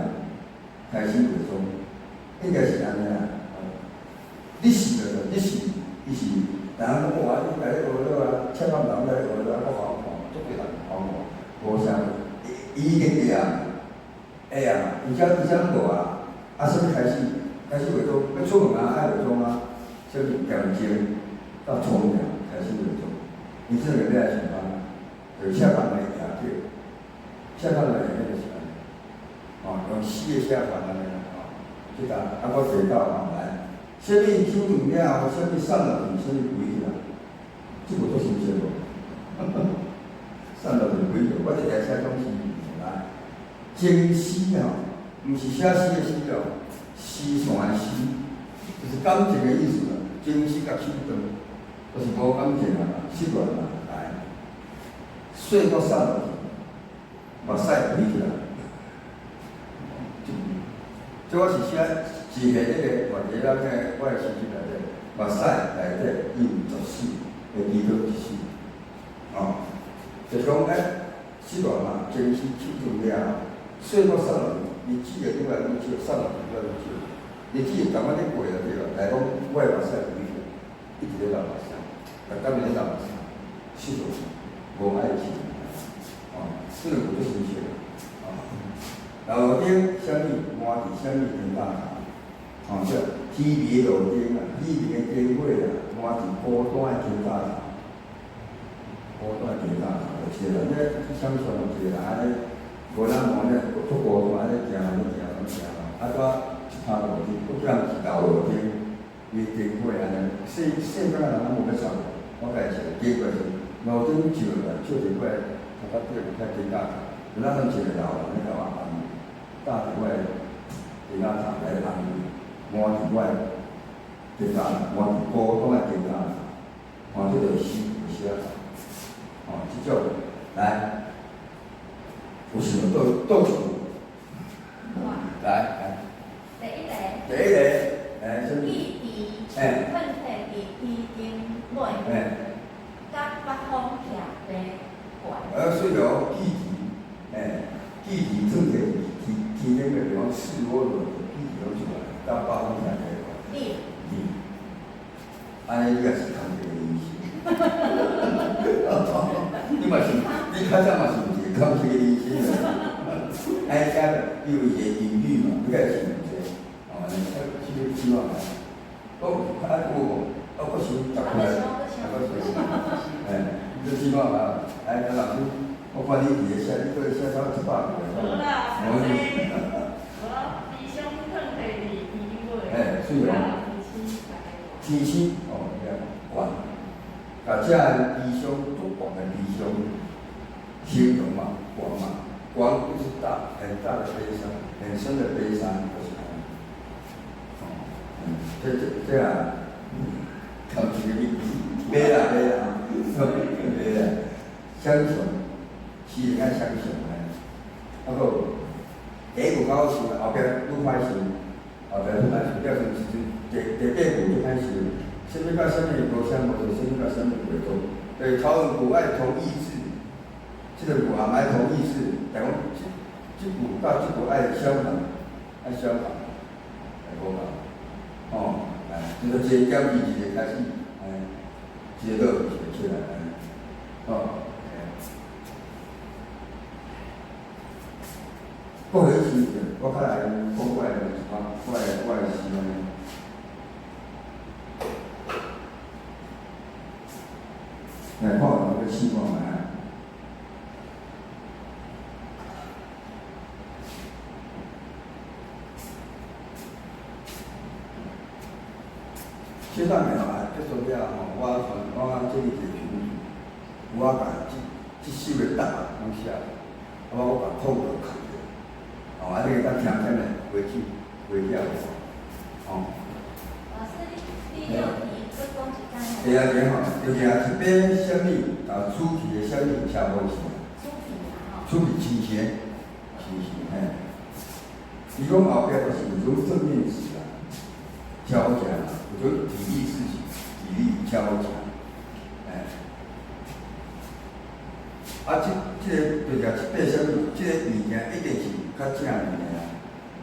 开始袂做，应该是安尼啊。你是着你是，伊是，人讲我你来学了啊，千万人来学了啊，我好看，足侪人好看，无啥，伊一定会啊。而且无啊，啥物开始袂做，要出门爱袂做啊，啥物点睛到聪明开始袂做，你这个要来想办法，就写法来也对，写法来也就是安尼，用死的写法安尼即搭我提到来，啥物手断了，啥物散落去，啥物规去啦，即无做新鲜无，散落去规去，我一定写东西来。情诗毋是写诗的诗诗线的诗，就是感情的意思啦。情诗甲手段，就是无感情啊，失恋啊，来，水都散落去，目屎飞起来。这我是写是下迄个原题仔个我的诗集内底，目屎内底伊有14个字句一诗，就讲失恋嘛，情诗手段了。水要散落去，日子会愈来愈少，散落去愈来愈少。日子会慢慢咧过就对了。来讲，我的目屎会飞，一直咧流目屎，当然咧流目屎，失落无爱情，这个不是新鲜路顶啥物满地啥物天大茶，这天边的路顶啊，里面的灯火啊，满地孤单的天大茶，孤单的天大茶，就是啦，你想象一下安尼。无人望咧，出国看咧，行拄一趴路顶，不叫人是老路顶，伊灯火安尼，世间人无要扫，我家是经过是路顶照来，照伫块头壳顶较天大茶，有咱一个老人咧甲我安慰，搭伫块天大茶来安慰，满伫块天大茶，满伫孤单的天大茶，这个诗写即种来。有想倒出，来，第一个，什么？记伫喷嚏伫天顶尾，甲北方徛地悬。所以记伫正天顶个地方赤裸裸的记录出来，甲北方徛地悬。安尼你也是看这个意思。你嘛是，你较早嘛是。看这个意思加个有一些隐喻嘛，不该是唔对，这希望我是10块，这希望张老师，我看你伫个写，你个写到100个。无啦，我理想喷嚏伫天尾，是哦。天星悬，甲这理想足广的理想。形容嘛，光嘛，光就是很大的悲伤，很深的悲伤，就是这样，看这个没啦，相信，是应该相信个，第一步到时后边愈歹势，后边愈歹势，表示第步就开始，什么甲什么无相无做，什么甲什么袂做，对朝人不爱同意志。这个步也爱同意志，但讲这步甲这步爱相反，小港，无共，哦，就是一个减去一个开始，一个落一个起来，哦，过去时阵，我较来讲我的时阵。来看我个试看卖。这档个结束了吼，我这里一个群主，我把这首个答案拢写，我把口号刻着，哦，你当听听咧，回去哦。老师，第六题这公几干？第二题吼，就是一边什么主题的什么车无是？主题倾斜，伊讲后壁就是有种正面词啦，车好食啦，有种体力事情，体力车好食，这个就是这八什么，这个物件一定是较正面的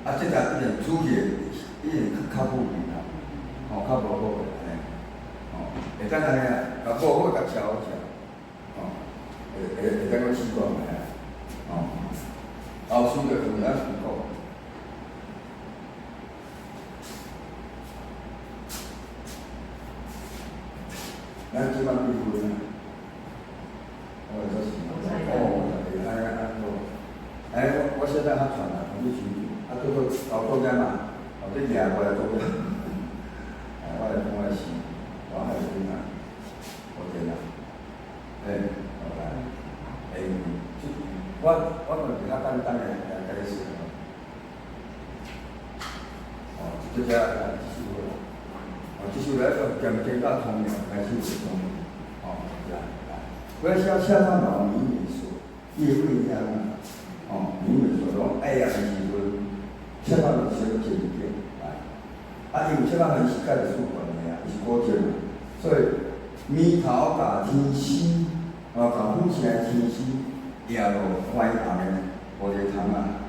啦，这个一定主题一定较负面啦，较无好个。会当安尼啊，甲无好甲车好食，会当个试看卖啊，后续就有影试讲。咱即摆几分啊？这是安怎？我现在还传啦，同你群主，做搞作业嘛，这夜我来做业，我来讲个事。我还是点啊？OK啦，好啦，我就比较简单的解释这只这首来个渐渐到通了，开始有通，来，我写到老民民说，叶桂香民民说讲爱的时阵，写到就写一点，因为写到很时间是主观的是古证嘛。所以面头甲天丝，甲浮起来天丝，也落歪暗的无个通啊。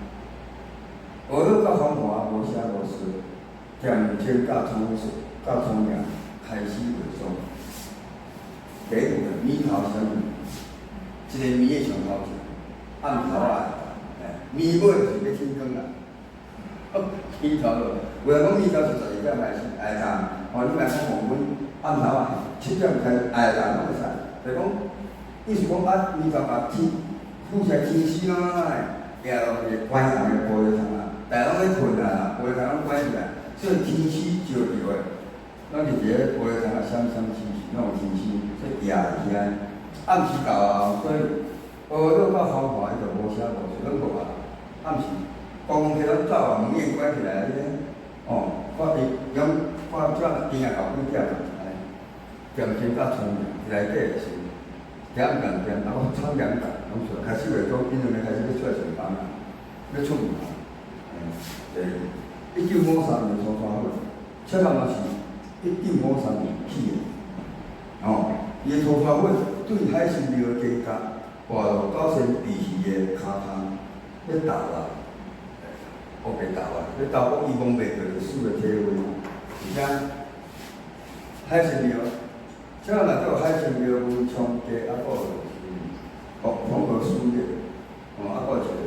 学了到方法无写无说，渐渐甲聪明开始会爽。第一个面头什么？一个面的上头食，暗头面尾就是要天光啦。面头落，有人讲面头是12点开始，你莫讲黄昏。暗头7点开始，拢会使。就讲，意思讲面头把天浮起来天丝啦，也落个关暗的玻璃窗大家拢咧困啊，玻璃窗拢关起来，所以天丝照着的，咱就伫个玻璃窗闪天丝，拢有天丝，所以夜会起来。暗时到后，所以学了到方法，伊就无写无说，拢无啊。暗时光起拢走门眼关起来看这边啊后几点啊？渐渐较聪明，内底是点点，我炒2角，拢出来。开始袂讲，因两个开始要出来上班啦，要出门啦。1953年初发会，切人嘛是1953年起的。伊的初发会对海参庙的建设，跋落到先第4个骹项，要投啦，被投啊！要投讲伊讲袂着就输个体位，而且海参庙。即个内底有海参庙、文昌街，还佫就是黄河书院，还佫一个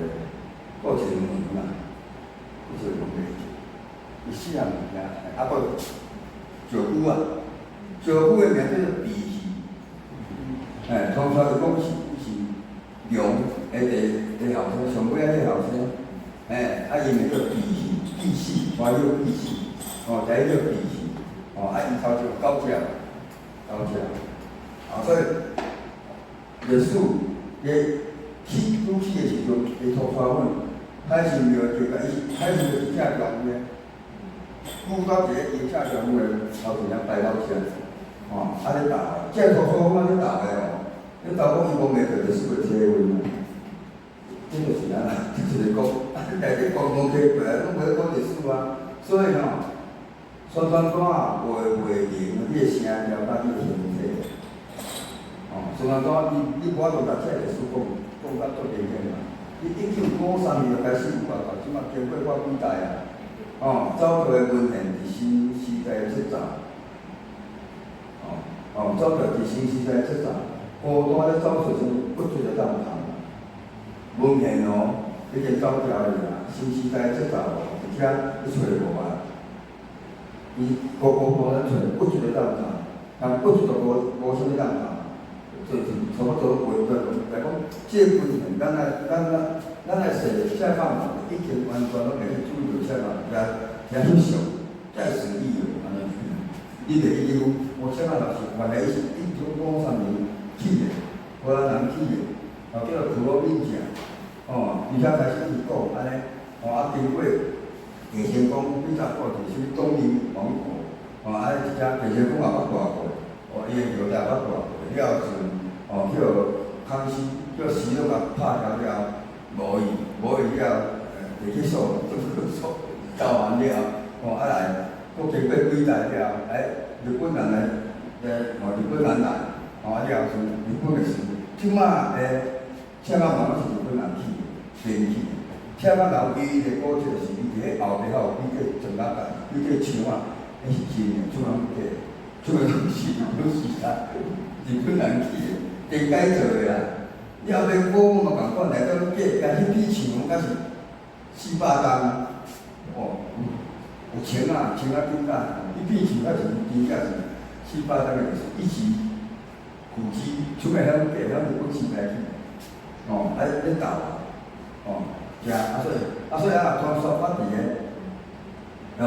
门啦，一个门袂记，伊4样物件，还佫石鼓啊，石鼓的名叫做贔戏，通常就讲是龙的后生，上尾的后生，伊名叫贔戏，华语贔戏，第一叫贔戏，伊头前有9只。所以历史拄起的时阵，伊土刷粉，海参庙就甲伊，海参庙是正中的，拄到一个伊正中的头前啊大老千，咧打，这土刷粉咧打的咧打讲伊讲袂着就输个体位嘛，这就是安啦，就是讲，内底公共区过来，拢袂讲历史啊，所以宣传单啊，袂赢，你的声调甲你的形体。宣传单你我都读册历史讲到足认真嘛。你1953年就开始有即马经过我几代啊，走道的文献伫新时代出走，走道伫新时代出走，孤单咧走出种不出的当行。文献已经走掉了啦，新时代出走，而且你找无啊？伊孤单咧找不出的当行，但不出就无啥物当行。就是差不多回来讲，这个文献咱来写放嘛，已经完全拢袂去注意写放，也翕相，才会顺利哦，安尼。你袂记住，我写放就是原来是1953年起的，荷兰人起的，叫做普罗宾奖，而且开始是讲安尼，经过地成功比较过就是东林王国，安尼一只地成功也捌挂过，伊个桥也捌挂过，了是。叫康熙，叫徐乐甲拍掉了，无伊了，地基所搞完了，来，佫经过几代了，日本人来，日本人来，了是日本的事。即马车仔嘛是日本人起的，先起。车仔人唯一的古迹就是伊伫后壁有几个砖仔架，几个墙啊，迄是真的，厝人起，厝人是啊，日本人起的。电改做的啦，你后壁古嘛共款，内底计，甲迄批墙，敢是400吨，有墙啊紧甲，迄批墙敢是真正是400吨的，一时古迹，厝内遐计，遐日本时代去，咧斗啊，是啊，所以传说发伫个，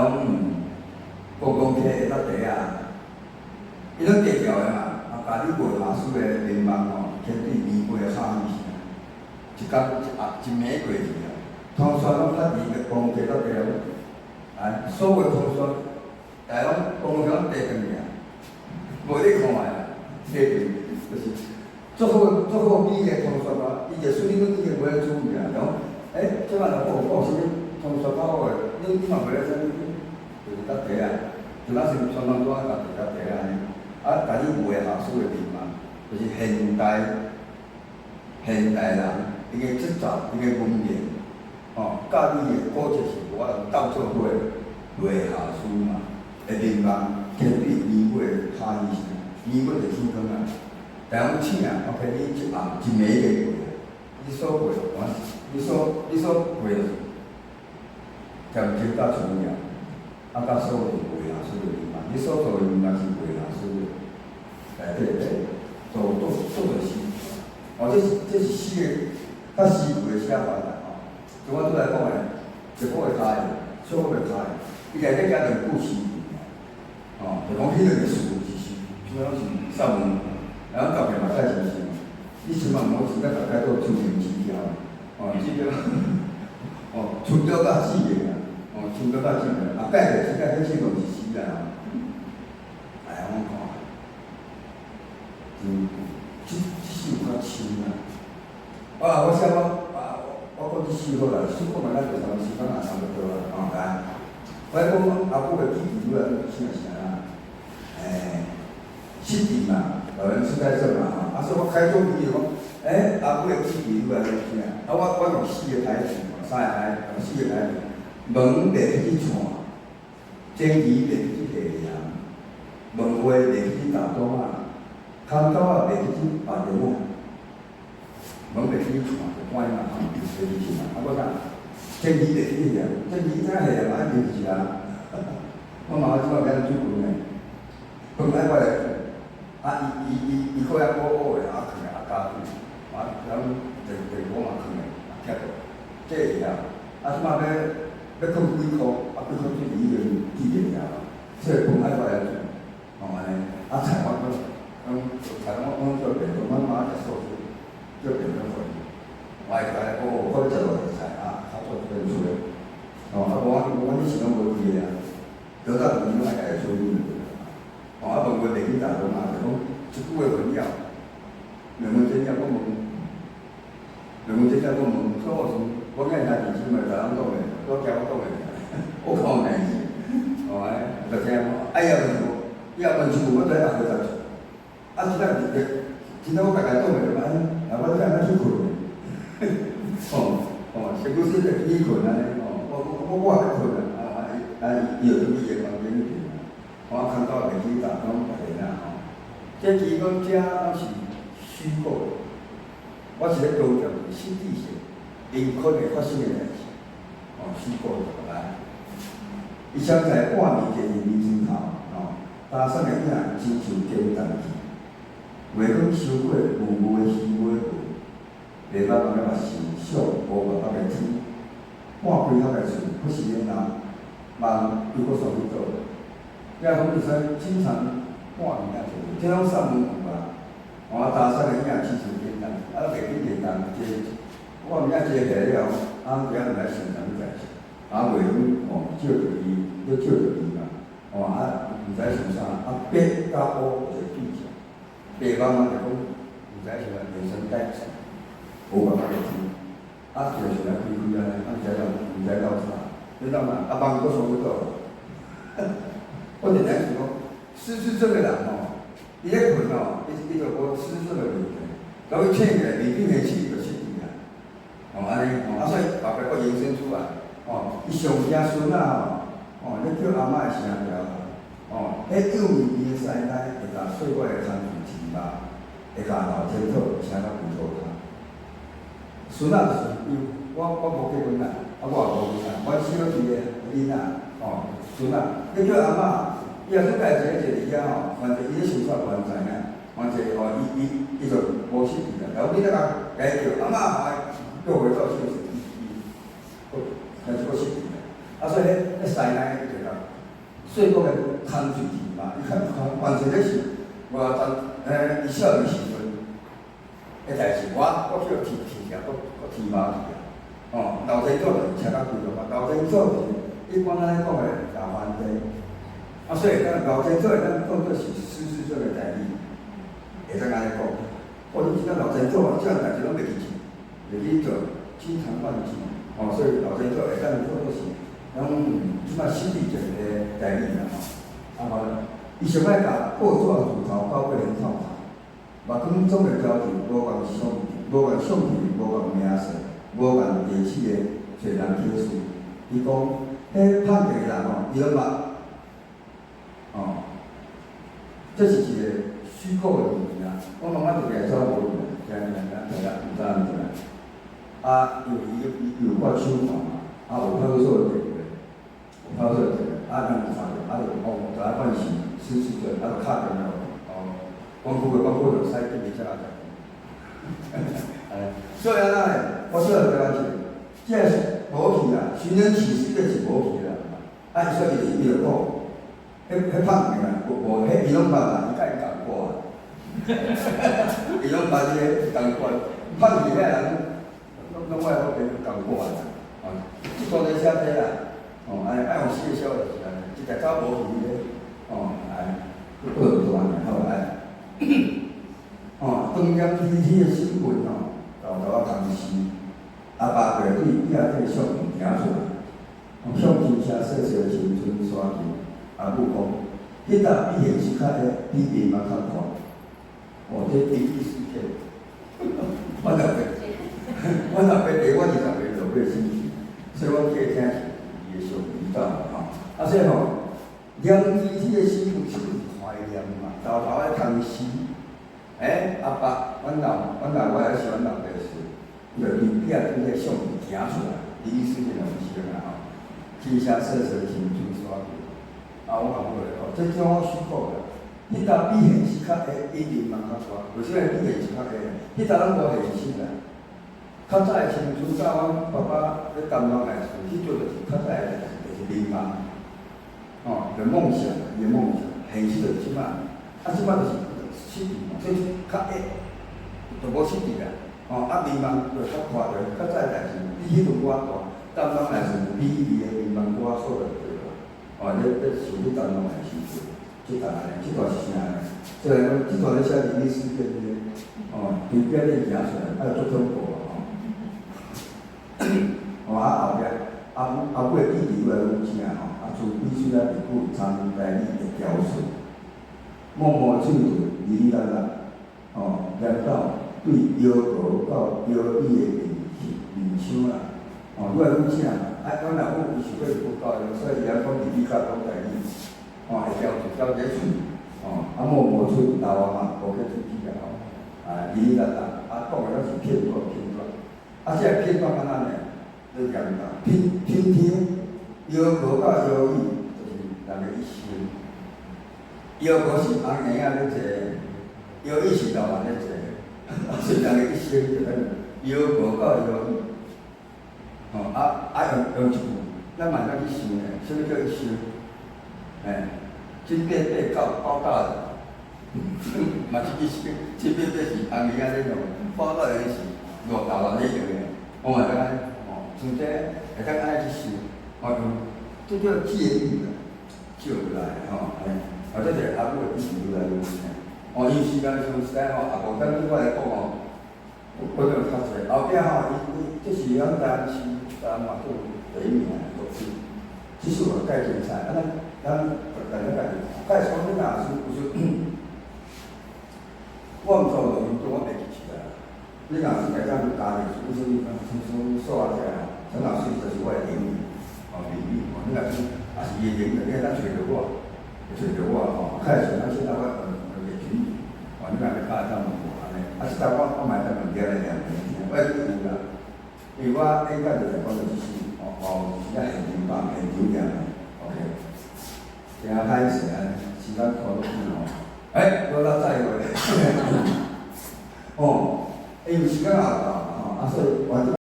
公共体那地啊，伊拢地条的嘛。甲你卖下输的联盟牵对玫瑰的喊伊是，一工一暝过去啊。通宣拢较离个公家到地了，所有通宣，但拢公家地长尔，无你看卖啦，地长就是足好美个通宣啊，伊就说你已经袂注意啊，讲即摆若讲啥物通宣较好个，你嘛袂晓啥物，就是搭地啊，就咱是相当多啊，搭地安尼。甲你卖下输的面嘛，就是现代人伊个制造，伊个文明，甲你个古迹是我斗做伙卖下输嘛，的面貌牵对美美的差异性，美美就天光啊，但我请啊，OK， 你一暗一暝个过，你所卖，你所卖就是，就毋只到厝尔，甲所有卖下输的面貌，你所做的面貌是卖下输的。做着诗，这是诗的，较诗句的写法啦，像我拄来讲的，一部的差异，小部的差异，伊内底加两句诗句，就讲迄两个诗句是，主要是散文，然后特别嘛介绍是，你千万莫只甲大家做出名指标，指标，出标甲死个啊，出标甲死个，介绍迄种是诗啊，我看。这首较深啊！我写我讲这首好啦，首讲嘛咱就差不多时间也差不多啦，来，我讲阿母的起义主要是啥啊？失地嘛，老人痴呆症嘛，所以我开宗明义讲，阿母的起义主要是啥？我用4个台词，3个台词，用4个台词，门袂去串，正义袂去下人，问话袂去打door啊。空口啊，袂去打电话，门袂去串，就关嘛，袂去嘛。我讲，正义袂去遐，正义怎下人爱袂去啊？我妈即摆甲咱做饭诶，饭爱我来，伊可能我会囥诶，加水，然后电锅嘛囥诶，贴落，这会晓。即摆要囥几箍，几箍水伊就记着了，所以饭爱我来做，安尼，菜我做。台湾我做变动，我妈就说是做变动会，我会甲我做落菜较做变出来。我以前拢无记啊，得到朋友爱家处理的。问话袂去打电话，就讲一句话问了，两问真了，我所以我囝仔电视嘛，就人讲的，我叫我讲的，我讲的是，就听讲，要问就我在哪回答。即摆真正我家己讲的就安尼，我这样去困，身躯洗个起困安尼，我也要困啊，伊伊就去伊个房间去啊，我看到袂记打拢别个啦吼。这基本遮拢是虚构的，我是咧强调实际性，因可能发生的代志，虚构的来。伊想在半暝坐伫面前头，搭讪的囝亲像经动去，月光收过，雾雾的虚尾过，袂捌人咧目睭，想无办法个天。半开口个厝，不是领导，忙又搁上去做。你啊，讲就说经常半暝啊做，这种上门有啦。搭讪个囝亲像经动，袂记经动，半暝啊坐下了，不要来想啥物代志。月光照着伊，要照着伊嘛。毋知想啥，白甲乌就对上。白茫茫就讲，毋知是原生带啥，无办法个天。就是来开开啊，毋知搞啥，你知嘛？忙搁上去做。我就在想讲，失智症的人伊咧困伊就无失智的问题，所以醒来面顶的气就失去啊。安尼，所以后壁佫延伸出来，伊上惊孙仔咧叫阿嬷的声调，迄幼面面的师奶会甲细个的汤水甜吧，会甲老天讨请到骨头汤。孙仔就是我无结婚啦，我也无结婚，我小弟的囡仔，孙仔，你叫阿嬷，伊若出家坐伫遐反正伊咧想法完知影，反正伊就无失去啦。然后你甲伊叫阿嬷，叫回到休息，但是佫失去啦。所以迄师奶就讲，细个的汤水甜嘛，伊看完全咧是我伊少年时阵的代志，我叫提起来，佫提毛去啊。老天做就是请较贵个嘛，老天做就是一般咱讲的大翻地。所以咱老天做咱当作是失智症的代志，会使安尼讲。或者是咱老天做这样代志拢袂记住，袂记做，经常忘记。所以老天做会当做是。即摆失智症的代志啦伊想要甲报纸自头搞过很透透，目光总会交流，无共相片，无共相片，无共名声，无共地址的找人起诉。伊讲，迄拍片的人伊拢捌，这是一个虚构的物件。我慢慢就介绍无用，听毋知。伊有挂手环嘛，有派出所的地位。他说：“咱有发现，就在办事，失智症，就敲电话，光顾就使变面才来所以安尼，我说了了解，这是无去啦，寻人启事，这是无去啦。所以伊就讲，迄拍片啊，无迄伊拢捌啦，伊甲伊共过啊，伊拢捌伊个共过，拍片遐人，拢我共过啊，即个咧写底啦。”爱用细小的时阵，一个早无去咧，过就安尼好来。当年天气的新闻豆仔同时，阿爸就对壁顶相片行出来，相片写细细青春山丘。阿母讲，迄搭比现实较比面貌较宽。这灵异事件，我若要第我20岁就过身去，所以我计听是。上味道所以念字体的新闻是怀念嘛，豆的同时，阿爸，阮老我还是阮老爸事，就伫壁顶个相片行出来，灵异事件就毋是啦天下色色青春山丘，我讲过咧这种虚构的，迄搭比现实较一定嘛较大，为什么比现实较迄搭咱无现实啦。较早的青春，甲阮爸爸咧谈恋爱时，迄阵就是较早的就是迷茫，就梦想，伊梦想，现实就是即摆，即摆就是失去嘛，所以较就无失去啦，迷茫就较快着，较早的代志比迄阵我大，谈恋爱时比伊的迷茫我好着对啦，咧想去谈恋爱时阵，即段安尼，即段是啥呢？即个即段咧写灵异事件咧，对壁咧行出来，做恐怖。后壁阿母的弟弟越来越正自必须要离故参代理的调顺，默默进入哩哩啦啦，连到对腰部到腰臂的面腔啦，越来越正，阮老母伊是过不高，所以伊讲日语甲讲台语，会交解处，摸出老王嘛，无去出去了，哩哩啦啦，讲个拢是片段，即个片段安怎呢？你讲平常腰高到腰椅，就是人个一生，腰高是红婴仔咧坐，腰椅是老人咧坐，所以人个一生就等腰高到腰椅。用一句，咱慢慢去想咧，什么叫一想？七八九大人，嘛是一想，七八是红衣仔咧用，九大人是大人咧用的。我嘛当像这会当安尼去想，这叫借语啦，借落来这就是阿母的意思落来用。伊时间上时间阿无等对我来讲我就较济，后壁伊这是咱台湾市。咱嘛做第一名都是，其实我介绍菜，咱大家介绍你若是有时，我毋做落去，我袂记起来。你若是大家去家里，有时说啊者，陈老师就是我的邻居，邻居，你若是也是伊的邻居，你咱找着我，介绍咱现在我个群，你若要加咱问我安尼，即搭我买咱物件来听，我有啦。因为我应该就是讲就是，是在现场办现场样的 ，OK。真歹势啊，时间拖落去我再会。因为时间也到，所以我。